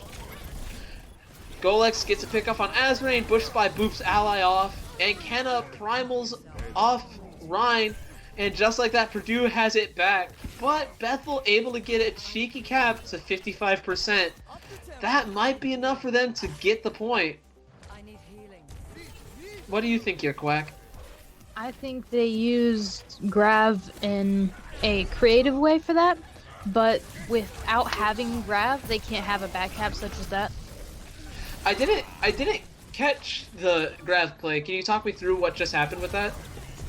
Golex gets a pick off on Azrain, Bush Spy boops ally off, and Kenna primals off Rhine, and just like that, Purdue has it back. But Bethel able to get a cheeky cap to 55%. That might be enough for them to get the point. What do you think here, Quack? I think they used Grav in a creative way for that, but without having Grav, they can't have a back cap such as that. I didn't catch the Grav play. Can you talk me through what just happened with that?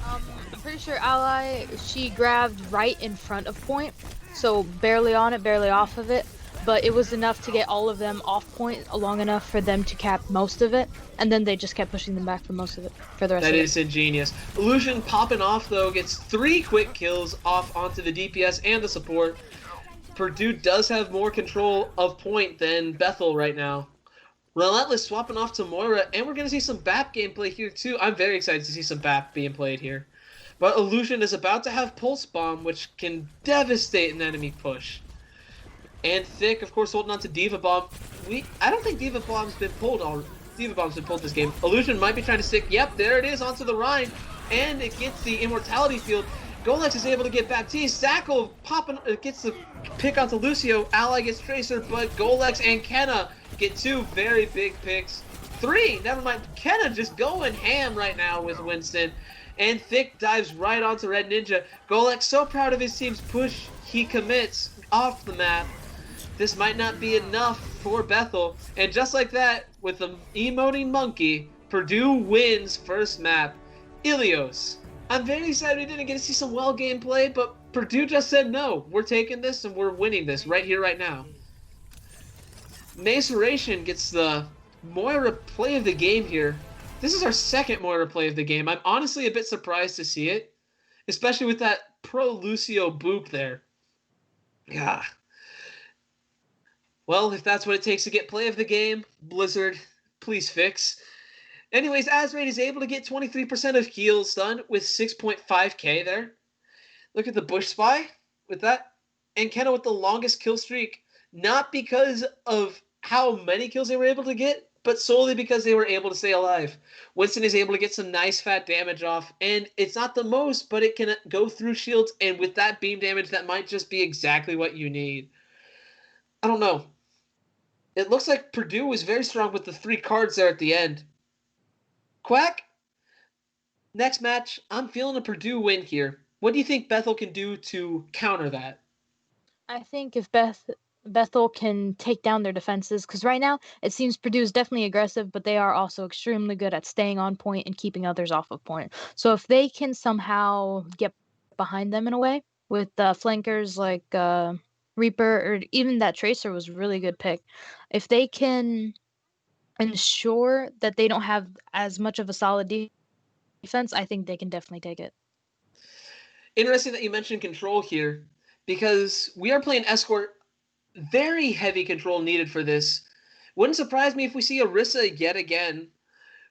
I'm pretty sure Ally, she grabbed right in front of point, so barely on it, barely off of it, but it was enough to get all of them off point long enough for them to cap most of it, and then they just kept pushing them back for most of it, for the rest of it. That is ingenious. Illusion popping off, though, gets 3 quick kills off onto the DPS and the support. Purdue does have more control of point than Bethel right now. Relentless swapping off to Moira, and we're going to see some BAP gameplay here, too. I'm very excited to see some BAP being played here. But Illusion is about to have Pulse Bomb, which can devastate an enemy push. And Thick, of course, holding on to Diva Bomb. I don't think Diva Bomb's been pulled already. Diva Bomb's been pulled this game. Illusion might be trying to stick. Yep, there it is onto the Rhine. And it gets the Immortality Field. Golex is able to get baptized. Sacco popping, gets the pick onto Lucio. Ally gets Tracer, but Golex and Kenna get 2 very big picks. 3, never mind. Kenna just going ham right now with Winston. And Thick dives right onto Red Ninja. Golex so proud of his team's push, he commits off the map. This might not be enough for Bethel. And just like that, with the emoting monkey, Purdue wins first map. Ilios. I'm very excited we didn't get to see some well gameplay, but Purdue just said no. We're taking this and we're winning this right here, right now. Maceration gets the Moira play of the game here. This is our second Moira play of the game. I'm honestly a bit surprised to see it, especially with that pro Lucio boop there. Yeah. Well, if that's what it takes to get play of the game, Blizzard, please fix. Anyways, Azrain is able to get 23% of heals done with 6.5k there. Look at the Bush Spy with that. And Kenna with the longest kill streak, not because of how many kills they were able to get, but solely because they were able to stay alive. Winston is able to get some nice fat damage off, and it's not the most, but it can go through shields, and with that beam damage, that might just be exactly what you need. I don't know. It looks like Purdue was very strong with the 3 cards there at the end. Quack, next match, I'm feeling a Purdue win here. What do you think Bethel can do to counter that? I think if Bethel can take down their defenses, because right now it seems Purdue is definitely aggressive, but they are also extremely good at staying on point and keeping others off of point. So if they can somehow get behind them in a way with flankers like Reaper, or even that Tracer was a really good pick. If they can ensure that they don't have as much of a solid defense, I think they can definitely take it. Interesting that you mentioned control here, because we are playing Escort. Very heavy control needed for this. Wouldn't surprise me if we see Orisa yet again.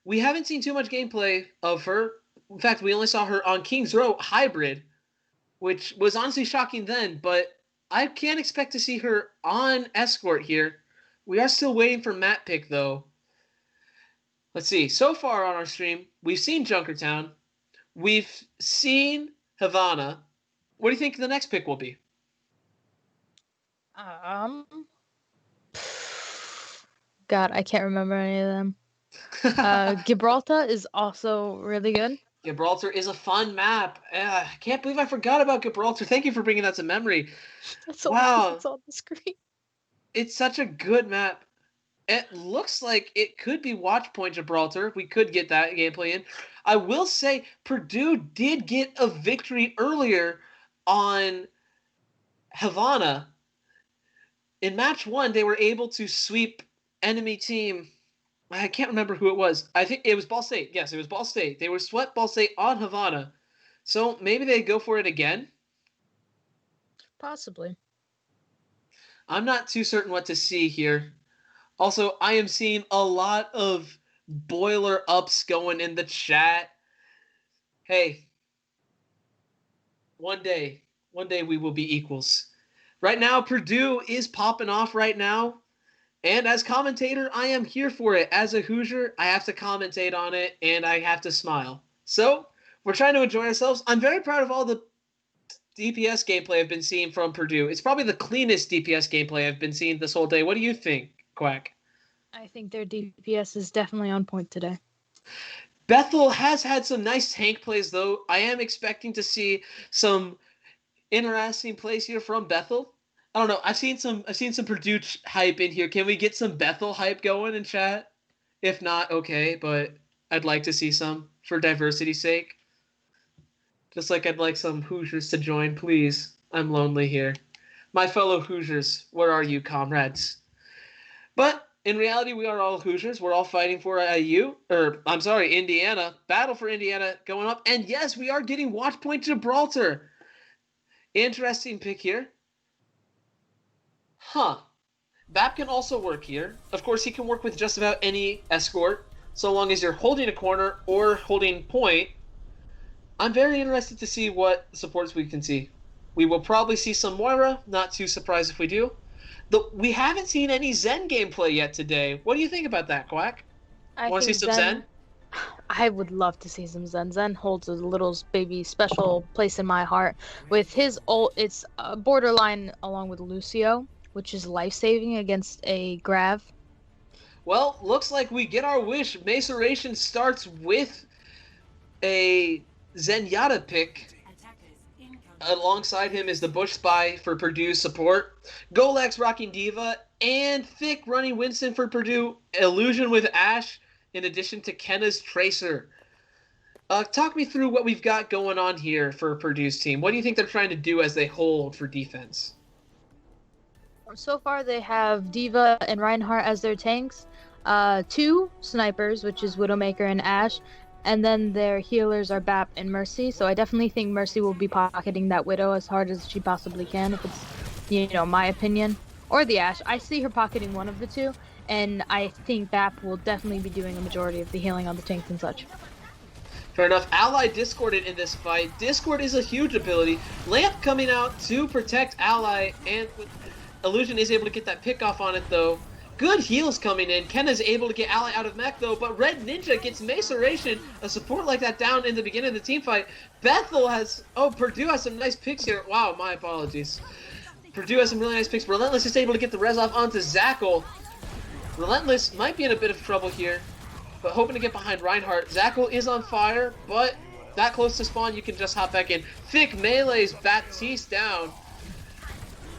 We haven't seen too much gameplay of her. In fact, we only saw her on King's Row Hybrid, which was honestly shocking then, but I can't expect to see her on Escort here. We are still waiting for map pick, though. Let's see. So far on our stream, we've seen Junkertown. We've seen Havana. What do you think the next pick will be? God, I can't remember any of them. Gibraltar is also really good. Gibraltar is a fun map. I can't believe I forgot about Gibraltar. Thank you for bringing that to memory. That's wow. It's on the screen. It's such a good map. It looks like it could be Watch Point Gibraltar. We could get that gameplay in. I will say Purdue did get a victory earlier on Havana. In match 1, they were able to sweep enemy team. I can't remember who it was. I think it was Ball State. Yes, it was Ball State. They were swept Ball State on Havana. So maybe they go for it again. Possibly. I'm not too certain what to see here. Also, I am seeing a lot of boiler ups going in the chat. Hey, one day we will be equals. Right now, Purdue is popping off right now. And as commentator, I am here for it. As a Hoosier, I have to commentate on it, and I have to smile. So, we're trying to enjoy ourselves. I'm very proud of all the DPS gameplay I've been seeing from Purdue. It's probably the cleanest DPS gameplay I've been seeing this whole day. What do you think, Quack? I think their DPS is definitely on point today. Bethel has had some nice tank plays, though. I am expecting to see some interesting plays here from Bethel. I don't know. I've seen some Purdue hype in here. Can we get some Bethel hype going in chat? If not, okay, but I'd like to see some for diversity's sake. Just like I'd like some Hoosiers to join, please. I'm lonely here. My fellow Hoosiers, where are you, comrades? But in reality, we are all Hoosiers. We're all fighting for Indiana. Battle for Indiana going up. And yes, we are getting Watch Point Gibraltar. Interesting pick here. BAP can also work here. Of course, he can work with just about any escort, so long as you're holding a corner or holding point. I'm very interested to see what supports we can see. We will probably see some Moira. Not too surprised if we do. We haven't seen any Zen gameplay yet today. What do you think about that, Quack? Want to see some Zen? I would love to see some Zen. Zen holds a little baby special place in my heart. With his ult, it's borderline along with Lucio, which is life-saving against a Grav. Well, looks like we get our wish. Maceration starts with a Zenyatta pick. Alongside him is the Bush Spy for Purdue support. Golex rocking Diva, and Thick running Winston for Purdue. Illusion with Ashe, in addition to Kenna's Tracer. Talk me through what we've got going on here for Purdue's team. What do you think they're trying to do as they hold for defense? So far, they have Diva and Reinhardt as their tanks. 2 snipers, which is Widowmaker and Ashe. And then their healers are BAP and Mercy. So I definitely think Mercy will be pocketing that Widow as hard as she possibly can, if it's, my opinion. Or the Ashe. I see her pocketing one of the two. And I think BAP will definitely be doing a majority of the healing on the tanks and such. Fair enough. Ally discorded in this fight. Discord is a huge ability. Lamp coming out to protect Ally, and Illusion is able to get that pick off on it, though. Good heals coming in. Kenna's able to get Ally out of mech, though, but Red Ninja gets Maceration, a support like that down in the beginning of the team fight. Purdue has some nice picks here. Wow, my apologies. Purdue has some really nice picks. Relentless is able to get the res off onto Zackle. Relentless might be in a bit of trouble here, but hoping to get behind Reinhardt. Zackle is on fire, but that close to spawn, you can just hop back in. Thick melees Baptiste down.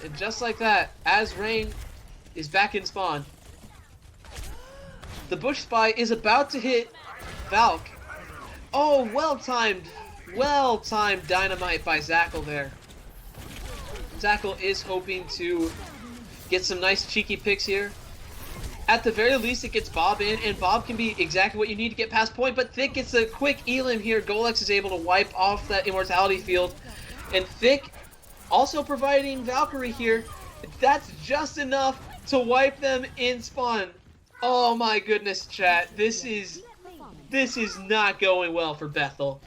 And just like that, Azrain is back in spawn. The Bush Spy is about to hit Valk. Oh, well-timed dynamite by Zackle there. Zackle is hoping to get some nice cheeky picks here. At the very least, it gets Bob in, and Bob can be exactly what you need to get past point, but Thick gets a quick elim here. Golex is able to wipe off that immortality field, and Thick also providing Valkyrie here. That's just enough to wipe them in spawn. Oh my goodness, chat. This is not going well for Bethel.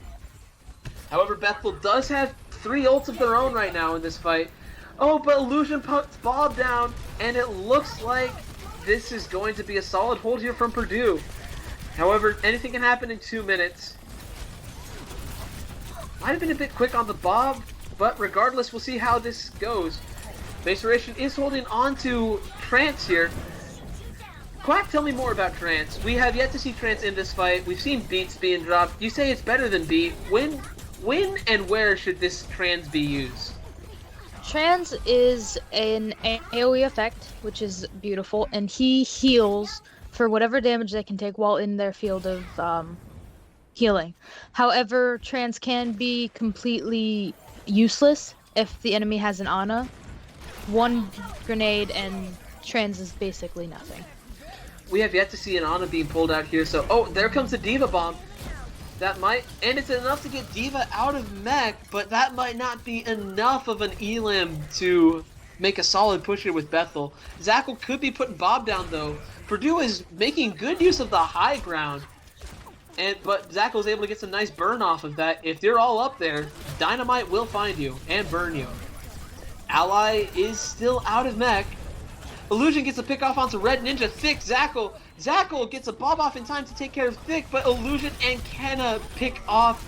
However, Bethel does have 3 ults of their own right now in this fight. Oh, but Illusion puts Bob down, and it looks like this is going to be a solid hold here from Purdue. However, anything can happen in 2 minutes. Might have been a bit quick on the Bob, but regardless, we'll see how this goes. Maceration is holding on to Trance here. Quack, tell me more about Trance. We have yet to see Trance in this fight. We've seen beats being dropped. You say it's better than beat. When and where should this Trance be used? Trans is an AoE effect, which is beautiful, and he heals for whatever damage they can take while in their field of healing. However, Trans can be completely useless if the enemy has an Ana. One grenade and Trans is basically nothing. We have yet to see an Ana being pulled out here, so... Oh, there comes the D.Va bomb. That might... And it's enough to get D.Va out of mech, but that might not be enough of an elim to make a solid push here with Bethel. Zackle could be putting Bob down, though. Purdue is making good use of the high ground. But Zackle was able to get some nice burn off of that. If they're all up there, Dynamite will find you and burn you. Ally is still out of mech. Illusion gets a pick off onto Red Ninja. Thick, Zackle. Zackle gets a bob off in time to take care of Thick, but Illusion and Kenna pick off...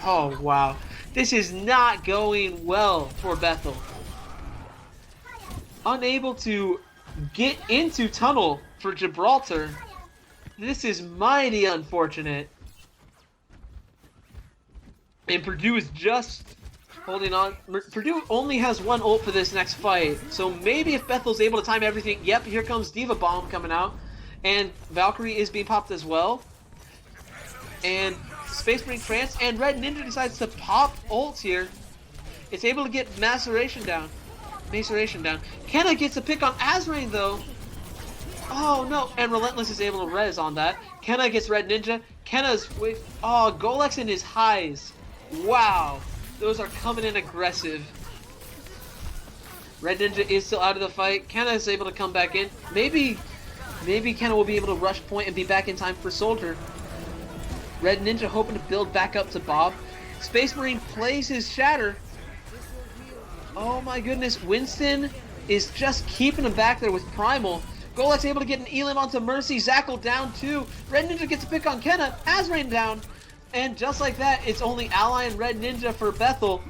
Oh, wow. This is not going well for Bethel. Unable to get into tunnel for Gibraltar. This is mighty unfortunate. And Purdue is just holding on. Purdue only has one ult for this next fight. So maybe if Bethel's able to time everything. Yep, here comes D.Va Bomb coming out. And Valkyrie is being popped as well. And Space Marine France and Red Ninja decides to pop ults here. It's able to get Maceration down. Kenna gets a pick on Azrain though. Oh no, and Relentless is able to res on that. Kenna gets Red Ninja. Kenna's with... Oh, Golex in his highs. Wow. Those are coming in aggressive. Red Ninja is still out of the fight. Kenna is able to come back in. Maybe Kenna will be able to rush point and be back in time for Soldier. Red Ninja hoping to build back up to Bob. Space Marine plays his Shatter. Oh my goodness, Winston is just keeping him back there with Primal. Golex able to get an elim onto Mercy. Zackle down too. Red Ninja gets a pick on Kenna. Azrain down. And just like that, it's only Ally and Red Ninja for Bethel.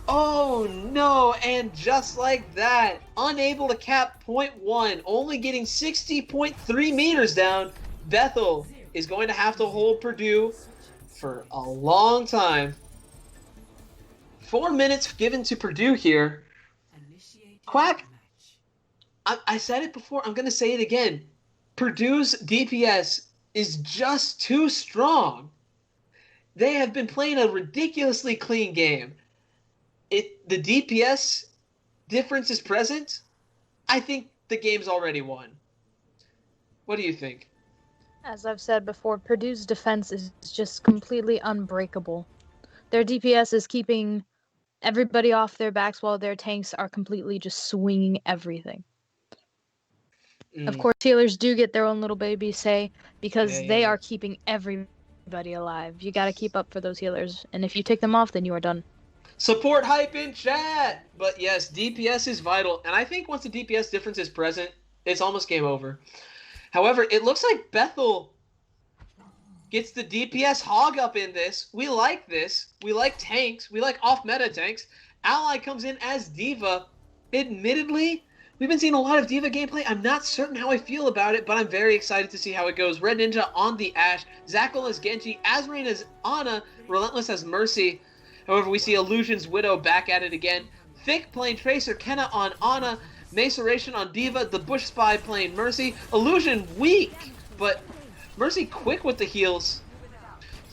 Oh no, and just like that, unable to cap point one, only getting 60.3 meters down, Bethel is going to have to hold Purdue for a long time. 4 minutes given to Purdue here. Quack, I said it before, I'm going to say it again. Purdue's DPS is just too strong. They have been playing a ridiculously clean game. The DPS difference is present. I think the game's already won. What do you think? As I've said before, Purdue's defense is just completely unbreakable. Their DPS is keeping everybody off their backs while their tanks are completely just swinging everything. Of course, healers do get their own little baby say because they are keeping everybody alive. You got to keep up for those healers, and if you take them off, then you are done. Support hype in chat! But yes, DPS is vital, and I think once the DPS difference is present, it's almost game over. However, it looks like Bethel gets the DPS hog up in this. We like this. We like tanks. We like off-meta tanks. Ally comes in as D.Va. Admittedly, we've been seeing a lot of D.Va gameplay. I'm not certain how I feel about it, but I'm very excited to see how it goes. Red Ninja on the Ashe. Zackle as Genji. Azrain as Ana. Relentless as Mercy. However, we see Illusion's Widow back at it again. Thick playing Tracer. Kenna on Ana. Maceration on D.Va. The Bush Spy playing Mercy. Illusion weak, but Mercy quick with the heals.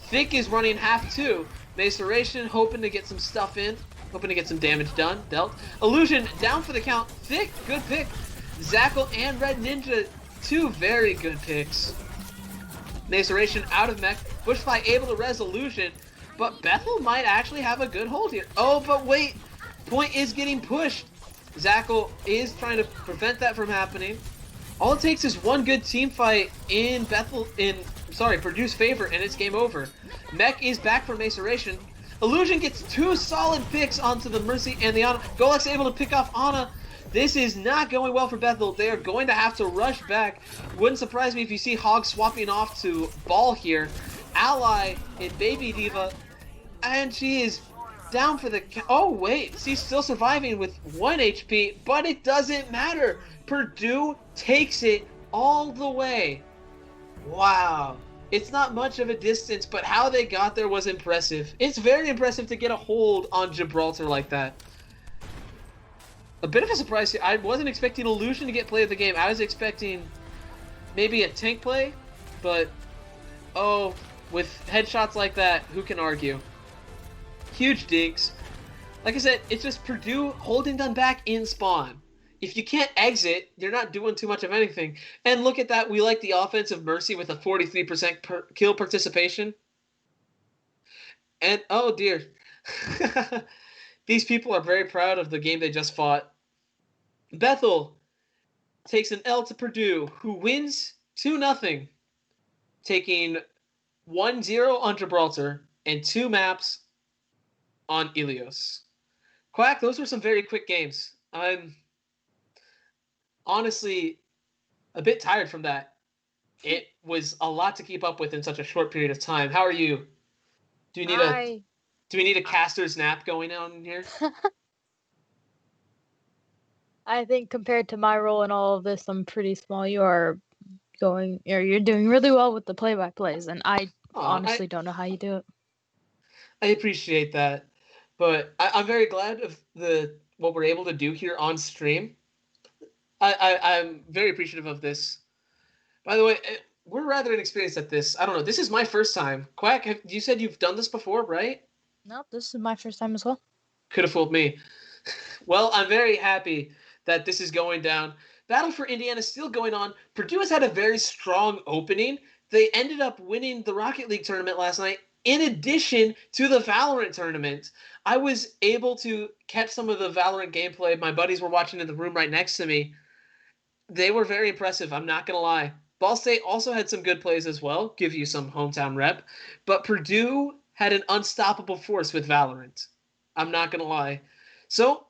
Thick is running half too. Maceration hoping to get some stuff in. Hoping to get some damage done. Dealt. Illusion down for the count. Thick, good pick. Zackle and Red Ninja, two very good picks. Maceration out of mech. Bush Spy able to res Illusion. But Bethel might actually have a good hold here. Oh, but wait. Point is getting pushed. Zackle is trying to prevent that from happening. All it takes is one good team fight in Purdue's favor, and it's game over. Mech is back for Maceration. Illusion gets two solid picks onto the Mercy and the Ana. Golex able to pick off Ana. This is not going well for Bethel. They are going to have to rush back. Wouldn't surprise me if you see Hog swapping off to Ball here. Ally in Baby D.Va. And she is down for the... Oh, wait. She's still surviving with 1 HP, but it doesn't matter. Purdue takes it all the way. Wow. It's not much of a distance, but how they got there was impressive. It's very impressive to get a hold on Gibraltar like that. A bit of a surprise here. I wasn't expecting Illusion to get play of the game. I was expecting maybe a tank play, but oh, with headshots like that, who can argue? Huge dinks. Like I said, it's just Purdue holding them back in spawn. If you can't exit, you're not doing too much of anything. And look at that, we like the offensive Mercy with a 43% kill participation. And oh dear. These people are very proud of the game they just fought. Bethel takes an L to Purdue, who wins 2-0, taking 1-0 on Gibraltar and 2 maps on Ilios. Quack, those were some very quick games. I'm honestly a bit tired from that. It was a lot to keep up with in such a short period of time. How are you? Do we need a I do we need a caster's nap going on here? I think compared to my role in all of this, I'm pretty small. You're doing really well with the play-by-plays, and I Aw, honestly don't know how you do it. I appreciate that, but I'm very glad of what we're able to do here on stream. I'm very appreciative of this. By the way, we're rather inexperienced at this. I don't know. This is my first time. Quack, you said you've done this before, right? Nope, this is my first time as well. Could have fooled me. Well, I'm very happy that this is going down. Battle for Indiana is still going on. Purdue has had a very strong opening. They ended up winning the Rocket League tournament last night, in addition to the Valorant tournament. I was able to catch some of the Valorant gameplay. My buddies were watching in the room right next to me. They were very impressive, I'm not going to lie. Ball State also had some good plays as well, give you some hometown rep. But Purdue had an unstoppable force with Valorant. I'm not going to lie. So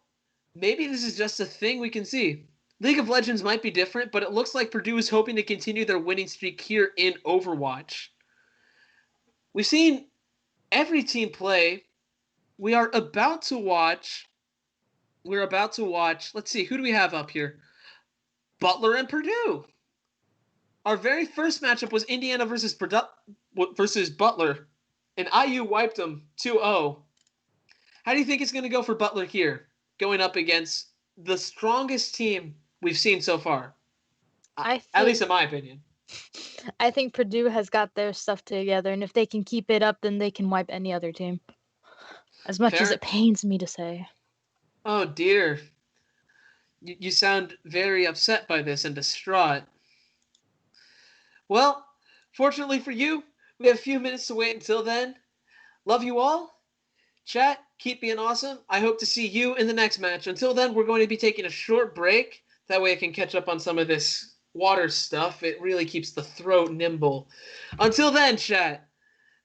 maybe this is just a thing we can see. League of Legends might be different, but it looks like Purdue is hoping to continue their winning streak here in Overwatch. We've seen every team play. We're about to watch. Let's see, who do we have up here? Butler and Purdue. Our very first matchup was Indiana versus Butler, and IU wiped them 2-0. How do you think it's going to go for Butler here, going up against the strongest team we've seen so far? At least in my opinion. I think Purdue has got their stuff together, and if they can keep it up, then they can wipe any other team. As much as Fair. it pains me to say. Oh dear. You sound very upset by this and distraught. Well, fortunately for you, we have a few minutes to wait until then. Love you all. Chat, keep being awesome. I hope to see you in the next match. Until then, we're going to be taking a short break. That way I can catch up on some of this water stuff. It really keeps the throat nimble. Until then, chat,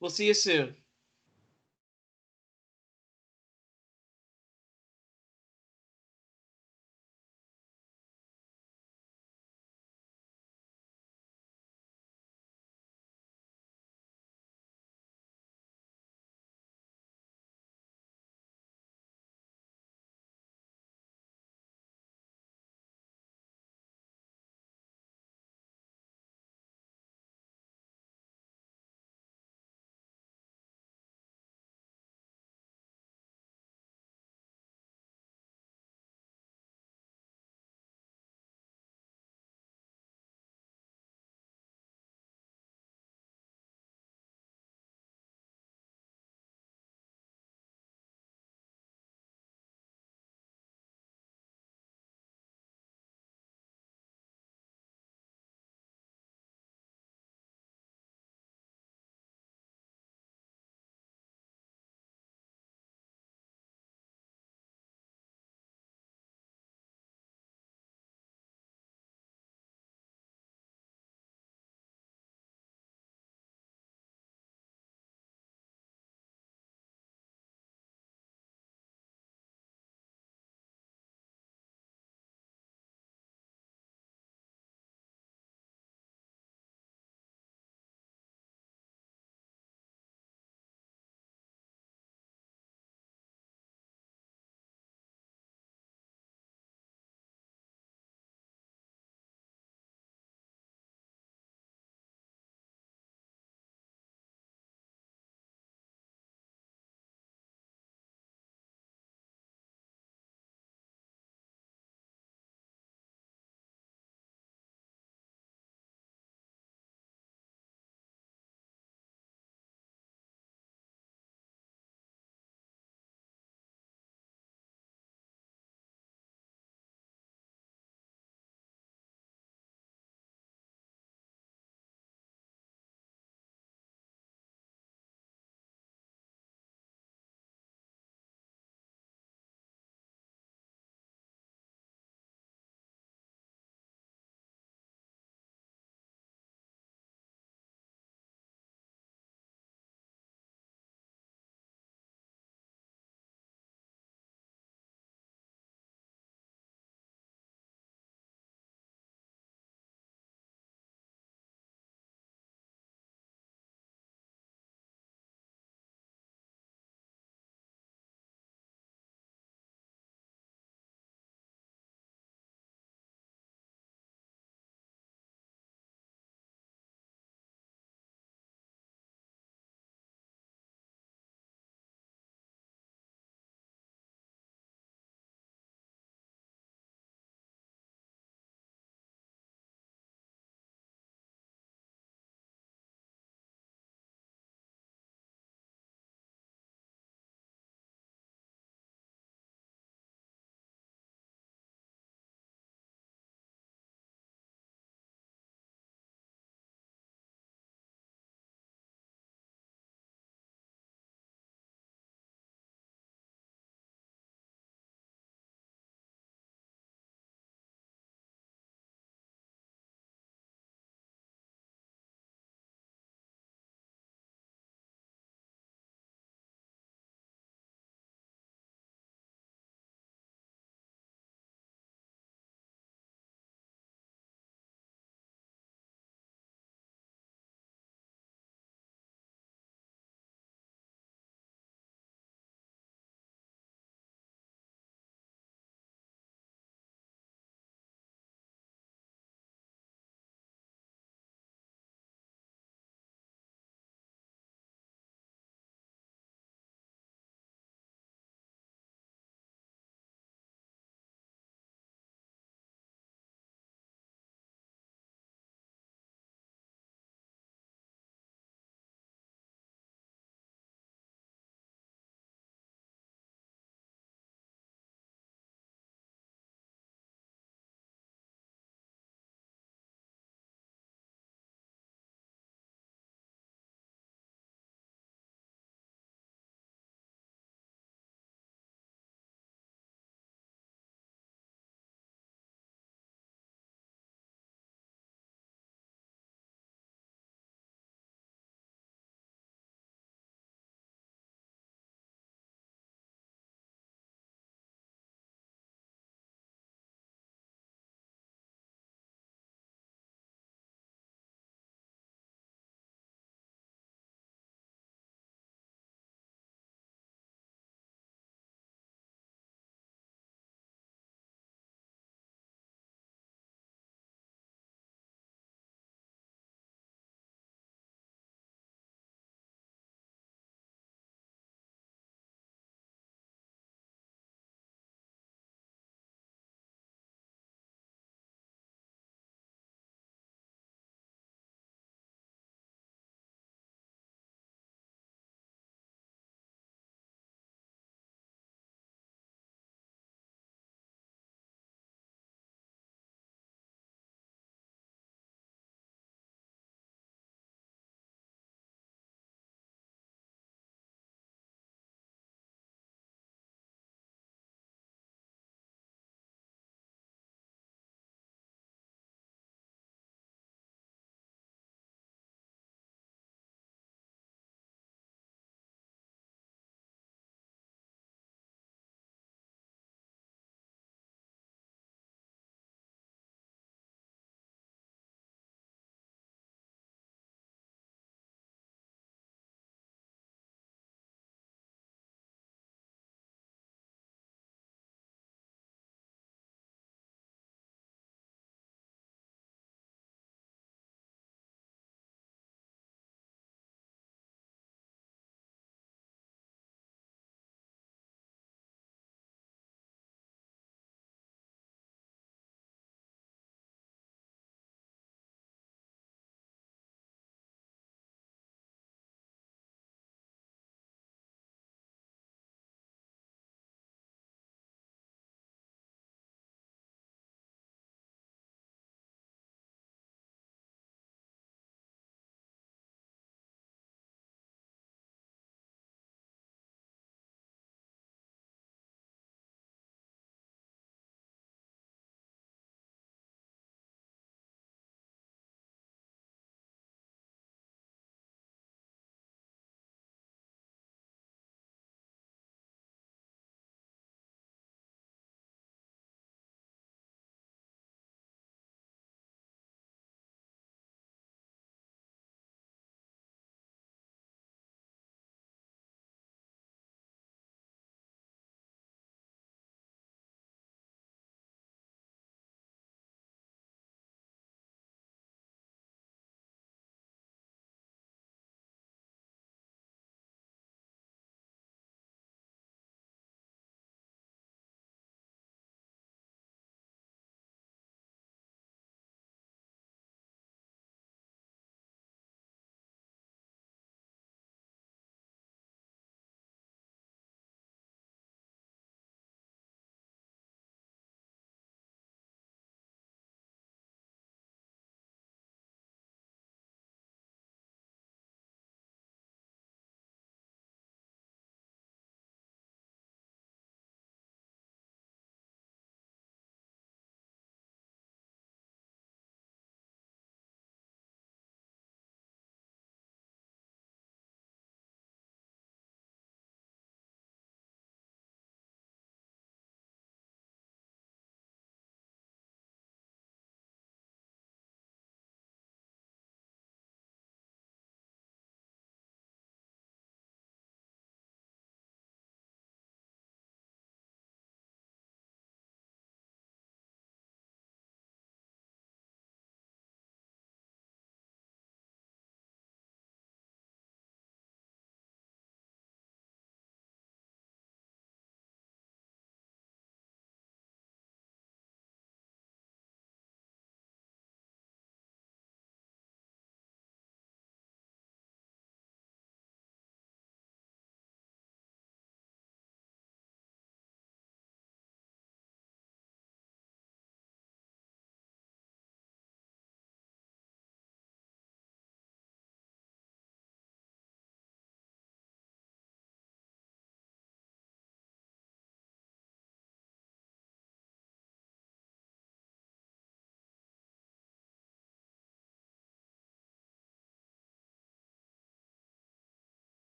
we'll see you soon.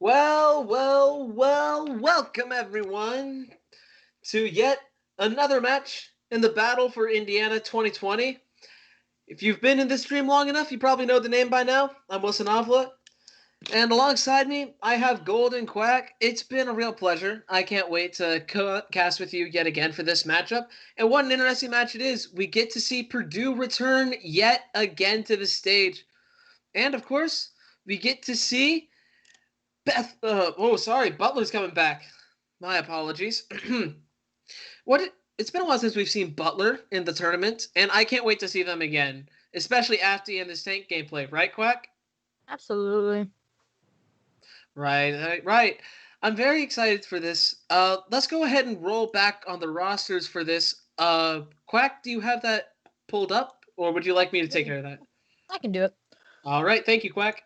Welcome everyone to yet another match in the battle for Indiana 2020. If you've been in this stream long enough, you probably know the name by now. I'm Wilson Avila, and alongside me, I have Golden Quack. It's been a real pleasure. I can't wait to cast with you yet again for this matchup. And what an interesting match it is. We get to see Purdue return yet again to the stage. And of course, we get to see Butler's coming back. My apologies. It's been a while since we've seen Butler in the tournament, and I can't wait to see them again, especially after in this tank gameplay, right, Quack? Absolutely. Right. I'm very excited for this. Let's go ahead and roll back on the rosters for this. Quack, do you have that pulled up, or would you like me to take care of that? I can do it. All right, thank you, Quack.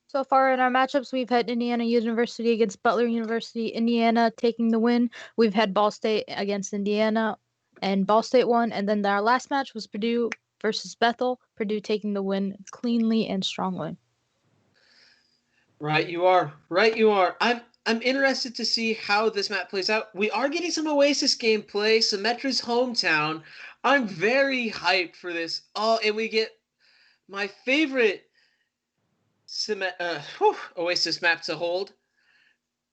So far in our matchups, we've had Indiana University against Butler University, Indiana taking the win. We've had Ball State against Indiana, and Ball State won. And then our last match was Purdue versus Bethel, Purdue taking the win cleanly and strongly. Right, you are. I'm interested to see how this map plays out. We are getting some Oasis gameplay, Symmetra's hometown. I'm very hyped for this. Oh, and we get my favorite Oasis map to hold.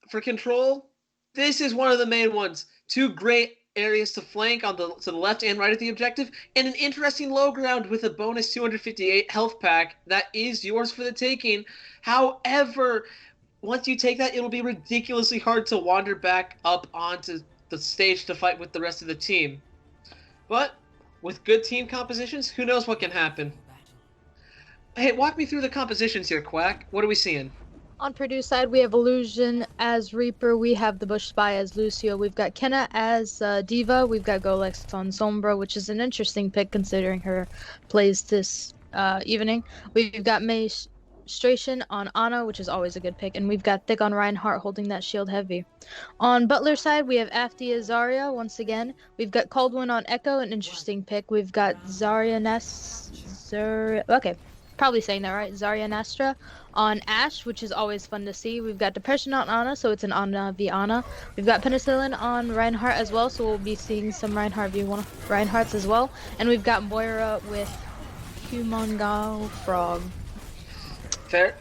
For control, this is one of the main ones. Two great areas to flank to the left and right of the objective, and an interesting low ground with a bonus 258 health pack that is yours for the taking. However, once you take that, it'll be ridiculously hard to wander back up onto the stage to fight with the rest of the team. But with good team compositions, who knows what can happen. Hey, walk me through the compositions here, Quack. What are we seeing? On Purdue side, we have Illusion as Reaper. We have the Bush Spy as Lucio. We've got Kenna as Diva. We've got Golex on Sombra, which is an interesting pick considering her plays this evening. We've got May Stration on Ana, which is always a good pick. And we've got Thick on Reinhardt holding that shield heavy. On Butler side, we have Afti as Zarya once again. We've got Caldwin on Echo, an interesting pick. We've got probably saying that right, Zarya Nastra on Ashe, which is always fun to see. We've got Depression on Ana, so it's an Ana v Ana. We've got Penicillin on Reinhardt as well, so we'll be seeing some Reinhardt v Reinhardts as well. And we've got Moira with Humongo Frog. Fair.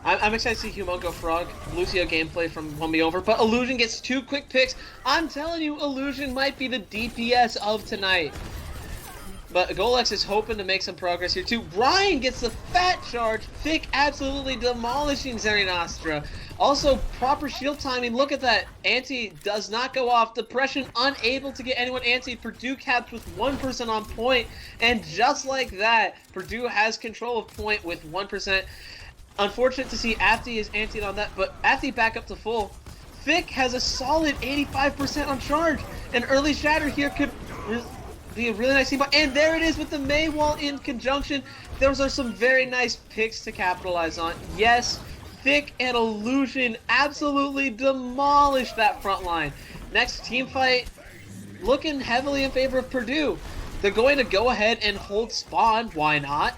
I'm excited to see Humongo Frog, Lucio gameplay from Won Me Over, but Illusion gets two quick picks. I'm telling you, Illusion might be the DPS of tonight. But Golex is hoping to make some progress here too. Brian gets the fat charge. Thick absolutely demolishing Zerinastra. Also, proper shield timing. Look at that. Anti does not go off. Depression unable to get anyone anti. Purdue capped with 1% on point. And just like that, Purdue has control of point with 1%. Unfortunate to see Afti is antied on that, but Afti back up to full. Thick has a solid 85% on charge. An early shatter here could be a really nice team, and there it is with the Maywall in conjunction. Those are some very nice picks to capitalize on. Yes, Thick and Illusion absolutely demolished that front line. Next team fight, looking heavily in favor of Purdue. They're going to go ahead and hold spawn. Why not?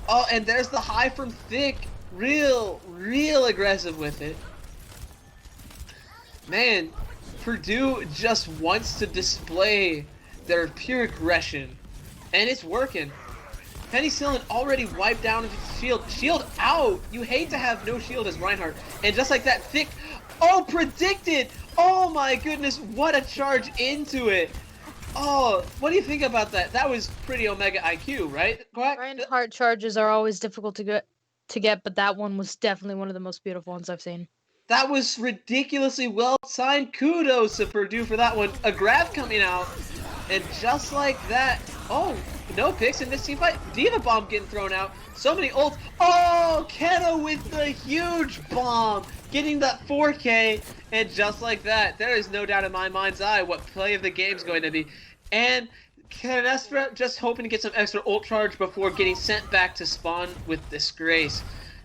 Oh, and there's the high from Thick. Real aggressive with it. Man, Purdue just wants to display their pure aggression, and it's working. Penicillin already wiped down into the shield. Shield out! You hate to have no shield as Reinhardt. And just like that, Thick, predicted! Oh my goodness, what a charge into it! Oh, what do you think about that? That was pretty Omega IQ, right, Quack? Reinhardt charges are always difficult to get, but that one was definitely one of the most beautiful ones I've seen. That was ridiculously well signed. Kudos to Purdue for that one. A grab coming out. And just like that, no picks in this team fight. Diva bomb getting thrown out. So many ults. Oh, Kenna with the huge bomb. Getting that 4K. And just like that, there is no doubt in my mind's eye what play of the game is going to be. And Canestra just hoping to get some extra ult charge before getting sent back to spawn with disgrace.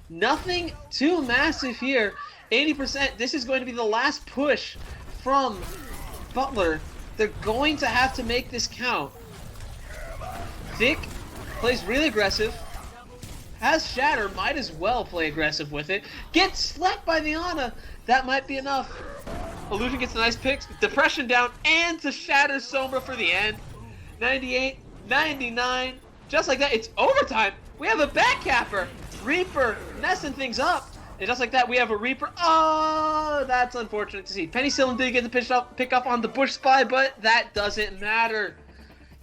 Nothing too massive here. 80%. This is going to be the last push from Butler. They're going to have to make this count. Thick plays really aggressive. has Shatter, might as well play aggressive with it. Gets slapped by the Ana. That might be enough. Illusion gets a nice pick. Depression down and to Shatter Sombra for the end. 98, 99. Just like that, it's overtime. We have a backcapper. Reaper messing things up. And just like that, we have a Reaper. Oh, that's unfortunate to see. Penicillin did get the pick up on the Bush Spy, but that doesn't matter.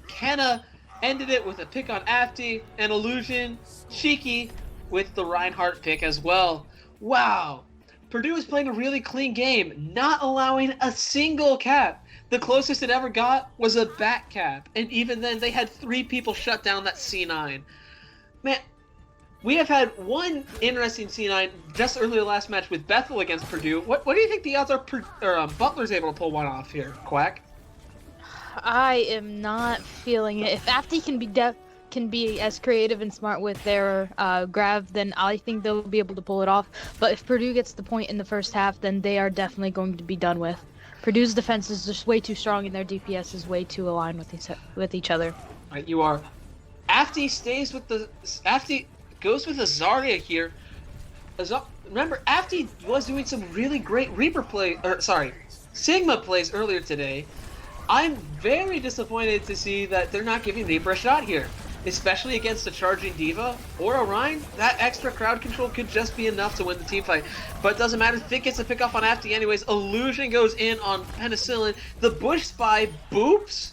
Kenna ended it with a pick on Afti, and Illusion, Cheeky, with the Reinhardt pick as well. Wow. Purdue is playing a really clean game, not allowing a single cap. The closest it ever got was a back cap, and even then they had 3 people shut down that C9. Man, we have had one interesting C9 just earlier last match with Bethel against Purdue. What do you think the odds are Butler's able to pull one off here, Quack? I am not feeling it. If Afti can be as creative and smart with their grab, then I think they'll be able to pull it off. But if Purdue gets the point in the first half, then they are definitely going to be done with. Purdue's defense is just way too strong, and their DPS is way too aligned with each other. Right, you are. Afti goes with a Zarya here. Remember, Afti was doing some really great Sigma plays earlier today. I'm very disappointed to see that they're not giving Reaper a shot here, especially against a charging Diva or a Rein. That extra crowd control could just be enough to win the team fight, but it doesn't matter. Thick gets a pick off on Afti anyways. Illusion goes in on Penicillin. The Bush Spy boops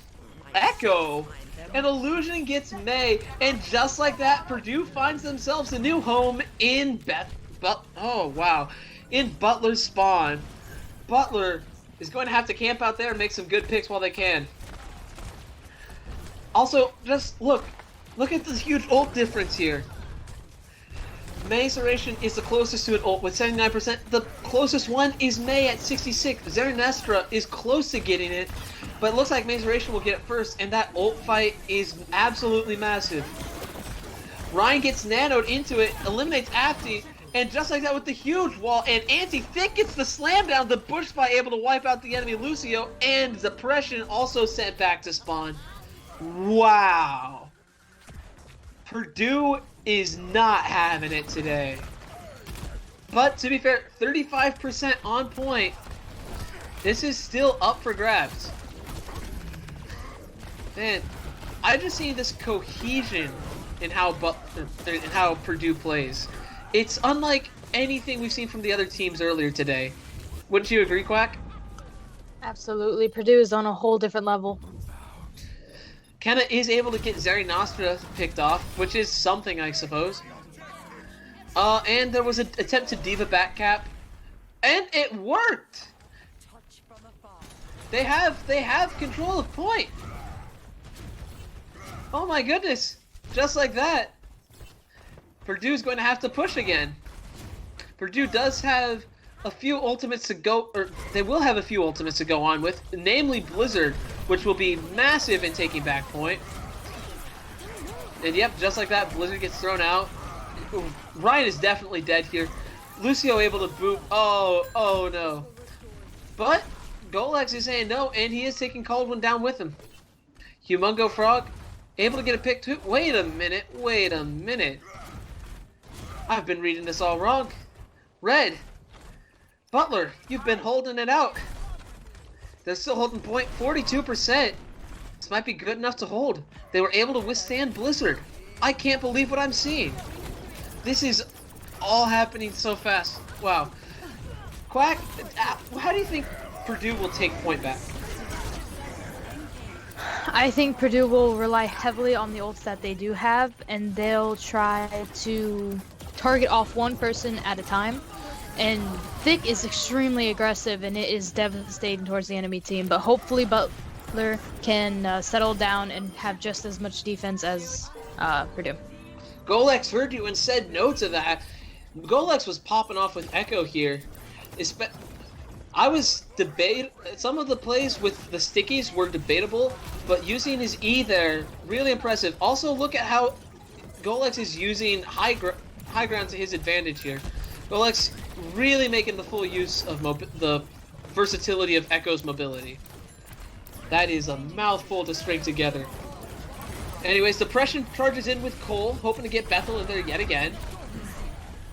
Echo, and Illusion gets May, and just like that, Purdue finds themselves a new home in in Butler's spawn. Butler is going to have to camp out there and make some good picks while they can. Also, just look at this huge ult difference here. May's duration is the closest to an ult with 79%. The closest one is May at 66. Zerinestra is close to getting it, but it looks like May's duration will get it first, and that ult fight is absolutely massive. Ryan gets nanoed into it, eliminates Afti, and just like that with the huge wall, and Thick gets the slam down, the Bush Spy able to wipe out the enemy Lucio, and Depression also sent back to spawn. Wow. Purdue is not having it today. But to be fair, 35% on point. This is still up for grabs. Man, I just seen this cohesion in how Purdue plays. It's unlike anything we've seen from the other teams earlier today. Wouldn't you agree, Quack? Absolutely. Purdue is on a whole different level. Kenna is able to get Zeri Nostra picked off, which is something, I suppose. And there was an attempt to Diva backcap, and it worked! They have control of point! Oh my goodness! Just like that! Purdue's going to have to push again. Purdue does have a few ultimates to go, or they will have a few ultimates to go on with, namely Blizzard, which will be massive in taking back point. And yep, just like that, Blizzard gets thrown out. Ryan is definitely dead here. Lucio able to boot. Oh no. But Golex is saying no, and he is taking Caldwell down with him. Humongo Frog able to get a pick too. Wait a minute. I've been reading this all wrong. Red, Butler, you've been holding it out. They're still holding point, 42%. This might be good enough to hold. They were able to withstand Blizzard. I can't believe what I'm seeing. This is all happening so fast. Wow. Quack, how do you think Purdue will take point back? I think Purdue will rely heavily on the ults that they do have, and they'll try to target off one person at a time. And Thick is extremely aggressive, and it is devastating towards the enemy team. But hopefully Butler can settle down and have just as much defense as Purdue. Golex heard you and said no to that. Golex was popping off with Echo here. Some of the plays with the stickies were debatable, but using his E there, really impressive. Also, look at how Golex is using high ground to his advantage here. Golex really making the full use of the versatility of Echo's mobility. That is a mouthful to string together. Anyways, Depression charges in with Cole, hoping to get Bethel in there yet again.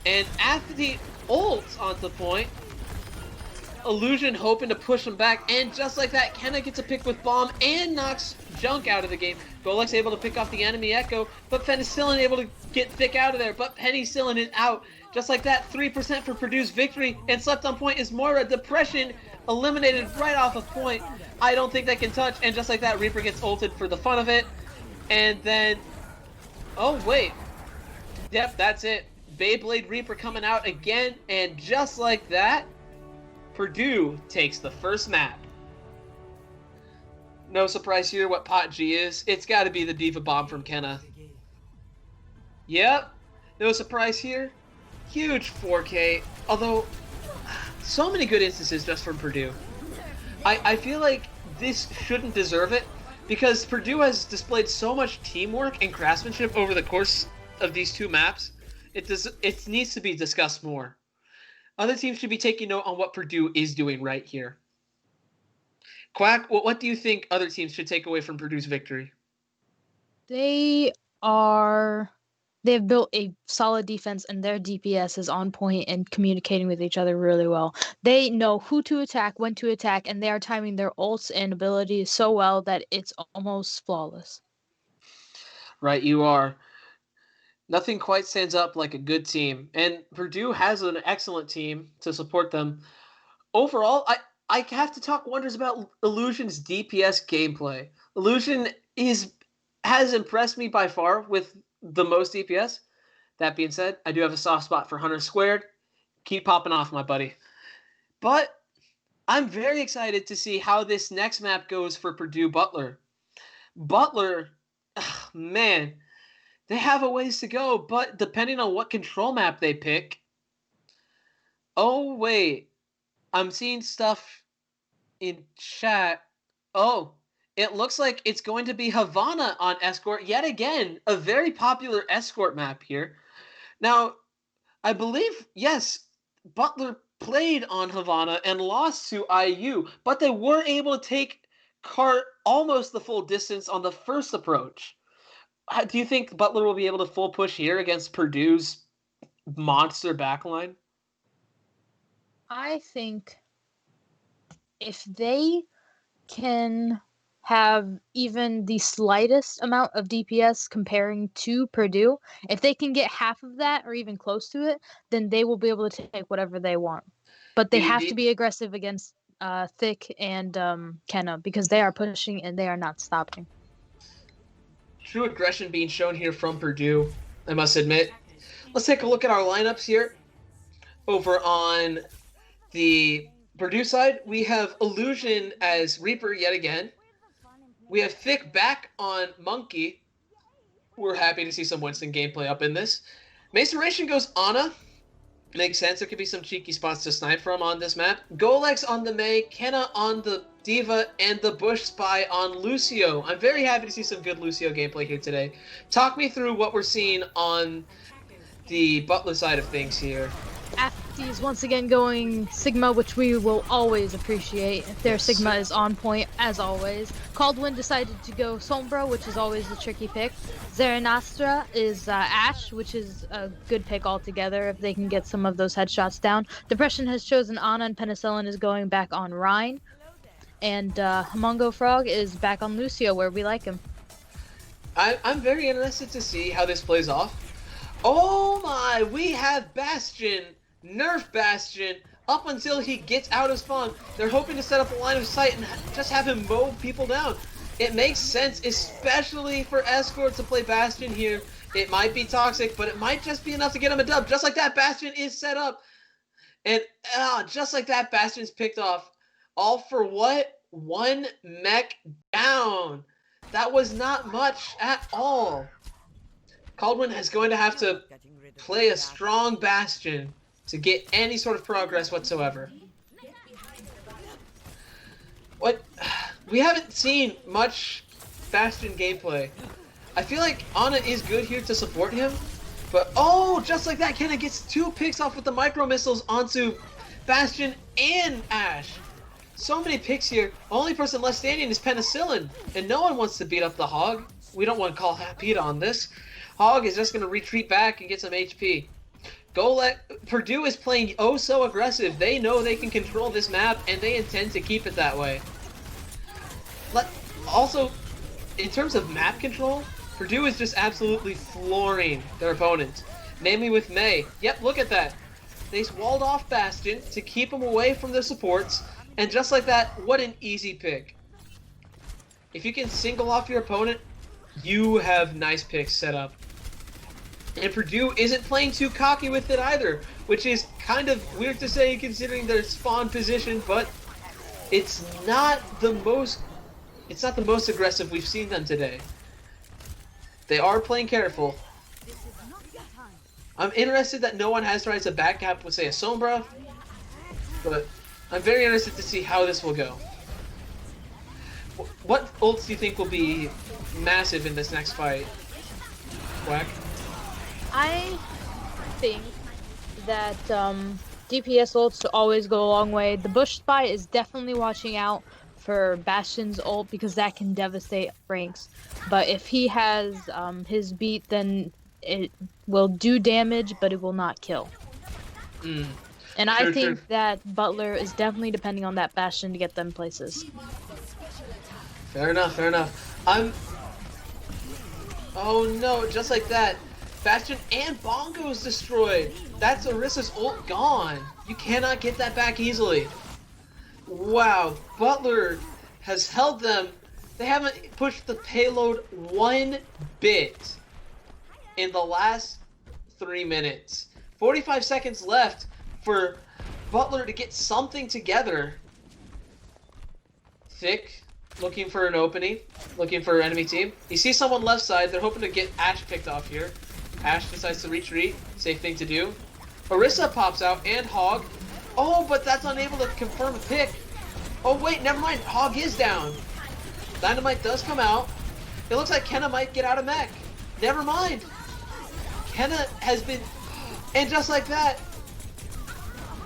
And after the ult onto the point, Illusion hoping to push him back, and just like that, Kenna gets a pick with Bomb and knocks Junk out of the game. Golek's able to pick off the enemy Echo, but Penicillin able to get Thick out of there, but Penicillin is out. Just like that, 3% for Purdue's victory, and slept on point is Moira. Depression eliminated right off of point. I don't think they can touch, and just like that, Reaper gets ulted for the fun of it. And then, oh wait, yep, that's it. Beyblade Reaper coming out again, and just like that, Purdue takes the first map. No surprise here what Pot G is. It's got to be the Diva Bomb from Kenna. Yep, no surprise here. Huge 4K, although so many good instances just from Purdue. I feel like this shouldn't deserve it because Purdue has displayed so much teamwork and craftsmanship over the course of these two maps. It needs to be discussed more. Other teams should be taking note on what Purdue is doing right here. Quack, what do you think other teams should take away from Purdue's victory? They've built a solid defense, and their DPS is on point and communicating with each other really well. They know who to attack, when to attack, and they are timing their ults and abilities so well that it's almost flawless. Right, you are. Nothing quite stands up like a good team, and Purdue has an excellent team to support them. Overall, I have to talk wonders about Illusion's DPS gameplay. Illusion has impressed me by far with the most DPS. That being said, I do have a soft spot for Hunter Squared. Keep popping off, my buddy. But I'm very excited to see how this next map goes for Purdue Butler. Butler, man, they have a ways to go, but depending on what control map they pick. Oh, wait. I'm seeing stuff in chat. Oh, it looks like it's going to be Havana on Escort yet again. A very popular Escort map here. Now, I believe, yes, Butler played on Havana and lost to IU, but they were able to take Cart almost the full distance on the first approach. Do you think Butler will be able to full push here against Purdue's monster backline? I think if they can have even the slightest amount of DPS comparing to Purdue, if they can get half of that or even close to it, then they will be able to take whatever they want. But they have to be aggressive against Thick and Kenna because they are pushing and they are not stopping. True aggression being shown here from Purdue, I must admit. Let's take a look at our lineups here. Over on the Purdue side, we have Illusion as Reaper yet again. We have Thick back on Monkey. We're happy to see some Winston gameplay up in this. Maceration goes Ana. Makes sense. There could be some cheeky spots to snipe from on this map. Golex on the Mei, Kenna on the Diva, and the Bush Spy on Lucio. I'm very happy to see some good Lucio gameplay here today. Talk me through what we're seeing on the Butler side of things here. Afty is once again going Sigma, which we will always appreciate. Their Sigma is on point, as always. Caldwin decided to go Sombra, which is always a tricky pick. Zeranastra is Ash, which is a good pick altogether if they can get some of those headshots down. Depression has chosen Ana, and Penicillin is going back on Rhine. And Humongo Frog is back on Lucio, where we like him. I'm very interested to see how this plays off. Oh my, we have Bastion. Nerf Bastion up until he gets out of spawn. They're hoping to set up a line of sight and just have him mow people down. It makes sense, especially for Escort to play Bastion here. It might be toxic, but it might just be enough to get him a dub. Just like that, Bastion is set up. And just like that, Bastion's picked off. All for what? One mech down. That was not much at all. Caldwin is going to have to play a strong Bastion to get any sort of progress whatsoever. We haven't seen much Bastion gameplay. I feel like Ana is good here to support him, but just like that, Kenna gets 2 picks off with the micro missiles onto Bastion and Ash. So many picks here. Only person left standing is Penicillin, and no one wants to beat up the Hog. We don't want to call Pete on this. Hog is just going to retreat back and get some HP. Purdue is playing oh so aggressive. They know they can control this map, and they intend to keep it that way. Also, in terms of map control, Purdue is just absolutely flooring their opponent. Namely with Mei. Yep, look at that. They walled off Bastion to keep him away from the supports, and just like that, what an easy pick. If you can single off your opponent, you have nice picks set up. And Purdue isn't playing too cocky with it either, which is kind of weird to say considering their spawn position, but it's not the most aggressive we've seen them today. They are playing careful. I'm interested that no one has tried to back cap with, say, a Sombra, but I'm very interested to see how this will go. What ults do you think will be massive in this next fight, Quack? I think that DPS ults always go a long way. The Bush Spy is definitely watching out for Bastion's ult because that can devastate ranks. But if he has his beat, then it will do damage, but it will not kill. And I think that Butler is definitely depending on that Bastion to get them places. Fair enough, fair enough. Oh no, just like that. Bastion and Bongo is destroyed. That's Orissa's ult gone. You cannot get that back easily. Wow, Butler has held them. They haven't pushed the payload one bit in the last 3 minutes. 45 seconds left for Butler to get something together. Thick, looking for an opening, looking for enemy team. You see someone left side, they're hoping to get Ashe picked off here. Ashe decides to retreat, safe thing to do. Orisa pops out, and Hog. Oh, but that's unable to confirm a pick. Oh wait, never mind, Hog is down. Dynamite does come out. It looks like Kenna might get out of mech. Never mind. Kenna has been... And just like that,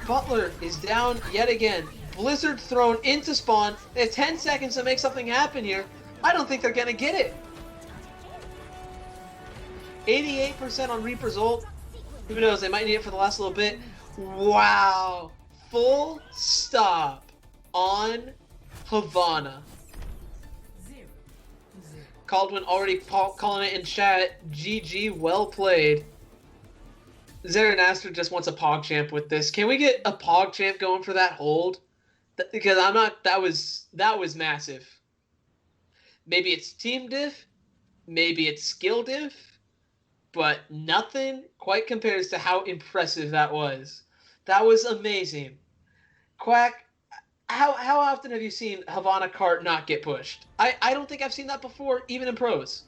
Butler is down yet again. Blizzard thrown into spawn. They have 10 seconds to make something happen here. I don't think they're gonna get it. 88% on Reaper's ult. Who knows, they might need it for the last little bit. Wow. Full stop on Havana. Caldwin already calling it in chat. GG, well played. Zeranaster just wants a PogChamp with this. Can we get a PogChamp going for that hold? Because I'm not. That was massive. Maybe it's team diff, maybe it's skill diff, but nothing quite compares to how impressive that was. That was amazing. Quack. How often have you seen Havana Cart not get pushed? I don't think I've seen that before, even in pros.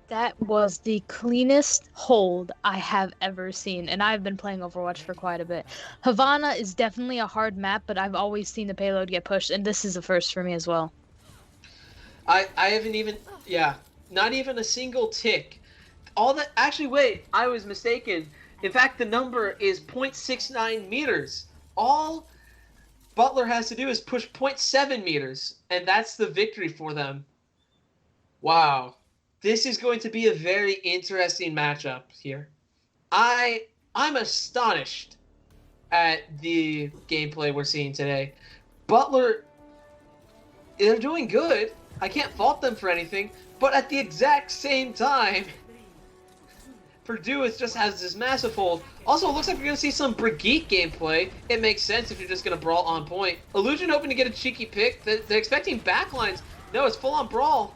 That was the cleanest hold I have ever seen, and I've been playing Overwatch for quite a bit. Havana is definitely a hard map, but I've always seen the payload get pushed, and this is a first for me as well. I haven't even, not even a single tick. All that, actually wait, I was mistaken. In fact, the number is 0.69 meters. All Butler has to do is push 0.7 meters, and that's the victory for them. Wow. This is going to be a very interesting matchup here. I'm astonished at the gameplay we're seeing today. Butler, they're doing good. I can't fault them for anything, but at the exact same time, Purdue just has this massive hold. Also, it looks like we're going to see some Brigitte gameplay. It makes sense if you're just going to brawl on point. Illusion hoping to get a cheeky pick. They're expecting backlines. No, it's full on brawl.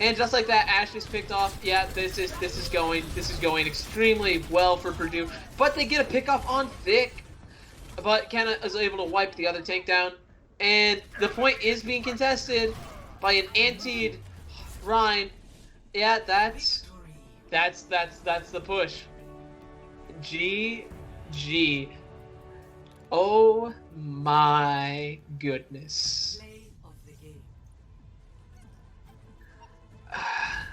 And just like that, Ashe is picked off. Yeah, this is going extremely well for Purdue. But they get a pick off on Thick. But Kenna is able to wipe the other tank down. And the point is being contested by an antied Rhine. Yeah, that's the push. GG. Oh my goodness.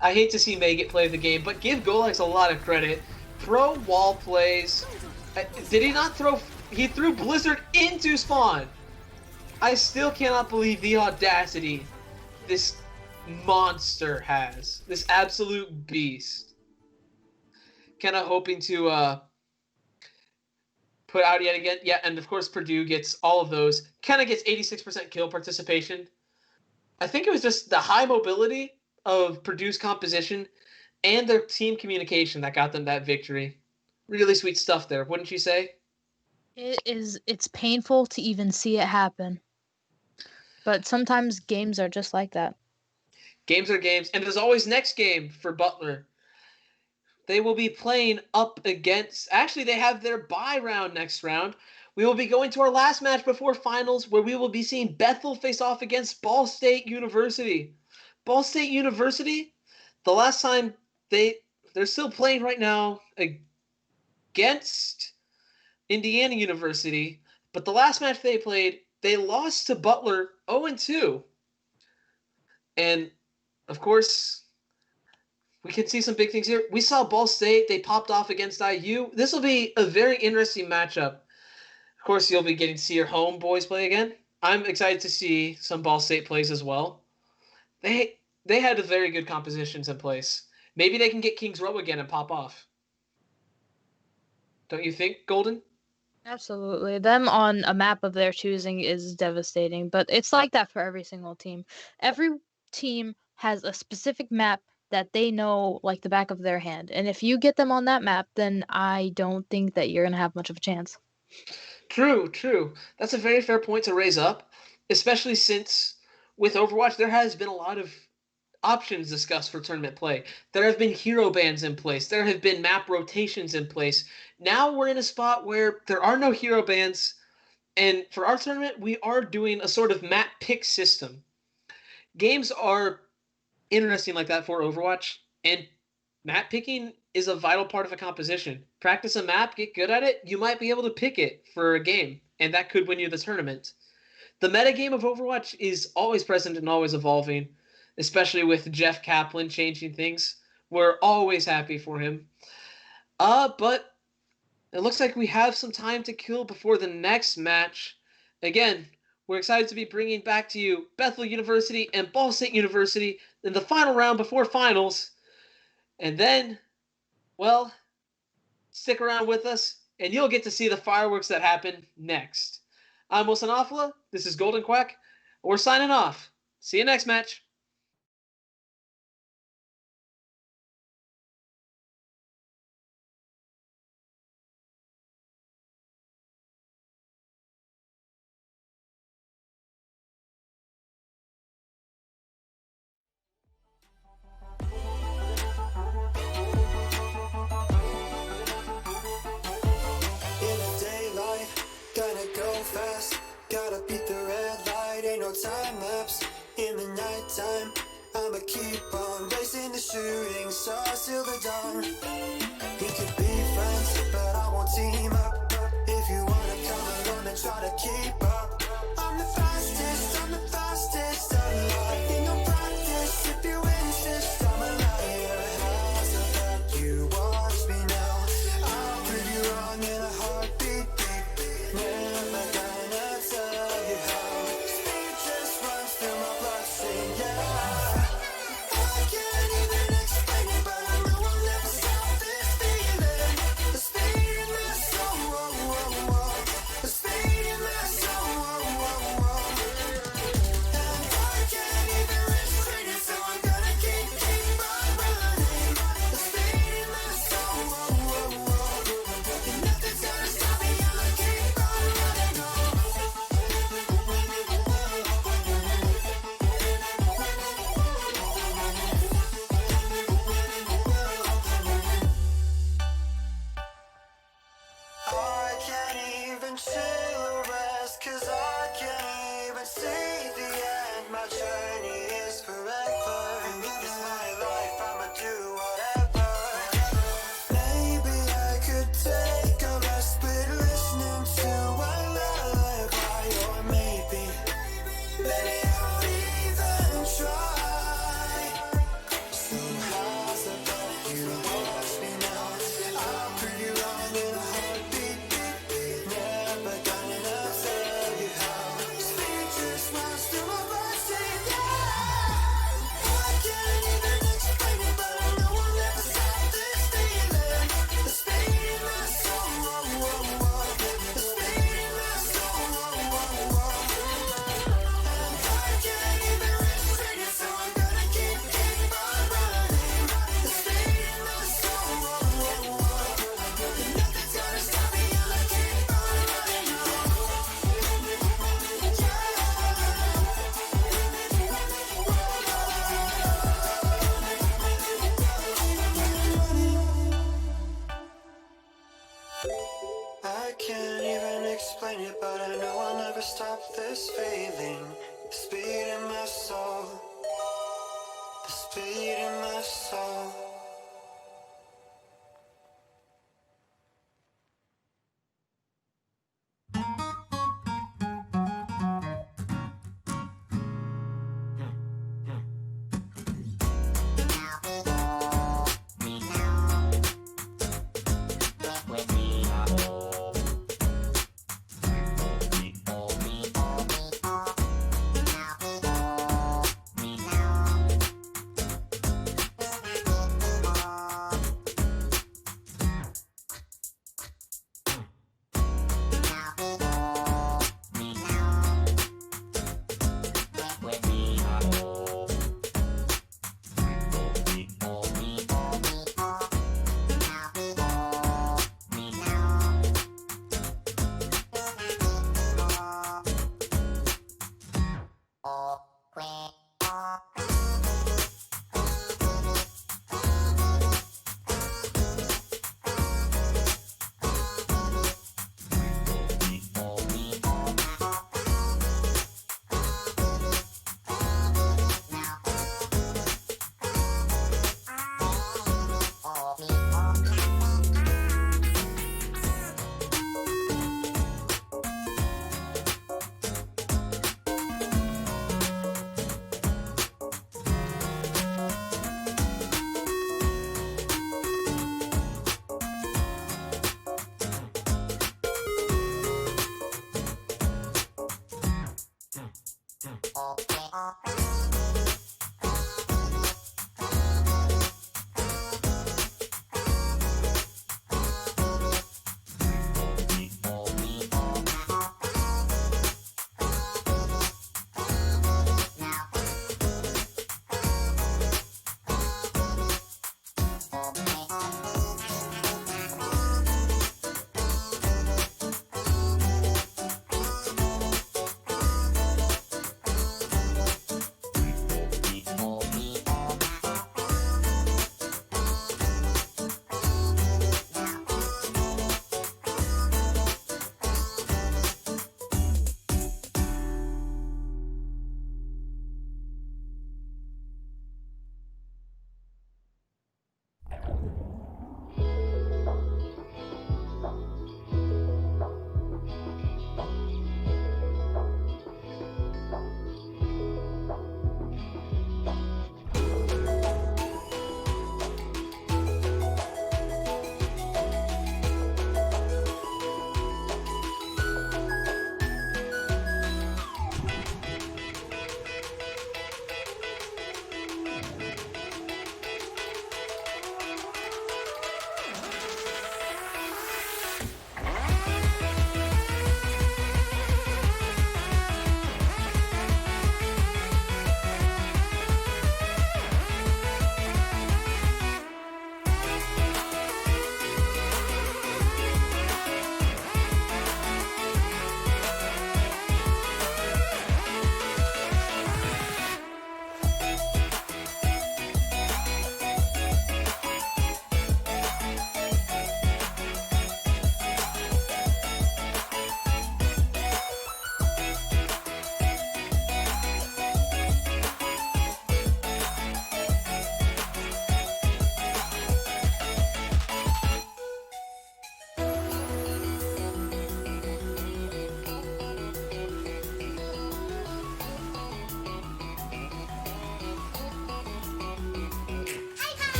I hate to see May get play of the game, but give Golex a lot of credit. Pro wall plays. Did he not throw... He threw Blizzard into spawn. I still cannot believe the audacity. This monster has. This absolute beast. Kind of hoping to put out yet again. Yeah, and of course Purdue gets all of those. Kind of gets 86% kill participation. I think it was just the high mobility of Purdue's composition and their team communication that got them that victory. Really sweet stuff there, wouldn't you say? It's painful to even see it happen. But sometimes games are just like that. Games are games. And there's always next game for Butler. They will be playing up against. Actually, they have their bye round next round. We will be going to our last match before finals, where we will be seeing Bethel face off against Ball State University. Ball State University, the last time they're still playing right now against Indiana University, but the last match they played, they lost to Butler 0-2. And of course, we can see some big things here. We saw Ball State. They popped off against IU. This will be a very interesting matchup. Of course, you'll be getting to see your home boys play again. I'm excited to see some Ball State plays as well. They had very good compositions in place. Maybe they can get Kings Row again and pop off. Don't you think, Golden? Absolutely. Them on a map of their choosing is devastating, but it's like that for every single team. Every team has a specific map that they know like the back of their hand. And if you get them on that map, then I don't think that you're going to have much of a chance. True. That's a very fair point to raise up, especially since with Overwatch there has been a lot of options discussed for tournament play. There have been hero bans in place. There have been map rotations in place. Now we're in a spot where there are no hero bans, and for our tournament, we are doing a sort of map pick system. Games are interesting like that for Overwatch, and map picking is a vital part of a composition. Practice a map, get good at it, you might be able to pick it for a game, and that could win you the tournament. The meta game of Overwatch is always present and always evolving, especially with Jeff Kaplan changing things. We're always happy for him. But it looks like we have some time to kill before the next match. Again, we're excited to be bringing back to you Bethel University and Ball State University in the final round before finals. And then, well, stick around with us, and you'll get to see the fireworks that happen next. I'm Wilson Offala. This is Golden Quack. We're signing off. See you next match. In the daylight, gotta go fast. Gotta beat the red light, ain't no time lapse. In the nighttime. can't even explain it, but I know I'll never stop this feeling. The speed in my soul. The speed in my soul.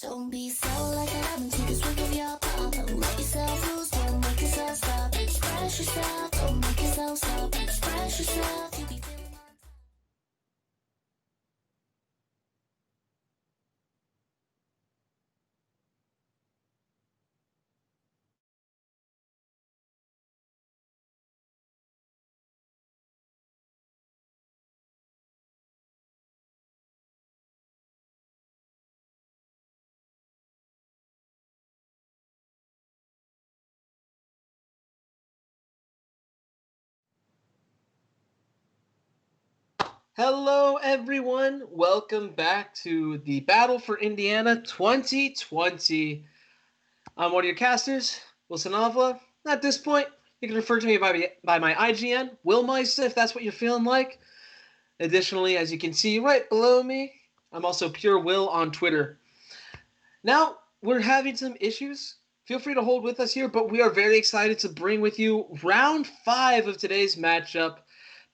Don't be so like a lemon, take a swig of your pop. Don't let yourself lose, don't make yourself stop. Express yourself, don't make yourself stop. Express yourself, you'll be feeling on top. Hello, everyone. Welcome back to the Battle for Indiana 2020. I'm one of your casters, Wilson Avila. At this point, you can refer to me by my IGN, Wilmeister, if that's what you're feeling like. Additionally, as you can see right below me, I'm also Pure Will on Twitter. Now, we're having some issues. Feel free to hold with us here, but we are very excited to bring with you round 5 of today's matchup,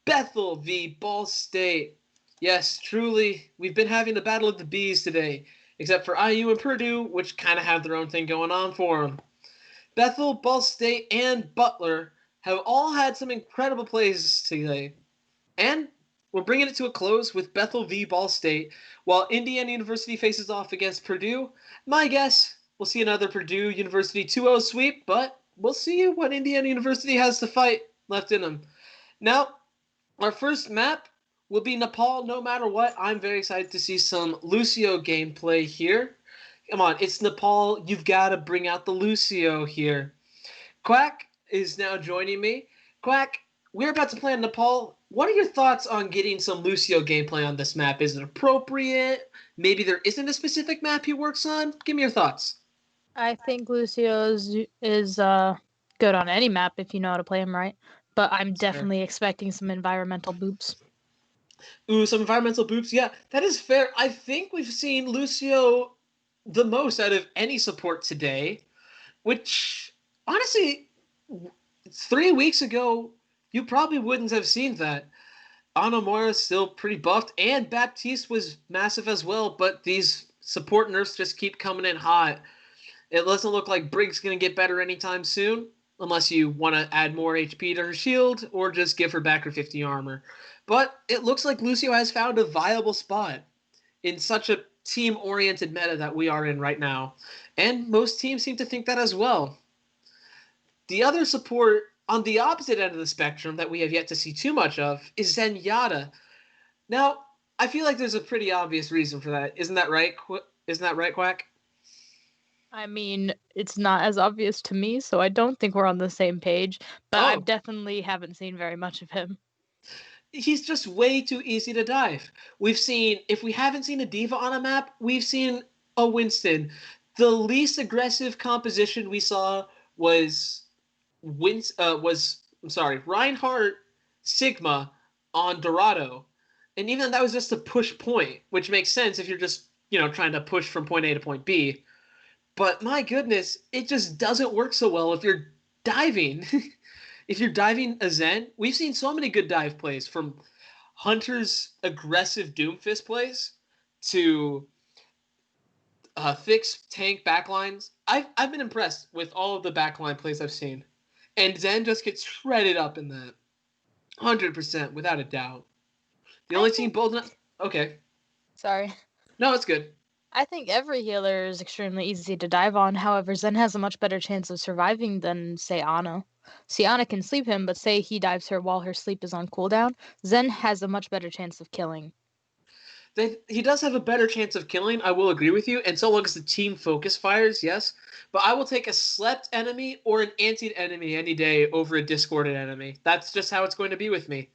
Bethel v. Ball State. Yes, truly, we've been having the battle of the bees today, except for IU and Purdue, which kind of have their own thing going on for them. Bethel, Ball State, and Butler have all had some incredible plays today. And we're bringing it to a close with Bethel v. Ball State, while Indiana University faces off against Purdue. My guess, we'll see another Purdue University 2-0 sweep, but we'll see what Indiana University has to fight left in them. Now, our first map will be Nepal no matter what. I'm very excited to see some Lucio gameplay here. Come on, it's Nepal. You've got to bring out the Lucio here. Quack is now joining me. Quack, we're about to play in Nepal. What are your thoughts on getting some Lucio gameplay on this map? Is it appropriate? Maybe there isn't a specific map he works on? Give me your thoughts. I think Lucio's is good on any map if you know how to play him right. But I'm definitely expecting some environmental boops. Ooh, some environmental boops. Yeah, that is fair. I think we've seen Lucio the most out of any support today, which honestly, 3 weeks ago, you probably wouldn't have seen that. Anomora still pretty buffed, and Baptiste was massive as well, but these support nerfs just keep coming in hot. It doesn't look like Brig's going to get better anytime soon, unless you want to add more HP to her shield or just give her back her 50 armor. But it looks like Lucio has found a viable spot in such a team-oriented meta that we are in right now. And most teams seem to think that as well. The other support on the opposite end of the spectrum that we have yet to see too much of is Zenyatta. Now, I feel like there's a pretty obvious reason for that. Isn't that right? Isn't that right, Quack? I mean, it's not as obvious to me, so I don't think we're on the same page, but I definitely haven't seen very much of him. He's just way too easy to dive. We've seen, if we haven't seen a diva on a map, we've seen a Winston. The least aggressive composition we saw was Reinhardt Sigma on Dorado. And even that was just a push point, which makes sense if you're just, trying to push from point A to point B. But my goodness, it just doesn't work so well if you're diving. If you're diving a Zen, we've seen so many good dive plays, from Hunter's aggressive Doomfist plays to Thick's tank backlines. I've been impressed with all of the backline plays I've seen. And Zen just gets shredded up in that. 100%, without a doubt. The only team bold enough... Okay. Sorry. No, it's good. I think every healer is extremely easy to dive on. However, Zen has a much better chance of surviving than, say, Ana. See, Ana can sleep him, but say he dives her while her sleep is on cooldown, Zen has a much better chance of killing. He does have a better chance of killing, I will agree with you, and so long as the team focus fires, yes. But I will take a slept enemy or an antied enemy any day over a discorded enemy. That's just how it's going to be with me.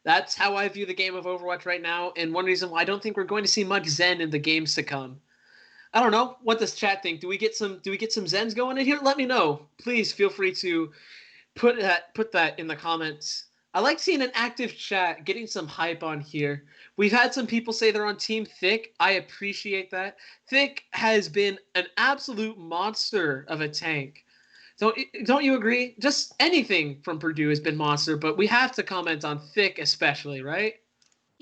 That's how I view the game of Overwatch right now, and one reason why I don't think we're going to see much Zen in the games to come. I don't know. What does chat think? Do we get some Zens going in here? Let me know. Please feel free to put that in the comments. I like seeing an active chat, getting some hype on here. We've had some people say they're on Team Thick. I appreciate that. Thick has been an absolute monster of a tank. Don't you agree? Just anything from Purdue has been monster, but we have to comment on Thick especially, right?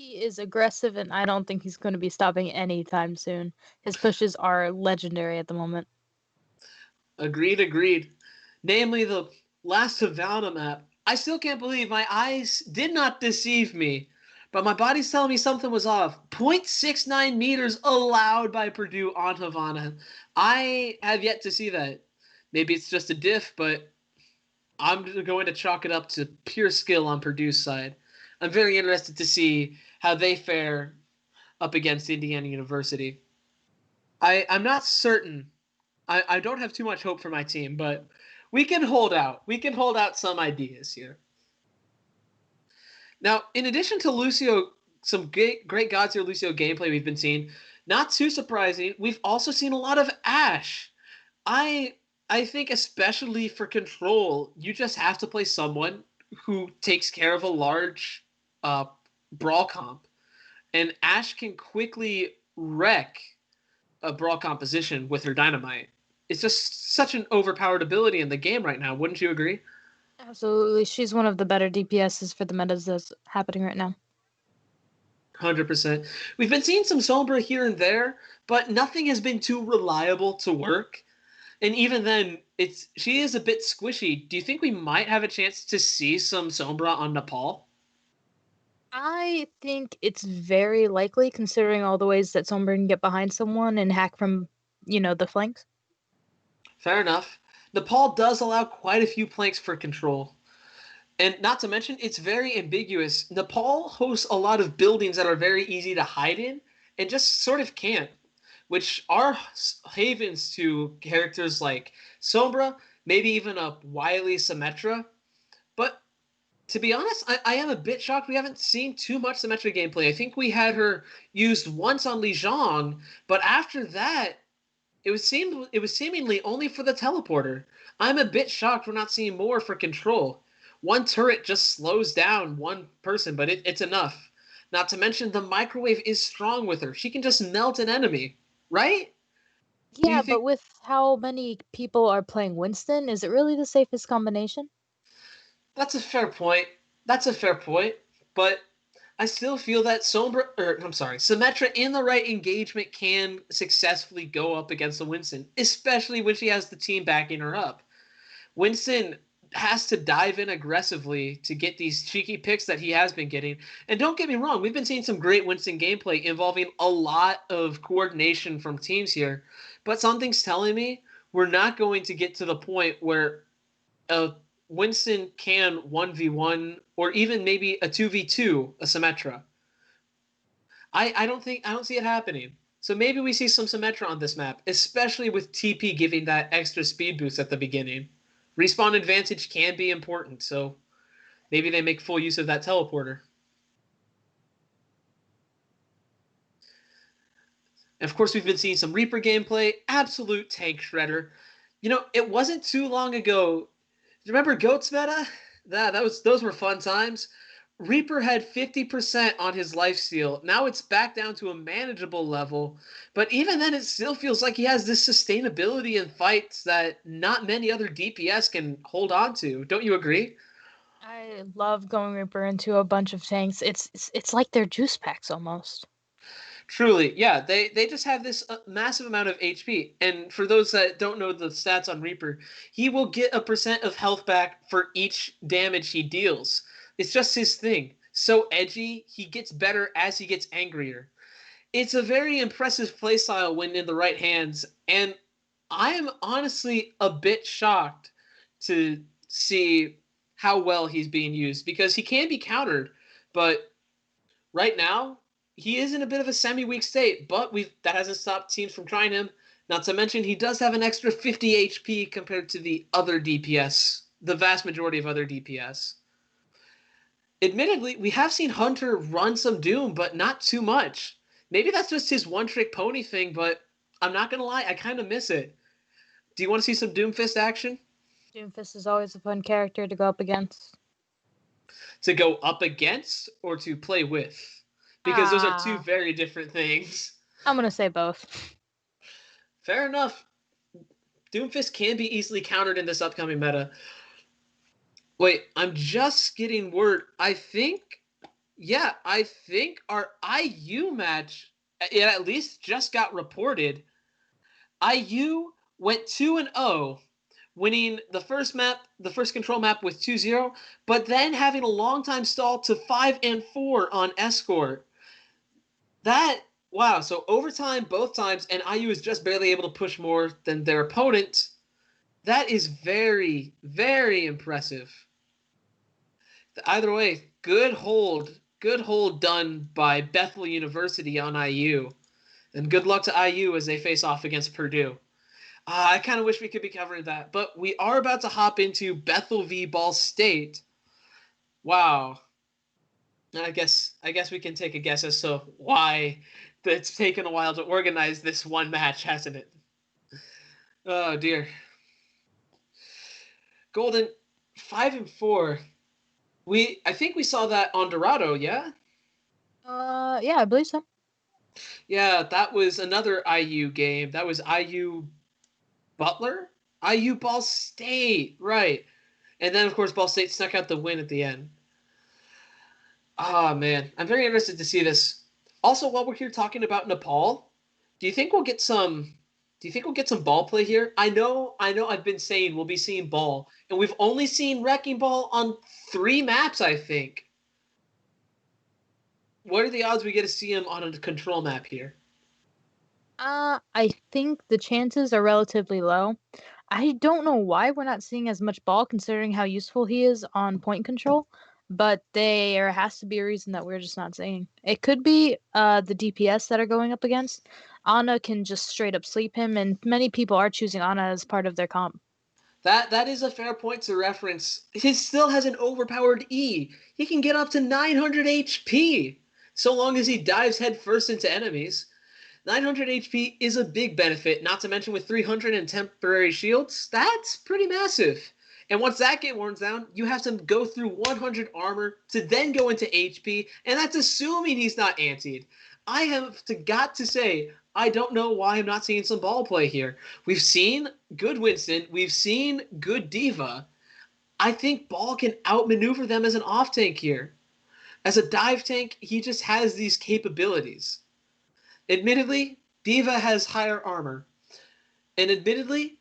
He is aggressive, and I don't think he's going to be stopping anytime soon. His pushes are legendary at the moment. Agreed. Namely, the last Havana map. I still can't believe my eyes did not deceive me, but my body's telling me something was off. 0.69 meters allowed by Purdue on Havana. I have yet to see that. Maybe it's just a diff, but I'm going to chalk it up to pure skill on Purdue's side. I'm very interested to see how they fare up against Indiana University. I'm not certain. I don't have too much hope for my team, but we can hold out. We can hold out some ideas here. Now, in addition to Lucio, some great God Tier Lucio gameplay we've been seeing, not too surprising, we've also seen a lot of Ashe. I I think especially for control, you just have to play someone who takes care of a large uh, brawl comp, and Ashe can quickly wreck a brawl composition with her dynamite. It's just such an overpowered ability in the game right now. Wouldn't you agree? Absolutely. She's one of the better DPSs for the metas that's happening right now. 100%. We've been seeing some Sombra here and there, but nothing has been too reliable to work. And even then, she is a bit squishy. Do you think we might have a chance to see some Sombra on Nepal? I think it's very likely, considering all the ways that Sombra can get behind someone and hack from, the flanks. Fair enough. Nepal does allow quite a few planks for control. And not to mention, it's very ambiguous. Nepal hosts a lot of buildings that are very easy to hide in and just sort of can't, which are havens to characters like Sombra, maybe even a wily Symmetra. But to be honest, I am a bit shocked we haven't seen too much Symmetra gameplay. I think we had her used once on Li Zhang, but after that, it was seemingly only for the teleporter. I'm a bit shocked we're not seeing more for control. One turret just slows down one person, but it's enough. Not to mention the microwave is strong with her. She can just melt an enemy, right? Do you Yeah, but think with how many people are playing Winston, is it really the safest combination? that's a fair point? That's a fair point, but I still feel that Symmetra in the right engagement can successfully go up against the Winston, especially when she has the team backing her up. Winston has to dive in aggressively to get these cheeky picks that he has been getting. And don't get me wrong, we've been seeing some great Winston gameplay involving a lot of coordination from teams here. But something's telling me we're not going to get to the point where Winston can 1v1 or even maybe a 2v2 a Symmetra. I don't see it happening. So maybe we see some Symmetra on this map, especially with TP giving that extra speed boost at the beginning. Respawn advantage can be important, so maybe they make full use of that teleporter. And of course, we've been seeing some Reaper gameplay, absolute tank shredder. It wasn't too long ago. Do you remember Goat's meta? Those were fun times. Reaper had 50% on his lifesteal. Now it's back down to a manageable level, but even then it still feels like he has this sustainability in fights that not many other DPS can hold on to. Don't you agree? I love going Reaper into a bunch of tanks. It's like they're juice packs almost. Truly, yeah, they just have this massive amount of HP. And for those that don't know the stats on Reaper, he will get a percent of health back for each damage he deals. It's just his thing. So edgy, he gets better as he gets angrier. It's a very impressive playstyle when in the right hands, and I am honestly a bit shocked to see how well he's being used because he can be countered, but right now he is in a bit of a semi-weak state, but that hasn't stopped teams from trying him. Not to mention he does have an extra 50 HP compared to the other DPS, the vast majority of other DPS. Admittedly, we have seen Hunter run some Doom, but not too much. Maybe that's just his one-trick pony thing, but I'm not going to lie, I kind of miss it. Do you want to see some Doomfist action? Doomfist is always a fun character to go up against. To go up against or to play with? Because those are two very different things. I'm going to say both. Fair enough. Doomfist can be easily countered in this upcoming meta. Wait, I'm just getting word. I think Yeah, I think our IU match, it at least just got reported. IU went 2-0, winning the first control map with 2-0, but then having a long time stall to 5-4 on Escort. That wow, so overtime both times, and IU is just barely able to push more than their opponent. That is very, very impressive. Either way, good hold done by Bethel University on IU, and good luck to IU as they face off against Purdue. I kind of wish we could be covering that, but we are about to hop into Bethel v Ball State. Wow, I guess we can take a guess as to why it's taken a while to organize this one match, hasn't it? Oh dear. Golden 5-4. I think we saw that on Dorado, yeah? Yeah, I believe so. Yeah, that was another IU game. That was IU Butler? IU Ball State, right. And then of course Ball State snuck out the win at the end. Ah, man, I'm very interested to see this. Also, while we're here talking about Nepal, do you think we'll get some? Do you think we'll get some ball play here? I know. I've been saying we'll be seeing ball, and we've only seen Wrecking Ball on 3 maps, I think. What are the odds we get to see him on a control map here? I think the chances are relatively low. I don't know why we're not seeing as much ball considering how useful he is on point control, but there has to be a reason that we're just not seeing. It could be the DPS that are going up against. Ana can just straight up sleep him, and many people are choosing Ana as part of their comp. That is a fair point to reference. He still has an overpowered E. He can get up to 900 HP, so long as he dives headfirst into enemies. 900 HP is a big benefit, not to mention with 300 and temporary shields. That's pretty massive. And once that gets worn down, you have to go through 100 armor to then go into HP, and that's assuming he's not antied. I have got to say, I don't know why I'm not seeing some ball play here. We've seen good Winston, we've seen good Diva. I think Ball can outmaneuver them as an off tank here. As a dive tank, he just has these capabilities. Admittedly, Diva has higher armor. And admittedly,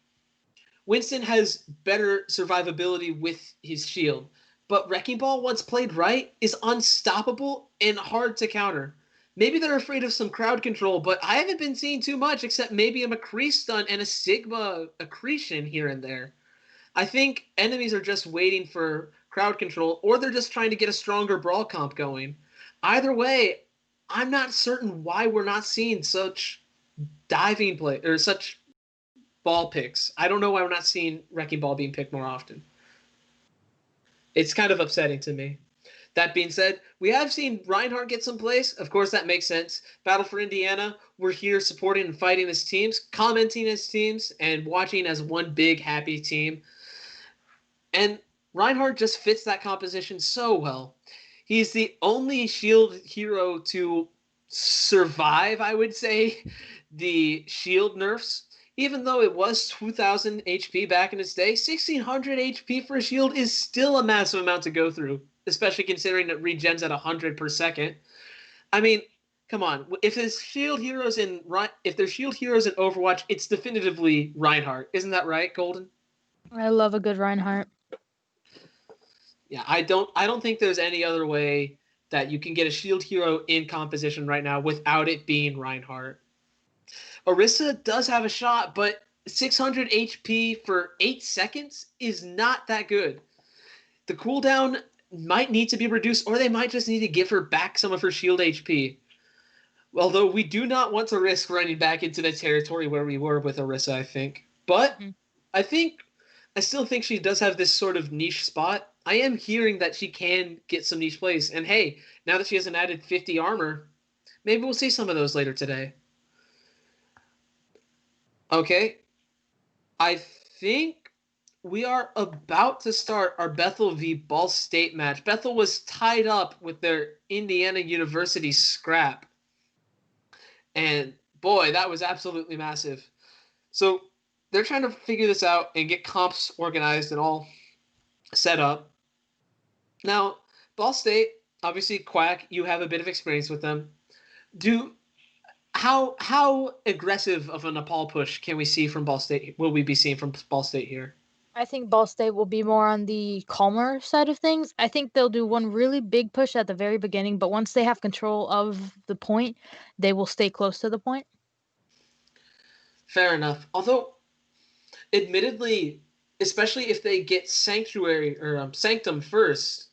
Winston has better survivability with his shield. But Wrecking Ball, once played right, is unstoppable and hard to counter. Maybe they're afraid of some crowd control, but I haven't been seeing too much except maybe a McCree stun and a Sigma accretion here and there. I think enemies are just waiting for crowd control, or they're just trying to get a stronger brawl comp going. Either way, I'm not certain why we're not seeing such diving play or such ball picks. I don't know why we're not seeing Wrecking Ball being picked more often. It's kind of upsetting to me. That being said, we have seen Reinhardt get some plays. Of course, that makes sense. Battle for Indiana, we're here supporting and fighting his teams, commenting his teams, and watching as one big happy team. And Reinhardt just fits that composition so well. He's the only shield hero to survive, I would say, the shield nerfs. Even though it was 2,000 HP back in its day, 1,600 HP for a shield is still a massive amount to go through, especially considering it regens at 100 per second. I mean, come on. If there's shield heroes in Overwatch, it's definitively Reinhardt. Isn't that right, Golden? I love a good Reinhardt. Yeah, I don't think there's any other way that you can get a shield hero in composition right now without it being Reinhardt. Orisa does have a shot, but 600 HP for 8 seconds is not that good. The cooldown might need to be reduced, or they might just need to give her back some of her shield HP. Although we do not want to risk running back into the territory where we were with Orisa, I think. But I still think she does have this sort of niche spot. I am hearing that she can get some niche plays. And hey, now that she has an added 50 armor, maybe we'll see some of those later today. Okay. I think we are about to start our Bethel v. Ball State match. Bethel was tied up with their Indiana University scrap. And boy, that was absolutely massive. So they're trying to figure this out and get comps organized and all set up. Now, Ball State, Obviously, Quack, you have a bit of experience with them. How aggressive of a Nepal push can we see from Ball State? Will we be seeing from Ball State here? I think Ball State will be more on the calmer side of things. I think they'll do one really big push at the very beginning, but once they have control of the point, they will stay close to the point. Fair enough. Although, admittedly, especially if they get Sanctuary or Sanctum first,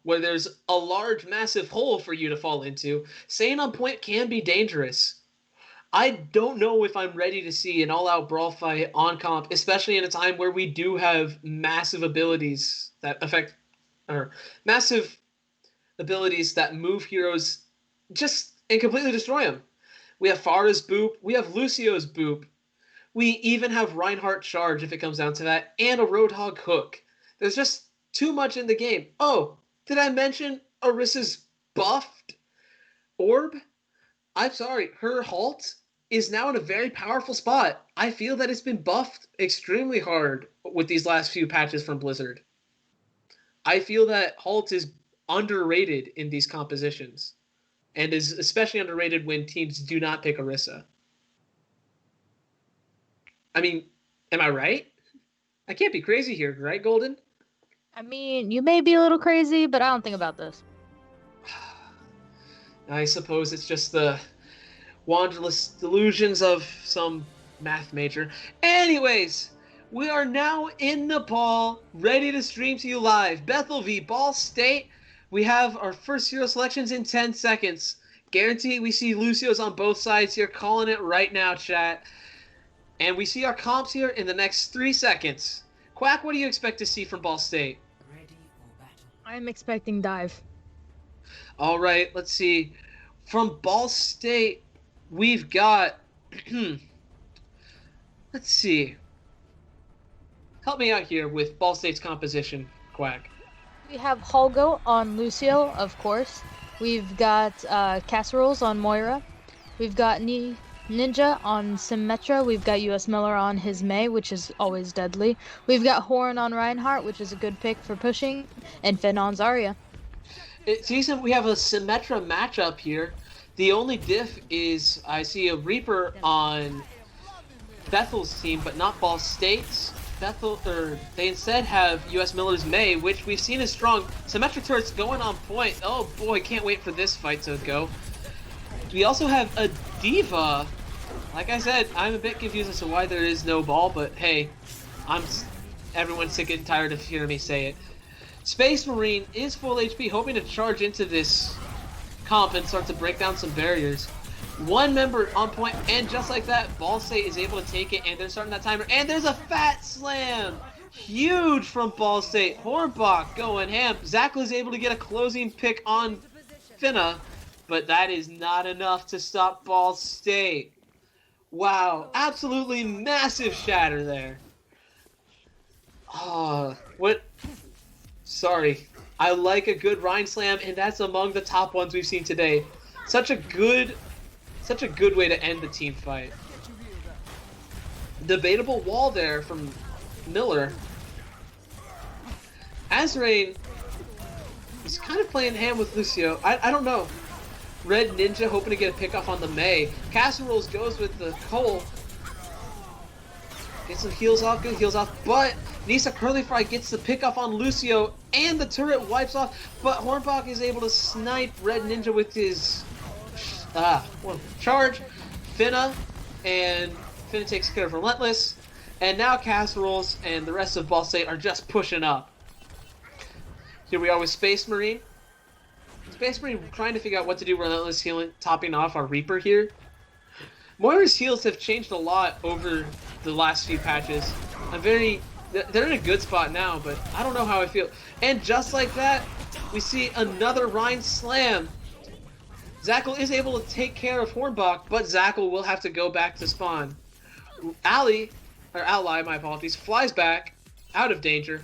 where there's a large, massive hole for you to fall into, staying on point can be dangerous. I don't know if I'm ready to see an all-out brawl fight on comp, especially in a time where we do have massive abilities that affect, or massive abilities that move heroes just and completely destroy them. We have Pharah's boop, we have Lucio's boop, we even have Reinhardt charge if it comes down to that, and a Roadhog hook. There's just too much in the game. Oh, did I mention Orissa's buffed orb? I'm sorry, her halt is now in a very powerful spot. I feel that it's been buffed extremely hard with these last few patches from Blizzard. I feel that halt is underrated in these compositions, and is especially underrated when teams do not pick Orisa. I mean, am I right? I can't be crazy here, right, Golden? I mean, you may be a little crazy, but I don't think about this. I suppose it's just the wanderless delusions of some math major. Anyways, we are now in Nepal, ready to stream to you live. Bethel v Ball State. We have our first hero selections in 10 seconds. Guarantee we see Lucio's on both sides here, calling it right now, chat. And we see our comps here in the next 3 seconds. Quack, what do you expect to see from Ball State? I'm expecting dive. All right, let's see. From Ball State, we've got... let's see. Help me out here with Ball State's composition, Quack. We have Holgo on Lucio, of course. We've got Casseroles on Moira. We've got Ninja on Symmetra. We've got US Miller on his Mei, which is always deadly. We've got Horn on Reinhardt, which is a good pick for pushing. And Finn on Zarya. It seems that we have a Symmetra matchup here. The only diff is I see a Reaper on Bethel's team, but not Ball State's. They instead have US Miller's Mei, which we've seen is strong. Symmetra turret's going on point. Oh boy, can't wait for this fight to go. We also have a D.Va. Like I said, I'm a bit confused as to why there is no ball, but hey, everyone's sick and tired of hearing me say it. Space Marine is full HP, hoping to charge into this comp and start to break down some barriers. One member on point, and just like that, Ball State is able to take it, and they're starting that timer. And there's a fat slam! Huge from Ball State. Hornbach going ham. Zackle is able to get a closing pick on Finna, but that is not enough to stop Ball State. Wow, absolutely massive shatter there. Oh, what? Sorry. I like a good Rhine Slam, and that's among the top ones we've seen today. Such a good way to end the team fight. Debatable wall there from Miller. Azrain is kind of playing hand with Lucio. I don't know. Red Ninja hoping to get a pick off on the Mei. Casseroles goes with the Cole. Gets some heals off, good heals off, but Nisa Curly Fry gets the pick off on Lucio, and the turret wipes off, but Hornbach is able to snipe Red Ninja with his charge. Finna, and Finna takes care of Relentless, and now Casseroles and the rest of Ball State are just pushing up. Here we are with Space Marine. Space Marine trying to figure out what to do. Relentless healing, topping off our Reaper here. Moira's heals have changed a lot over the last few patches. They're in a good spot now, but I don't know how I feel. And just like that, we see another Rhine Slam. Zackle is able to take care of Hornbach, but Zackle will have to go back to spawn. Ally, my apologies, flies back, out of danger.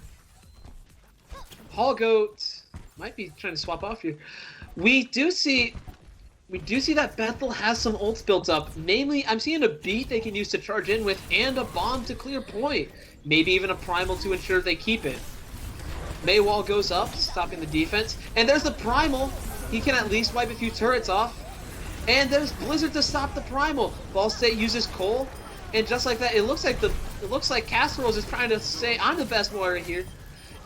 Hallgoat might be trying to swap off here. We do see that Bethel has some ults built up. Namely, I'm seeing a beat they can use to charge in with, and a bomb to clear point. Maybe even a primal to ensure they keep it. Maywall goes up, stopping the defense. And there's the Primal. He can at least wipe a few turrets off. And there's Blizzard to stop the Primal. Ball State uses Cole. And just like that, it looks like Casseroles is trying to say, I'm the best warrior here.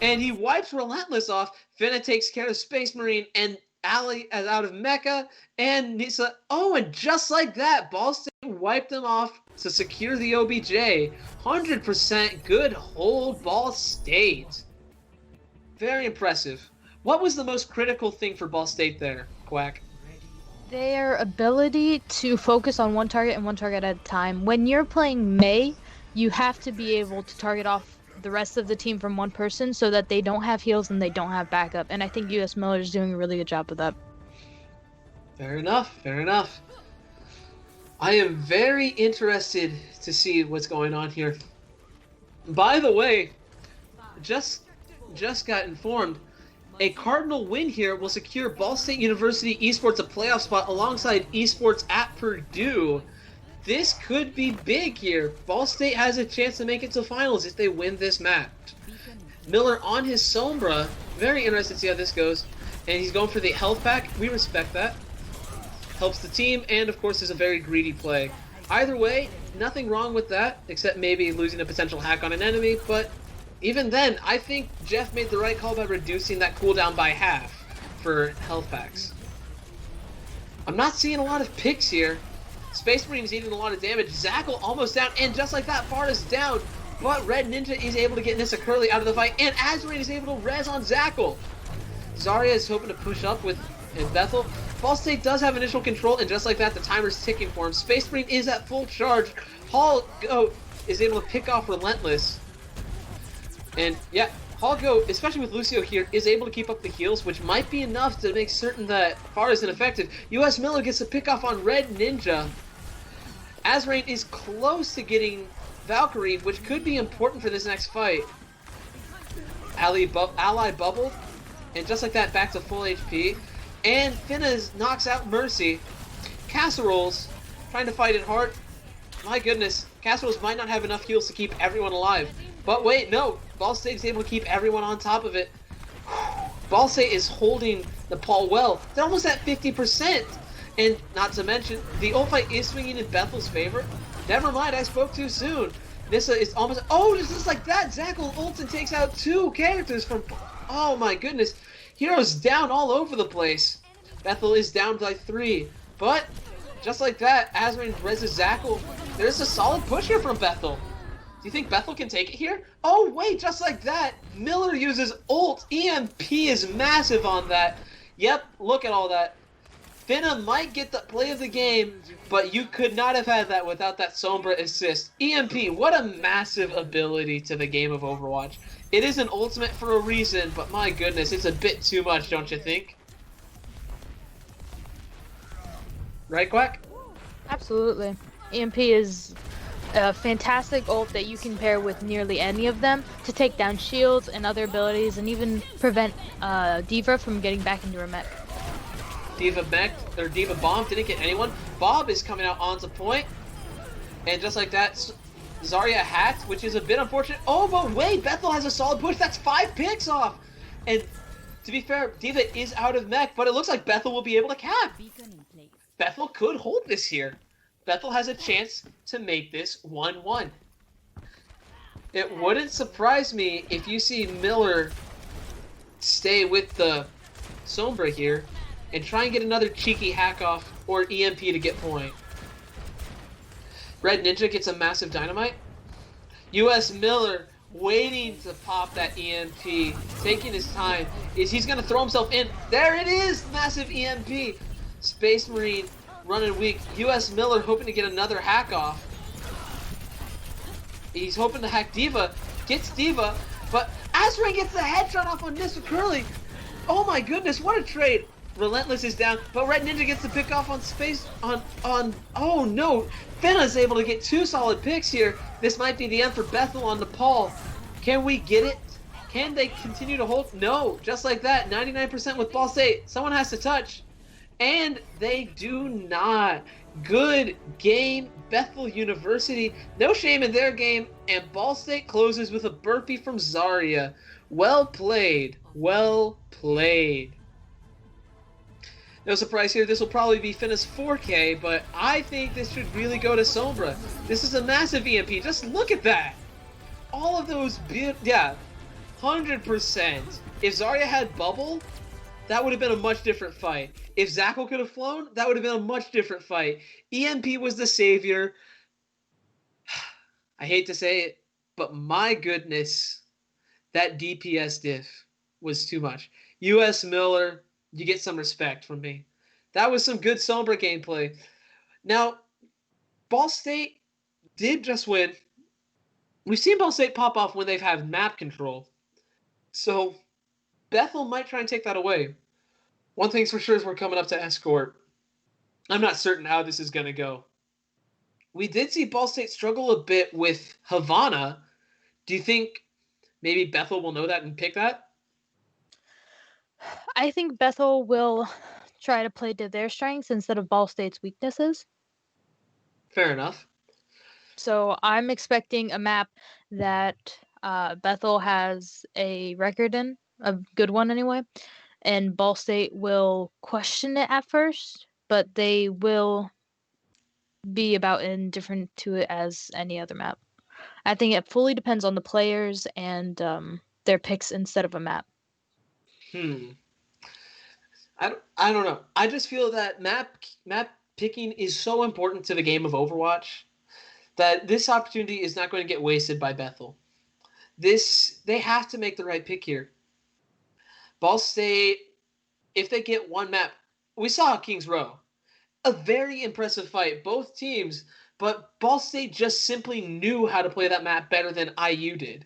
And he wipes Relentless off. Finna takes care of Space Marine, and Ali is out of Mecha, and Nisa. Oh, and just like that, Ball State wiped them off to secure the OBJ. 100% good hold, Ball State. Very impressive. What was the most critical thing for Ball State there, Quack? Their ability to focus on one target and one target at a time. When you're playing Mei, you have to be able to target off the rest of the team from one person so that they don't have heals and they don't have backup. And I think US Miller is doing a really good job with that. Fair enough, fair enough. I am very interested to see what's going on here. By the way, just got informed, a Cardinal win here will secure Ball State University Esports a playoff spot alongside Esports at Purdue. This could be big here. Ball State has a chance to make it to finals if they win this match. Miller on his Sombra. Very interested to see how this goes. And he's going for the health pack. We respect that. Helps the team, and of course is a very greedy play. Either way, nothing wrong with that, except maybe losing a potential hack on an enemy, but even then, I think Jeff made the right call by reducing that cooldown by half for health packs. I'm not seeing a lot of picks here. Space Marine's eating a lot of damage. Zackle almost down, and just like that, Farda's down. But Red Ninja is able to get Nissa Curly out of the fight, and Azrain is able to res on Zackle. Zarya is hoping to push up with Bethel. Ball State does have initial control, and just like that, the timer's ticking for him. Space Marine is at full charge. Hall Goat is able to pick off Relentless. And yeah, Hall Goat, especially with Lucio here, is able to keep up the heals, which might be enough to make certain that Farah is ineffective. US Miller gets a pick off on Red Ninja. Azrain is close to getting Valkyrie, which could be important for this next fight. Ally bubbled, and just like that, back to full HP. And Finna knocks out Mercy. Casseroles trying to fight it hard. My goodness, Casseroles might not have enough heals to keep everyone alive. But wait, no, Ball State is able to keep everyone on top of it. Ball State is holding Nepal well. They're almost at 50%. And not to mention, the ult fight is swinging in Bethel's favor. Never mind, I spoke too soon. Nissa is almost... Oh, just like that, Zackle ults and takes out 2 characters from... Oh my goodness. Heroes down all over the place. Bethel is down by 3. But, just like that, Azrain reses Zackle. There's a solid push here from Bethel. Do you think Bethel can take it here? Oh wait, just like that, Miller uses ult. EMP is massive on that. Yep, look at all that. Finna might get the play of the game, but you could not have had that without that Sombra assist. EMP, what a massive ability to the game of Overwatch. It is an ultimate for a reason, but my goodness, it's a bit too much, don't you think? Right, Quack? Absolutely. EMP is a fantastic ult that you can pair with nearly any of them to take down shields and other abilities and even prevent D.Va from getting back into her mech. D.Va mech, or D.Va bomb, didn't get anyone. Bob is coming out onto point. And just like that, Zarya hacked, which is a bit unfortunate. Oh, but wait, Bethel has a solid push. That's 5 picks off. And to be fair, D.Va is out of mech, but it looks like Bethel will be able to cap. Bethel could hold this here. Bethel has a chance to make this 1-1. It wouldn't surprise me if you see Miller stay with the Sombra here and try and get another cheeky hack off or EMP to get point. Red Ninja gets a massive dynamite. US Miller waiting to pop that EMP, taking his time. He's going to throw himself in. There it is! Massive EMP. Space Marine running weak. US Miller hoping to get another hack off. He's hoping to hack D.Va. Gets D.Va, but Azrain gets the headshot off on Mr. Curly. Oh my goodness, what a trade. Relentless is down, but Red Ninja gets the pick off on space on oh no. Finna's able to get 2 solid picks here. This might be the end for Bethel on Nepal. Can we get it? Can they continue to hold? No, just like that, 99% with Ball State. Someone has to touch. And they do not. Good game, Bethel University. No shame in their game, and Ball State closes with a burpee from Zarya. Well played. Well played. No surprise here, this will probably be finished 4K, but I think this should really go to Sombra. This is a massive EMP. Just look at that. All of those, yeah, 100%. If Zarya had bubble, that would have been a much different fight. If Zackle could have flown, that would have been a much different fight. EMP was the savior. I hate to say it, but my goodness, that DPS diff was too much. US Miller, you get some respect from me. That was some good Sombra gameplay. Now, Ball State did just win. We've seen Ball State pop off when they've had map control. So Bethel might try and take that away. One thing's for sure is we're coming up to Escort. I'm not certain how this is going to go. We did see Ball State struggle a bit with Havana. Do you think maybe Bethel will know that and pick that? I think Bethel will try to play to their strengths instead of Ball State's weaknesses. Fair enough. So I'm expecting a map that Bethel has a record in, a good one anyway, and Ball State will question it at first, but they will be about indifferent to it as any other map. I think it fully depends on the players and their picks instead of a map. I don't know. I just feel that map picking is so important to the game of Overwatch that this opportunity is not going to get wasted by Bethel. They have to make the right pick here. Ball State, if they get one map, we saw Kings Row. A very impressive fight, both teams, but Ball State just simply knew how to play that map better than IU did.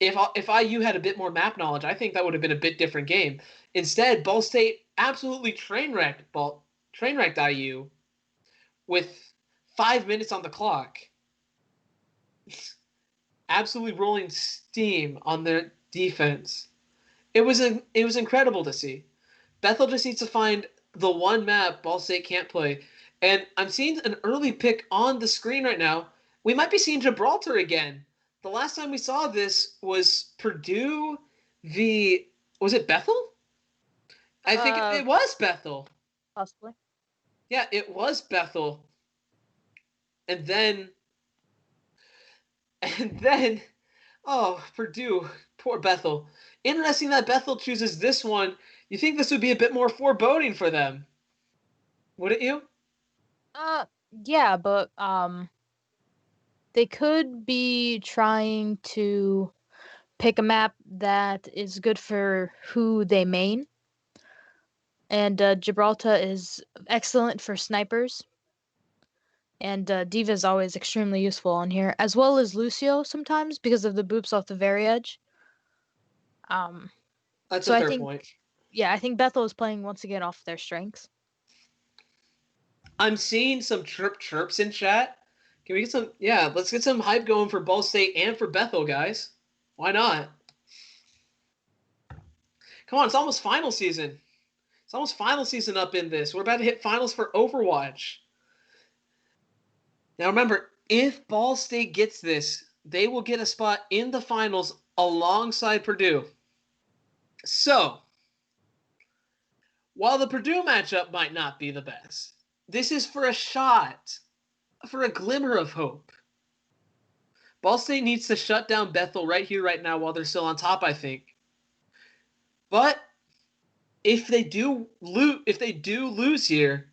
If IU had a bit more map knowledge, I think that would have been a bit different game. Instead, Ball State absolutely train wrecked IU with 5 minutes on the clock. Absolutely rolling steam on their defense. It was incredible to see. Bethel just needs to find the one map Ball State can't play. And I'm seeing an early pick on the screen right now. We might be seeing Gibraltar again. The last time we saw this was Purdue v. Was it Bethel? I think it was Bethel. Possibly. Yeah, it was Bethel. And then, oh, Purdue. Poor Bethel. Interesting that Bethel chooses this one. You think this would be a bit more foreboding for them? Wouldn't you? Yeah, but they could be trying to pick a map that is good for who they main. And Gibraltar is excellent for snipers. And Diva is always extremely useful on here, as well as Lucio sometimes because of the boops off the very edge. That's so a I fair think, point. yeah, I think Bethel is playing once again off their strengths. I'm seeing some chirps in chat. Can we get some? Yeah, let's get some hype going for Ball State and for Bethel, guys. Why not? Come on, it's almost final season. It's almost final season up in this. We're about to hit finals for Overwatch. Now remember, if Ball State gets this, they will get a spot in the finals alongside Purdue. So, while the Purdue matchup might not be the best, this is for a shot, for a glimmer of hope. Ball State needs to shut down Bethel right here, right now, while they're still on top, I think. But if they do lose here,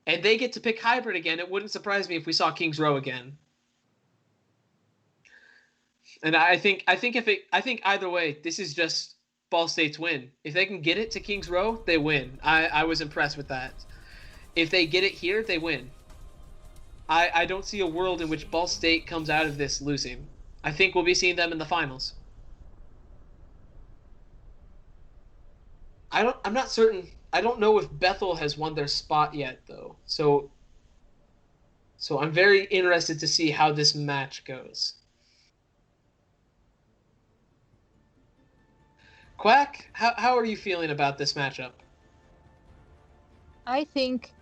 and they get to pick hybrid again, it wouldn't surprise me if we saw Kings Row again. And I think either way, this is just Ball State's win. If they can get it to Kings Row, they win. I was impressed with that. If they get it here, they win. I don't see a world in which Ball State comes out of this losing. I think we'll be seeing them in the finals. I'm not certain. I don't know if Bethel has won their spot yet, though. So I'm very interested to see how this match goes. Quack, how are you feeling about this matchup? I think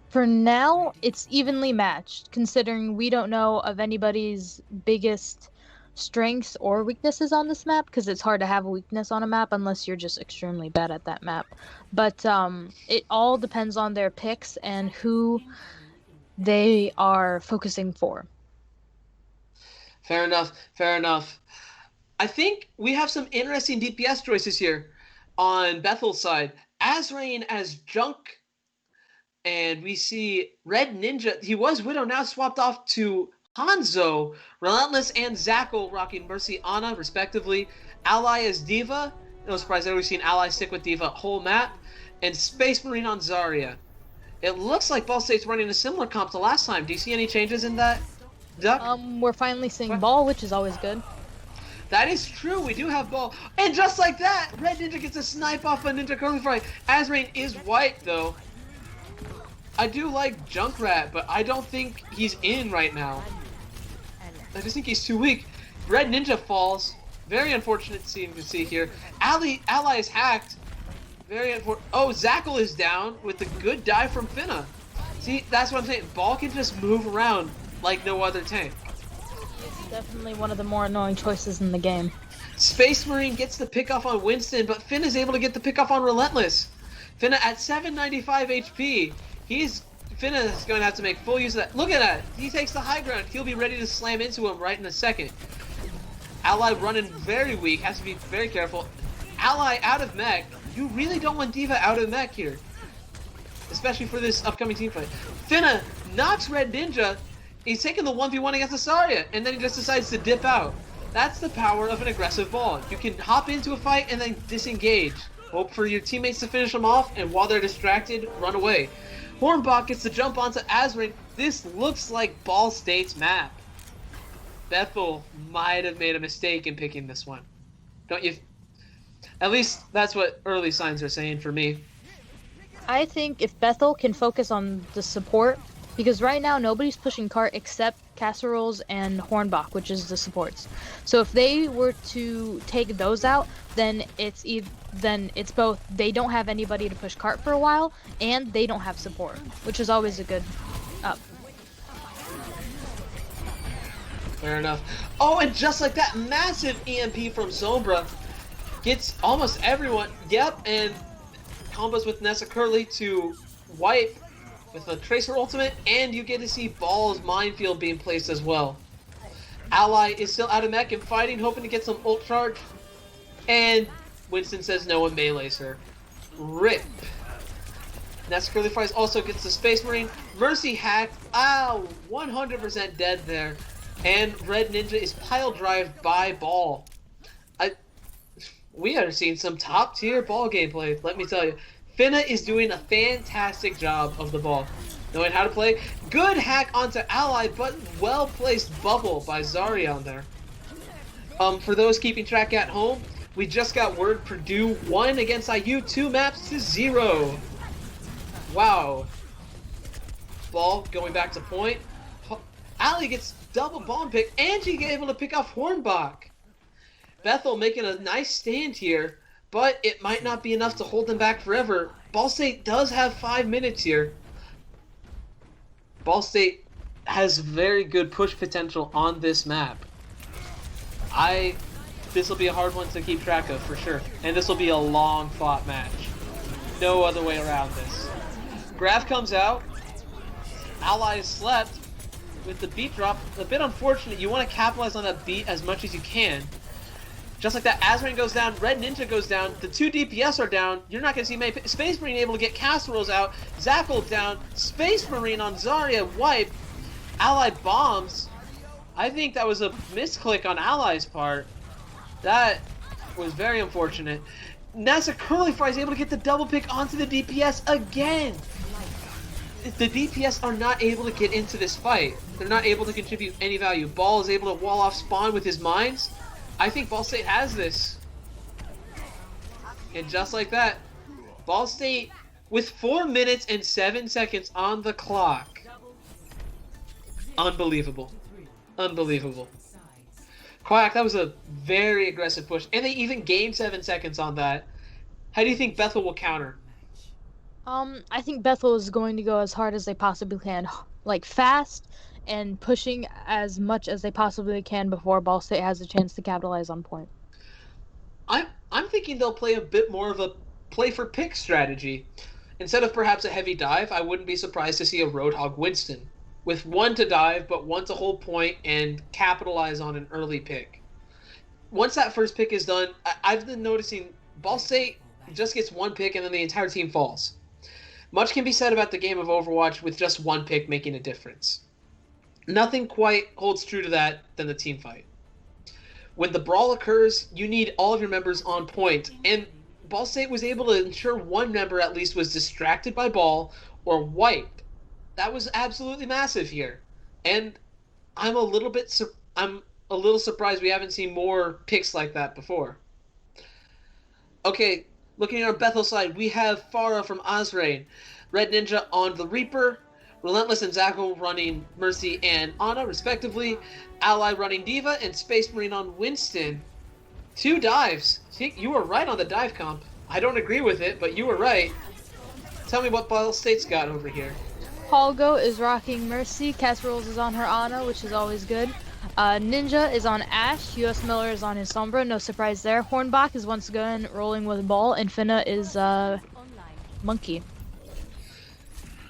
for now it's evenly matched, considering we don't know of anybody's biggest strengths or weaknesses on this map because it's hard to have a weakness on a map unless you're just extremely bad at that map. But it all depends on their picks and who they are focusing for. Fair enough. Fair enough. I think we have some interesting DPS choices here on Bethel's side. Azrain as Junk, and we see Red Ninja. He was Widow, now swapped off to Hanzo. Relentless and Zackle rocking Mercy Ana, respectively. Ally as Diva. No surprise there, we've seen Ally stick with Diva whole map. And Space Marine on Zarya. It looks like Ball State's running a similar comp to last time. Do you see any changes in that, Duck? We're finally seeing Ball, which is always good. That is true. We do have Ball. And just like that, Red Ninja gets a snipe off a Ninja Curly Fry. Azrain is white, though. I do like Junkrat, but I don't think he's in right now. I just think he's too weak. Red Ninja falls. Very unfortunate scene to see here. Ally is hacked. Very unfortunate. Oh, Zackle is down with the good dive from Finna. See, that's what I'm saying. Ball can just move around like no other tank. It's definitely one of the more annoying choices in the game. Space Marine gets the pick off on Winston, but Finn is able to get the pick off on Relentless. Finna at 795 HP. Finna is going to have to make full use of that. Look at that. He takes the high ground. He'll be ready to slam into him right in a second. Ally running very weak. Has to be very careful. Ally out of mech. You really don't want Diva out of mech here. Especially for this upcoming team fight. Finna knocks Red Ninja. He's taking the 1v1 against Asaria. And then he just decides to dip out. That's the power of an aggressive Ball. You can hop into a fight and then disengage. Hope for your teammates to finish them off. And while they're distracted, run away. Hornbach gets to jump onto Azrain. This looks like Ball State's map. Bethel might have made a mistake in picking this one. Don't you? At least that's what early signs are saying for me. I think if Bethel can focus on the support, because right now nobody's pushing cart except Casseroles and Hornbach, which is the supports. So if they were to take those out, then it's both they don't have anybody to push cart for a while, and they don't have support, which is always a good up. Fair enough. Oh, and just like that, massive EMP from Sombra gets almost everyone. Yep, and combos with Nessa Curly to wipe with a Tracer ultimate, and you get to see Ball's minefield being placed as well. Ally is still out of mech and fighting, hoping to get some ult charge. And Winston says no one melees her. RIP. Nessa Curly Fries also gets the Space Marine. Mercy hacked. Ow! 100% dead there. And Red Ninja is pile drived by Ball. We are seeing some top tier Ball gameplay, let me tell you. Finna is doing a fantastic job of the Ball. Knowing how to play. Good hack onto Ally, but well placed bubble by Zarya on there. For those keeping track at home, we just got word Purdue won against IU 2 maps to 0. Wow. Ball going back to point. Ally gets double bomb pick, and she able to pick off Hornbach. Bethel making a nice stand here, but it might not be enough to hold them back forever. Ball State does have 5 minutes here. Ball State has very good push potential on this map. This will be a hard one to keep track of for sure, and this will be a long fought match. No other way around this. Graf comes out. Ally is slept with the beat drop. A bit unfortunate. You want to capitalize on that beat as much as you can. Just like that, Azrain goes down, Red Ninja goes down, the 2 DPS are down, you're not going to see many. Space Marine able to get Casseroles out, Zackle down, Space Marine on Zarya, wipe, Ally bombs. I think that was a misclick on Ally's part. That was very unfortunate. Nessa Curly Fry is able to get the double pick onto the DPS again. The DPS are not able to get into this fight. They're not able to contribute any value. Ball is able to wall off spawn with his mines. I think Ball State has this. And just like that, Ball State with 4 minutes and 7 seconds on the clock. Unbelievable. Unbelievable. Quack, that was a very aggressive push. And they even gained 7 seconds on that. How do you think Bethel will counter? I think Bethel is going to go as hard as they possibly can. Like, fast and pushing as much as they possibly can before Ball State has a chance to capitalize on point. I'm thinking they'll play a bit more of a play for pick strategy. Instead of perhaps a heavy dive, I wouldn't be surprised to see a Roadhog Winston, with one to dive, but one to hold point and capitalize on an early pick. Once that first pick is done, I've been noticing Ball State just gets one pick and then the entire team falls. Much can be said about the game of Overwatch with just one pick making a difference. Nothing quite holds true to that than the team fight. When the brawl occurs, you need all of your members on point, and Ball State was able to ensure one member at least was distracted by ball or wiped. That was absolutely massive here, and I'm a little surprised we haven't seen more picks like that before. Okay, looking at our Bethel side, we have Farah from Azrain, Red Ninja on the Reaper, Relentless and Zackle running Mercy and Ana, respectively, Ally running Diva, and Space Marine on Winston. 2 dives. See, you were right on the dive comp. I don't agree with it, but you were right. Tell me what Ball State's got over here. Holgo is rocking Mercy, Casseroles is on her Ana, which is always good. Ninja is on Ash, US Miller is on his Sombra, no surprise there. Hornbach is once again rolling with Ball, and Finna is Monkey.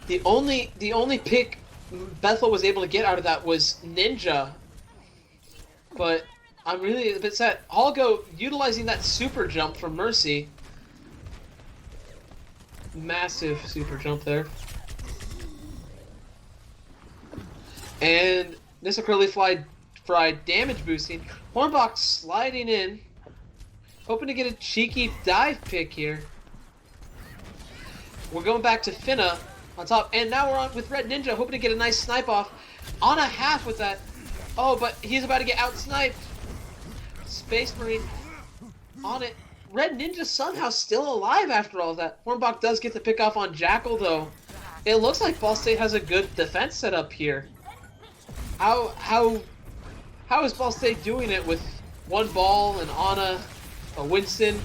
The only pick Bethel was able to get out of that was Ninja, but I'm really a bit sad. Holgo utilizing that super jump from Mercy. Massive super jump there. And Nissa Curly Fry damage boosting. Hornbach sliding in. Hoping to get a cheeky dive pick here. We're going back to Finna on top. And now we're on with Red Ninja, hoping to get a nice snipe off. On a half with that. Oh, but he's about to get out-sniped. Space Marine on it. Red Ninja somehow still alive after all of that. Hornbach does get the pick off on Jackal, though. It looks like Ball State has a good defense setup here. How is Ball State doing it with one ball and Ana, a Winston?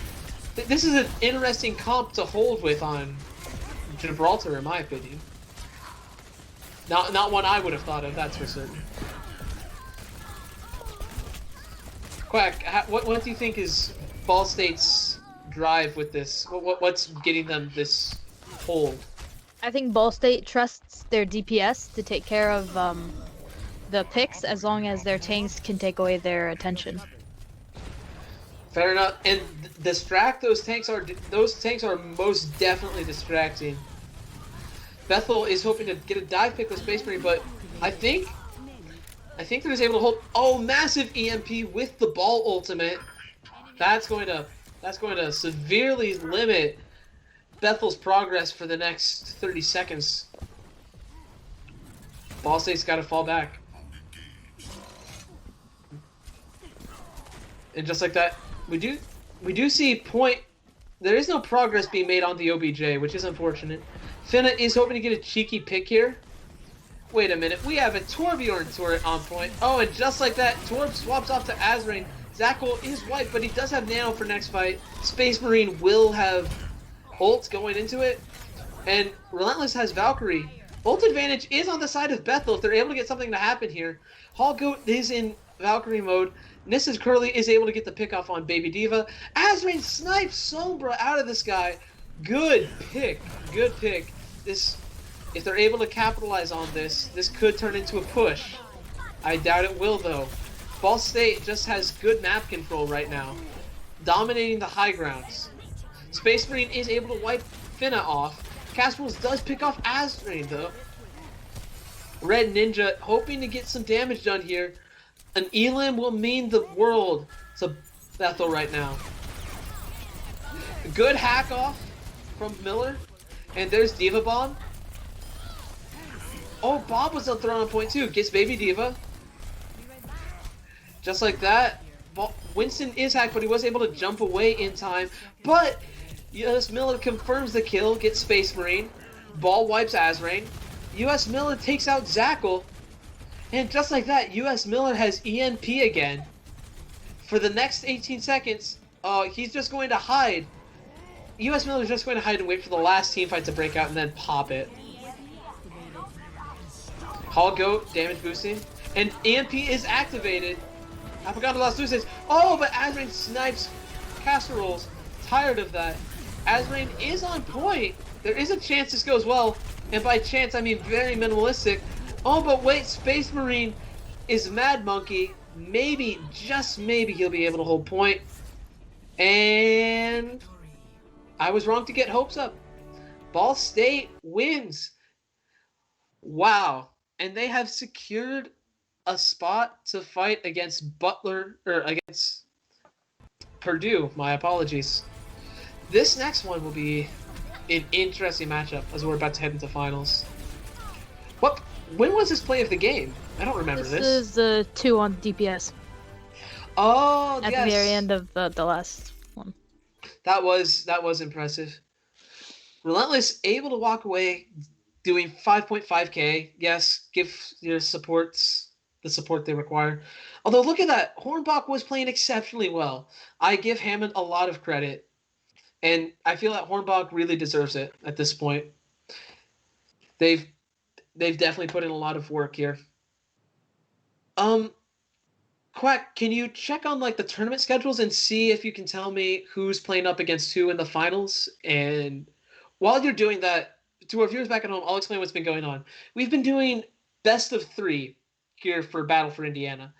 This is an interesting comp to hold with on Gibraltar, in my opinion. Not one I would have thought of, that's for certain. Quack, what do you think is Ball State's drive with this? What's getting them this hold? I think Ball State trusts their DPS to take care of the picks as long as their tanks can take away their attention. Fair enough. And distract those tanks are most definitely distracting. Bethel is hoping to get a dive pick with Space Marine, but I think they're just able to hold. Oh, massive EMP with the ball ultimate. That's going to severely limit Bethel's progress for the next 30 seconds. Ball State's got to fall back. And just like that, we do see point. There is no progress being made on the OBJ, which is unfortunate. Finna is hoping to get a cheeky pick here. Wait a minute, we have a Torbjorn turret on point. Oh, and just like that, Torb swaps off to Azrain. Zackle is white, but he does have Nano for next fight. Space Marine will have ult going into it. And Relentless has Valkyrie. Ult advantage is on the side of Bethel if they're able to get something to happen here. Hallgoat is in Valkyrie mode. Nissa's Curly is able to get the pick off on Baby Diva. Azrain snipes Sombra out of the sky. Good pick. Good pick. If they're able to capitalize on this could turn into a push. I doubt it will, though. Ball State just has good map control right now, dominating the high grounds. Space Marine is able to wipe Finna off. Casseroles does pick off Azrain, though. Red Ninja hoping to get some damage done here. An Elim will mean the world to Bethel right now. Good hack off from Miller. And there's Diva Bomb. Oh, Bob was thrown on point too. Gets Baby Diva. Just like that. Winston is hacked, but he was able to jump away in time. But US Miller confirms the kill. Gets Space Marine. Ball wipes Azrain. US Miller takes out Zackle. And just like that, US Miller has EMP again. For the next 18 seconds, he's just going to hide. US Miller is just going to hide and wait for the last team fight to break out and then pop it. Call Goat, damage boosting. And EMP is activated. I forgot the last Luces. Oh, but Azrain snipes casseroles. Tired of that. Azrain is on point. There is a chance this goes well. And by chance, I mean very minimalistic. Oh, but wait, Space Marine is Mad Monkey. Maybe, just maybe, he'll be able to hold point. And I was wrong to get hopes up. Ball State wins. Wow. And they have secured a spot to fight against Butler, or against Purdue. My apologies. This next one will be an interesting matchup as we're about to head into finals. What? When was this play of the game? I don't remember this. This is the 2 on DPS. Oh, At yes. the very end of the last one. That was impressive. Relentless able to walk away doing 5.5k. Yes, give your supports the support they require. Although look at that, Hornbach was playing exceptionally well. I give Hammond a lot of credit, and I feel that Hornbach really deserves it at this point. They've definitely put in a lot of work here. Quack, can you check on like the tournament schedules and see if you can tell me who's playing up against who in the finals? And while you're doing that, to our viewers back at home, I'll explain what's been going on. We've been doing best of 3 here for Battle for Indiana.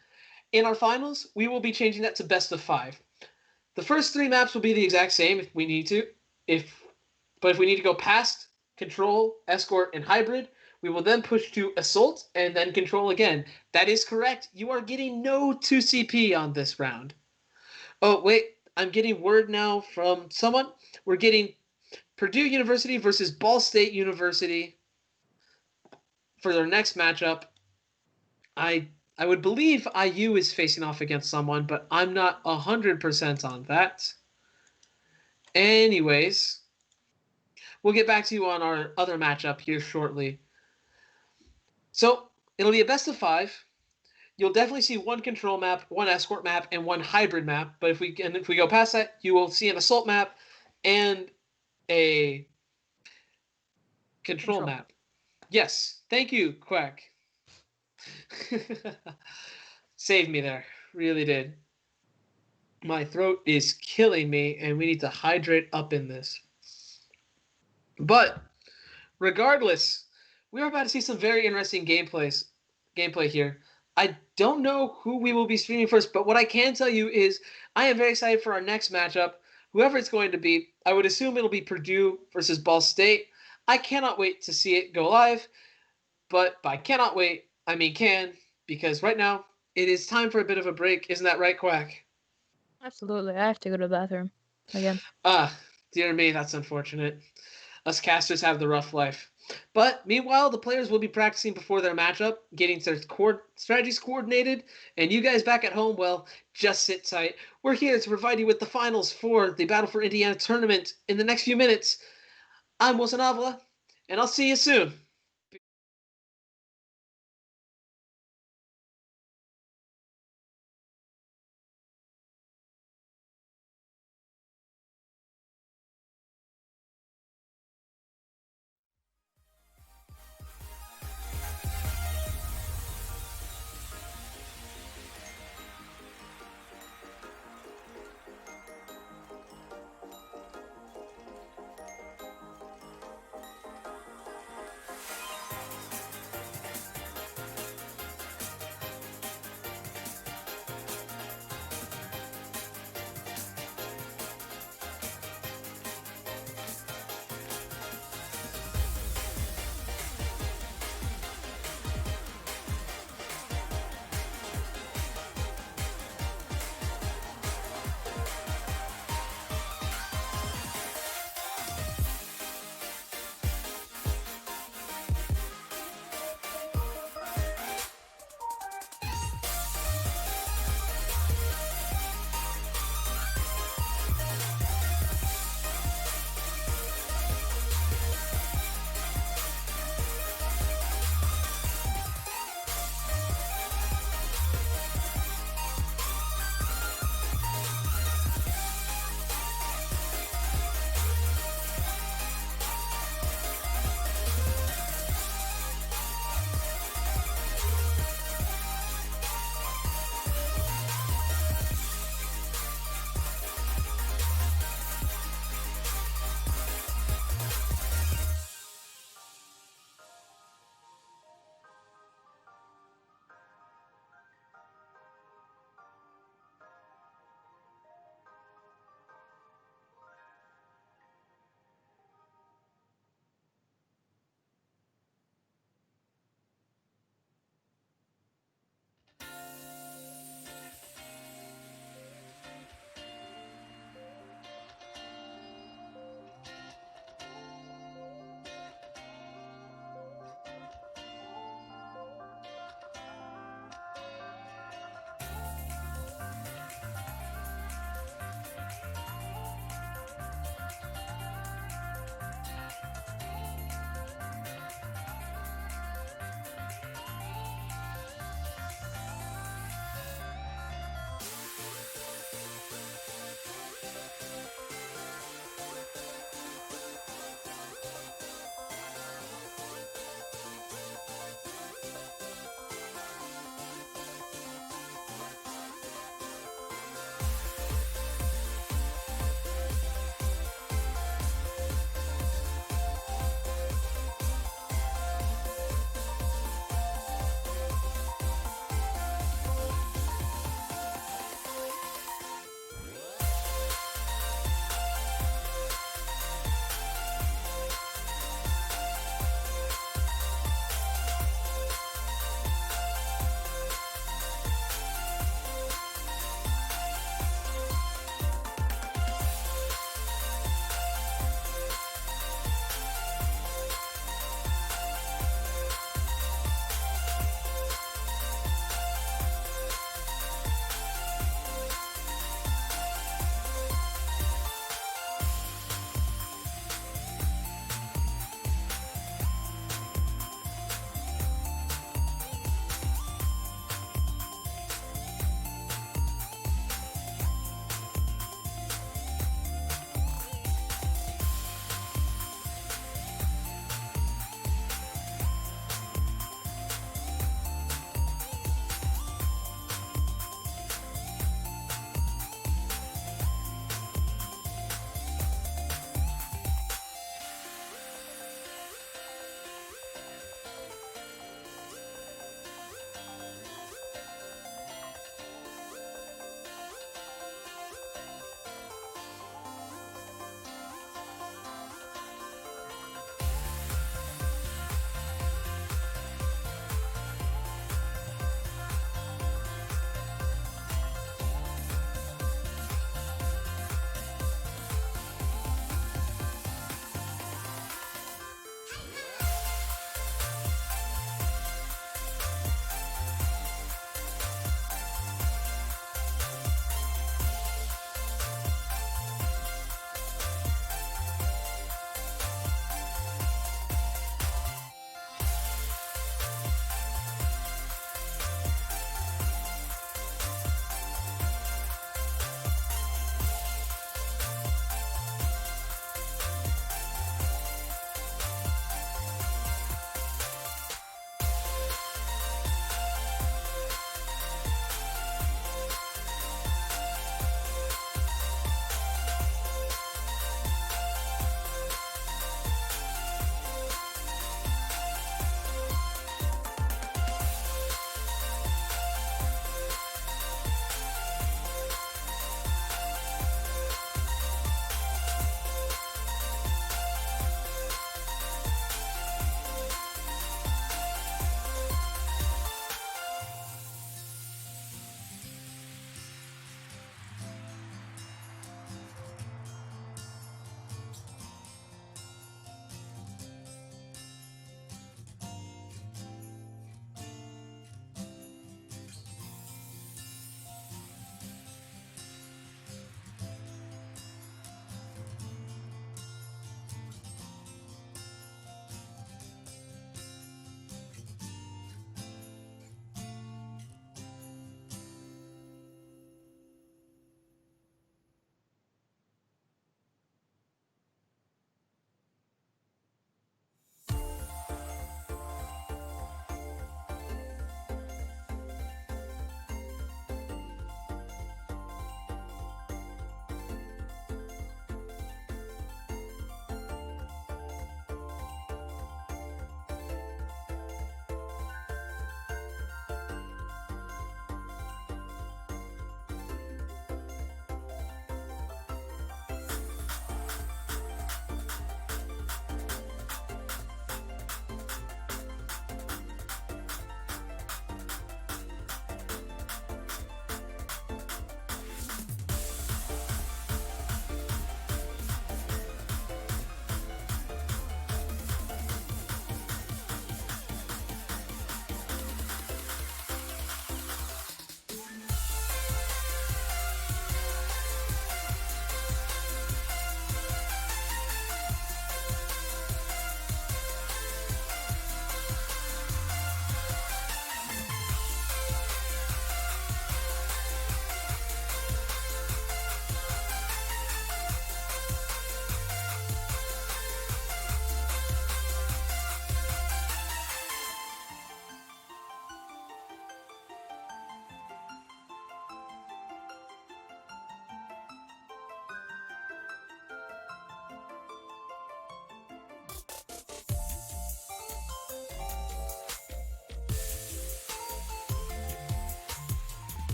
In our finals, we will be changing that to best of 5. The first 3 maps will be the exact same if we need to. But if we need to go past Control, Escort, and Hybrid, we will then push to Assault and then Control again. That is correct. You are getting no 2CP on this round. Oh, wait. I'm getting word now from someone. We're getting Purdue University versus Ball State University for their next matchup. I would believe IU is facing off against someone, but I'm not 100% on that. Anyways, we'll get back to you on our other matchup here shortly. So it'll be a best of 5. You'll definitely see 1 control map, 1 escort map, and 1 hybrid map. But if we go past that, you will see an assault map and a control map. Yes, thank you, Quack. Saved me there, really did. My throat is killing me, and we need to hydrate up in this. But regardless, we are about to see some very interesting gameplay here. I don't know who we will be streaming first, but what I can tell you is I am very excited for our next matchup. Whoever it's going to be, I would assume it'll be Purdue versus Ball State. I cannot wait to see it go live, but by cannot wait, I mean can, because right now it is time for a bit of a break. Isn't that right, Quack? Absolutely. I have to go to the bathroom again. Dear me, that's unfortunate. Us casters have the rough life. But meanwhile, the players will be practicing before their matchup, getting their strategies coordinated, and you guys back at home, well, just sit tight. We're here to provide you with the finals for the Battle for Indiana tournament in the next few minutes. I'm Wilson Avila, and I'll see you soon.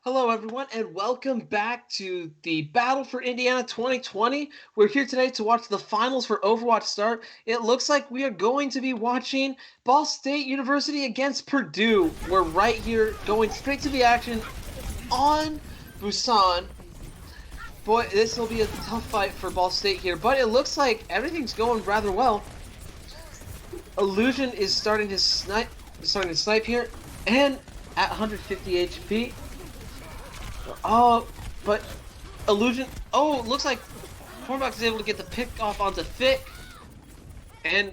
Hello, everyone, and welcome back to the Battle for Indiana 2020. We're here today to watch the finals for Overwatch start. It looks like we are going to be watching Ball State University against Purdue. We're right here going straight to the action on Busan. Boy, this will be a tough fight for Ball State here, but it looks like everything's going rather well. Illusion is starting to snipe here, and at 150 HP. Oh, but Illusion. Oh, looks like Hornbach is able to get the pick off onto Fick, and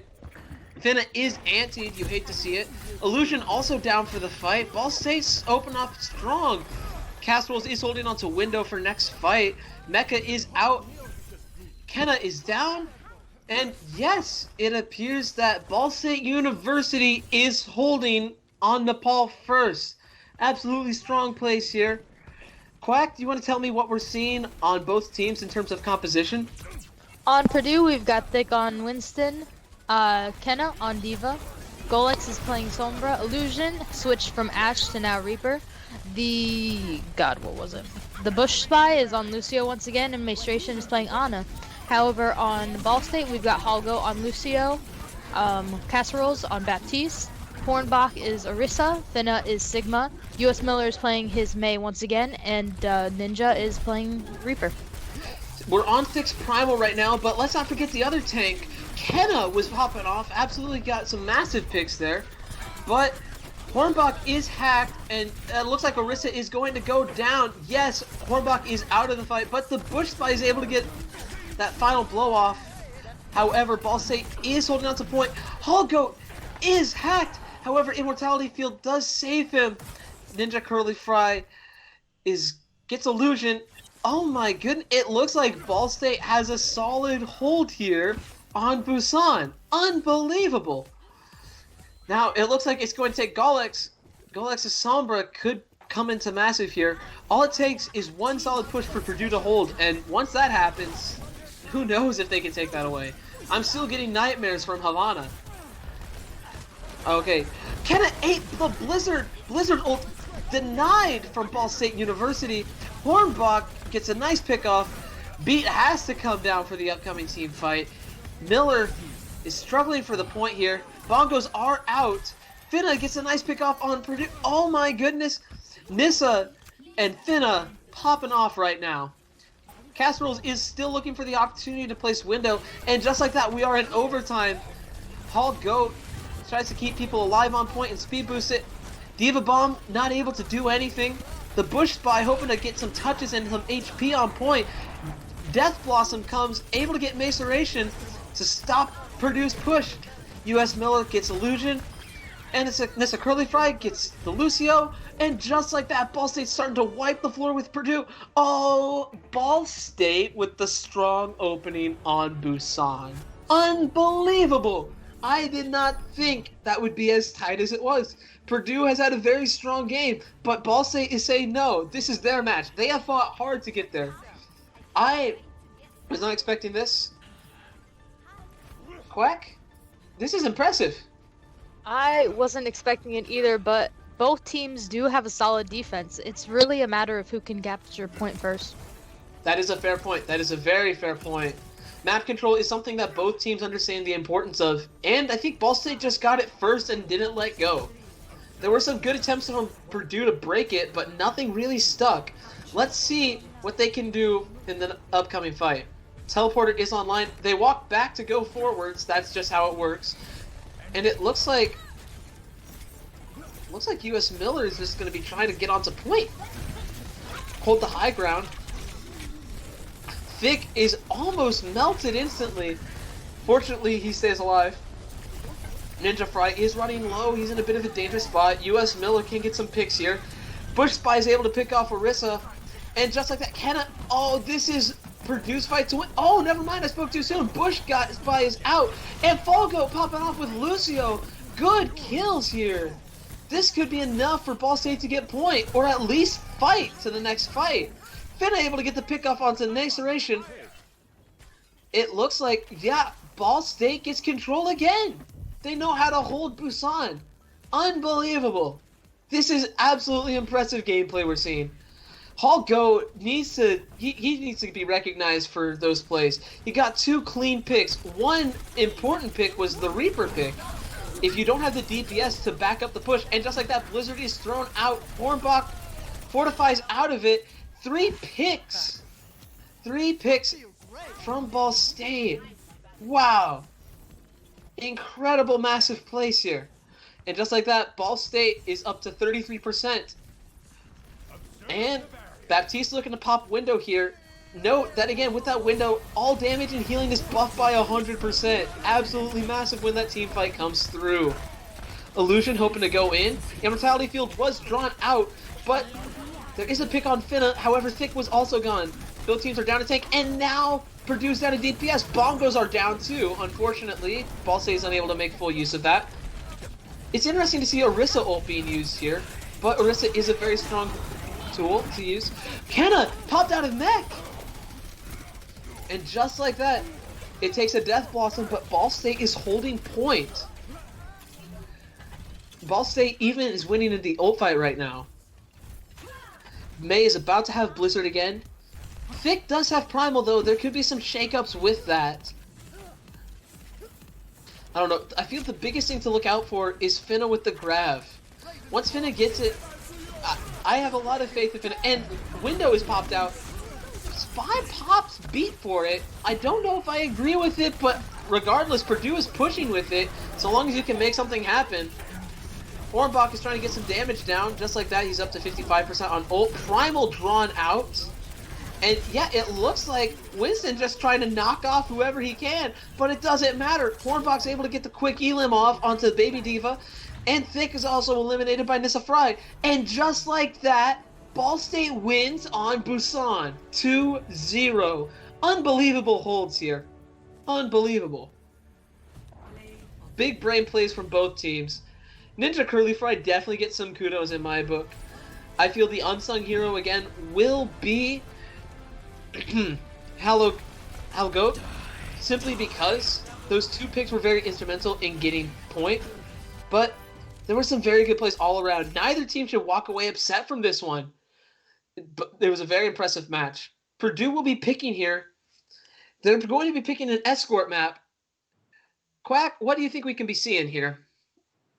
Finna is antied. You hate to see it. Illusion also down for the fight. Ball State's open up strong. Casseroles is holding on to Window for next fight. Mecha is out. Kenna is down. And yes, it appears that Ball State University is holding on Nepal first. Absolutely strong place here. Quack, do you want to tell me what we're seeing on both teams in terms of composition? On Purdue, we've got Thick on Winston, Kenna on Diva, Golex is playing Sombra, Illusion switched from Ashe to now Reaper. The Bush Spy is on Lucio once again, and Maestration is playing Ana. However, on Ball State, we've got Halgo on Lucio, Casseroles on Baptiste, Hornbach is Orisa, Finna is Sigma, US Miller is playing his Mei once again, and Ninja is playing Reaper. We're on Thick's Primal right now, but let's not forget the other tank. Kenna was popping off, absolutely got some massive picks there, but Hornbach is hacked, and it looks like Orisa is going to go down. Yes, Hornbach is out of the fight, but the Bush Spy is able to get that final blow off. However, Ball State is holding on to point. Hallgoat is hacked. However, Immortality Field does save him. Ninja Curly Fry gets Illusion. Oh my goodness, it looks like Ball State has a solid hold here on Busan. Unbelievable. Now, it looks like it's going to take Golex. Golex's Sombra could come into massive here. All it takes is one solid push for Purdue to hold, and once that happens, who knows if they can take that away. I'm still getting nightmares from Havana. Okay, Kenna ate the Blizzard ult, denied from Ball State University. Hornbach gets a nice pick off. Beat has to come down for the upcoming team fight. Miller is struggling for the point here. Bongos are out. Finna gets a nice pick off on Purdue. Oh my goodness. Nissa and Finna popping off right now. Casseroles is still looking for the opportunity to place Window, and just like that, we are in overtime. Hall Goat tries to keep people alive on point and speed boost it. Diva Bomb not able to do anything. The Bush Spy hoping to get some touches and some HP on point. Death Blossom comes, able to get Maceration to stop Purdue's push. US Miller gets Illusion, and Nissa Curly Fry gets the Lucio, and just like that, Ball State's starting to wipe the floor with Purdue. Oh, Ball State with the strong opening on Busan. Unbelievable! I did not think that would be as tight as it was. Purdue has had a very strong game, but Ball State is saying no, this is their match. They have fought hard to get there. I was not expecting this. Quack? This is impressive. I wasn't expecting it either, but both teams do have a solid defense. It's really a matter of who can capture point first. That is a fair point. That is a very fair point. Map control is something that both teams understand the importance of, and I think Ball State just got it first and didn't let go. There were some good attempts from Purdue to break it, but nothing really stuck. Let's see what they can do in the upcoming fight. Teleporter is online. They walk back to go forwards. That's just how it works. And it looks like US Miller is just going to be trying to get onto point. Hold the high ground. Vic is almost melted instantly. Fortunately, he stays alive. Ninja Fry is running low. He's in a bit of a dangerous spot. US Miller can get some picks here. Bush Spy is able to pick off Orisa. And just like that, Kenna... Oh, this is Purdue's fight to win. Oh, never mind. I spoke too soon. Bush Spy is out. And Falco popping off with Lucio. Good kills here. This could be enough for Ball State to get point, or at least fight to the next fight. Finna able to get the pick off onto Maceration. It looks like, yeah, Ball State gets control again. They know how to hold Busan. Unbelievable. This is absolutely impressive gameplay we're seeing. Hall Goat needs to he needs to be recognized for those plays. He got 2 clean picks. One important pick was the Reaper pick. If you don't have the DPS to back up the push, and just like that, Blizzard is thrown out. Hornbach fortifies out of it. 3 picks. 3 picks from Ball State. Wow. Incredible massive plays here. And just like that, Ball State is up to 33%. And Baptiste looking to pop window here. Note that again, with that window, all damage and healing is buffed by 100%. Absolutely massive when that team fight comes through. Illusion hoping to go in. Immortality Field was drawn out, but there is a pick on Finna. However, Thick was also gone. Both teams are down a tank, and now Purdue's down to DPS. Bongos are down too, unfortunately. Ball State is unable to make full use of that. It's interesting to see Orisa ult being used here, but Orisa is a very strong tool to use. Kenna popped out of mech! And just like that, it takes a Death Blossom, but Ball State is holding point. Ball State even is winning in the ult fight right now. May is about to have Blizzard again. Thick does have Primal though, there could be some shakeups with that. I don't know, I feel the biggest thing to look out for is Finna with the Grav. Once Finna gets it, I have a lot of faith in Finna, and Window is popped out. 5 pops beat for it. I don't know if I agree with it, but regardless, Purdue is pushing with it, so long as you can make something happen. Hornbach is trying to get some damage down, just like that, he's up to 55% on ult. Primal drawn out. And yeah, it looks like Winston just trying to knock off whoever he can, but it doesn't matter. Hornbach's able to get the quick elim off onto Baby Diva, and Thick is also eliminated by Nissa Fry. And just like that, Ball State wins on Busan, 2-0. Unbelievable holds here. Unbelievable. Big brain plays from both teams. Ninja Curly Fry definitely gets some kudos in my book. I feel the unsung hero again will be Halgoat, simply because those 2 picks were very instrumental in getting point, but there were some very good plays all around. Neither team should walk away upset from this one, but it was a very impressive match. Purdue will be picking here. They're going to be picking an escort map. Quack, what do you think we can be seeing here?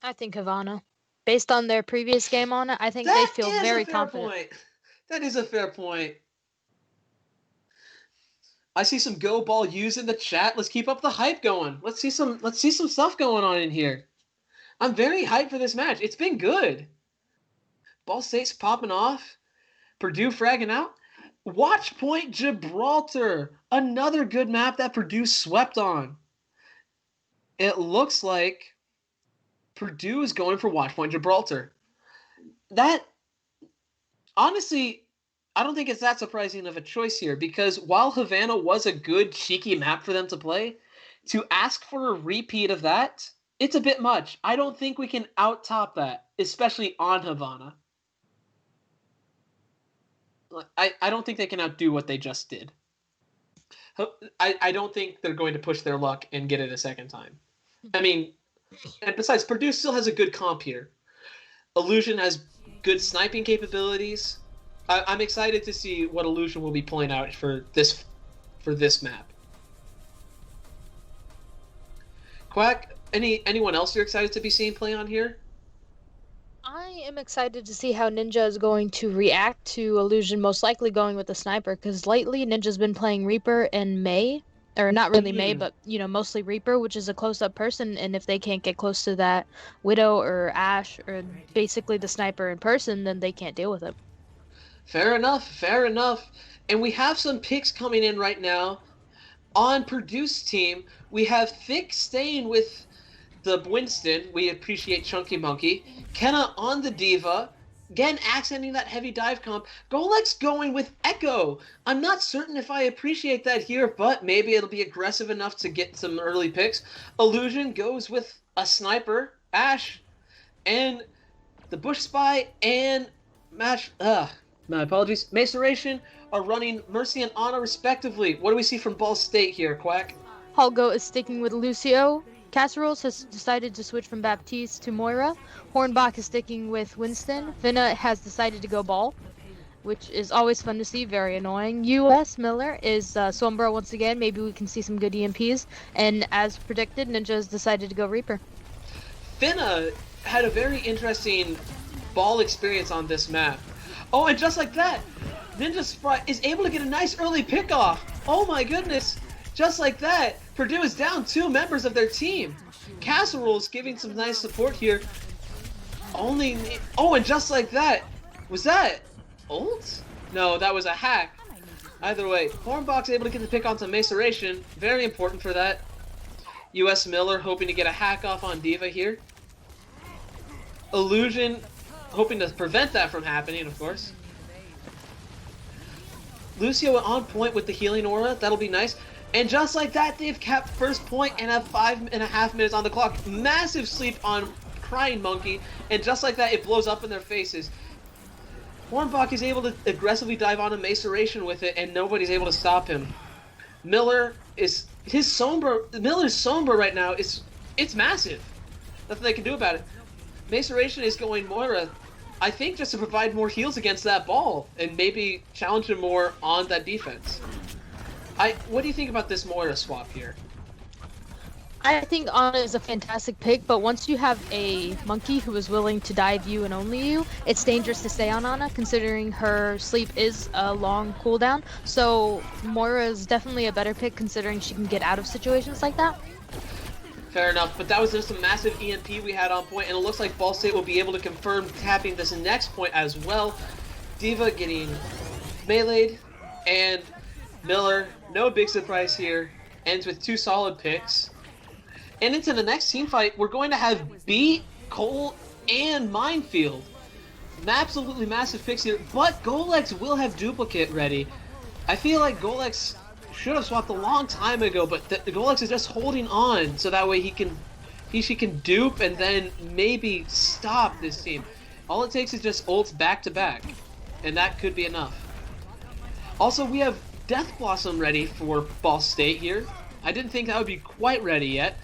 I think Havana. Based on their previous game on it, I think they feel very confident. Point. That is a fair point. I see some Go Ball U's in the chat. Let's keep up the hype going. Let's see some stuff going on in here. I'm very hyped for this match. It's been good. Ball State's popping off. Purdue fragging out. Watch Point Gibraltar. Another good map that Purdue swept on. It looks like Purdue is going for Watch Point Gibraltar. That, honestly, I don't think it's that surprising of a choice here, because while Havana was a good, cheeky map for them to play, to ask for a repeat of that, it's a bit much. I don't think we can out-top that, especially on Havana. I don't think they can outdo what they just did. I don't think they're going to push their luck and get it a second time. I mean, and besides, Purdue still has a good comp here. Illusion has good sniping capabilities. I'm excited to see what Illusion will be pulling out for this map. Quack, anyone else you're excited to be seeing play on here? I am excited to see how Ninja is going to react to Illusion most likely going with the sniper, because lately Ninja's been playing Reaper and May, or not really May, but mostly Reaper, which is a close-up person, and if they can't get close to that Widow or Ashe or basically the sniper in person, then they can't deal with it. Fair enough. And we have some picks coming in right now. On Purdue's team, we have Thick staying with the Winston. We appreciate Chunky Monkey. Kenna on the Diva. Again, accenting that heavy dive comp. Golex going with Echo. I'm not certain if I appreciate that here, but maybe it'll be aggressive enough to get some early picks. Illusion goes with a sniper, Ashe, and the Bush Spy and my apologies. Maceration are running Mercy and Ana respectively. What do we see from Ball State here, Quack? Holgo is sticking with Lucio. Casseroles has decided to switch from Baptiste to Moira. Hornbach is sticking with Winston. Finna has decided to go Ball. which is always fun to see, very annoying. US Miller is Sombra once again. Maybe we can see some good EMPs. And as predicted, Ninja's decided to go Reaper. Finna had a very interesting ball experience on this map. Oh, and just like that, Ninja Sprite is able to get a nice early pickoff. Oh my goodness. Just like that, Purdue is down 2 members of their team. Casserole's giving some nice support here. Oh, and just like that, was that ult? No, that was a hack. Either way, Hornbox able to get the pick onto Maceration. Very important for that. US Miller hoping to get a hack off on D.Va here. Illusion hoping to prevent that from happening, of course. Lucio on point with the healing aura. That'll be nice. And just like that, they've kept first point and have 5.5 minutes on the clock. Massive sleep on Crying Monkey. And just like that, it blows up in their faces. Hornbach is able to aggressively dive on a Maceration with it, and nobody's able to stop him. Miller's Sombra right now it's massive. Nothing they can do about it. Maceration is going Moira, I think, just to provide more heals against that ball and maybe challenge him more on that defense. What do you think about this Moira swap here? I think Ana is a fantastic pick, but once you have a monkey who is willing to dive you and only you, it's dangerous to stay on Ana, considering her sleep is a long cooldown. So Moira is definitely a better pick, considering she can get out of situations like that. Fair enough, but that was just a massive EMP we had on point, and it looks like Ball State will be able to confirm tapping this next point as well. D.Va getting meleeed, and Miller, no big surprise here, ends with 2 solid picks. And into the next team fight, we're going to have B, Cole, and Minefield. Absolutely massive picks here, but Golex will have duplicate ready. I feel like Golex should have swapped a long time ago, but the Golex is just holding on so that way she can dupe and then maybe stop this team. All it takes is just ults back to back, and that could be enough. Also, we have Death Blossom ready for Ball State here. I didn't think that would be quite ready yet.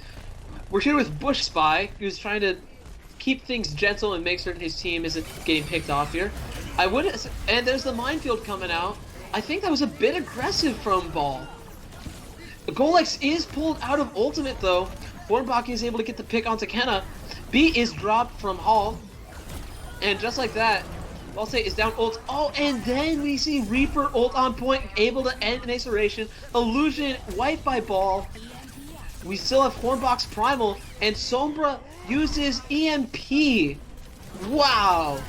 We're here with Bush Spy, who's trying to keep things gentle and make certain his team isn't getting picked off here. And there's the Minefield coming out. I think that was a bit aggressive from Ball. Golex is pulled out of ultimate though. Hornbach is able to get the pick onto Kenna. B is dropped from Hall. And just like that, Ball State is down ult. Oh, and then we see Reaper ult on point, able to end Maceration. Illusion wiped by Ball. We still have Hornbox Primal, and Sombra uses EMP. Wow!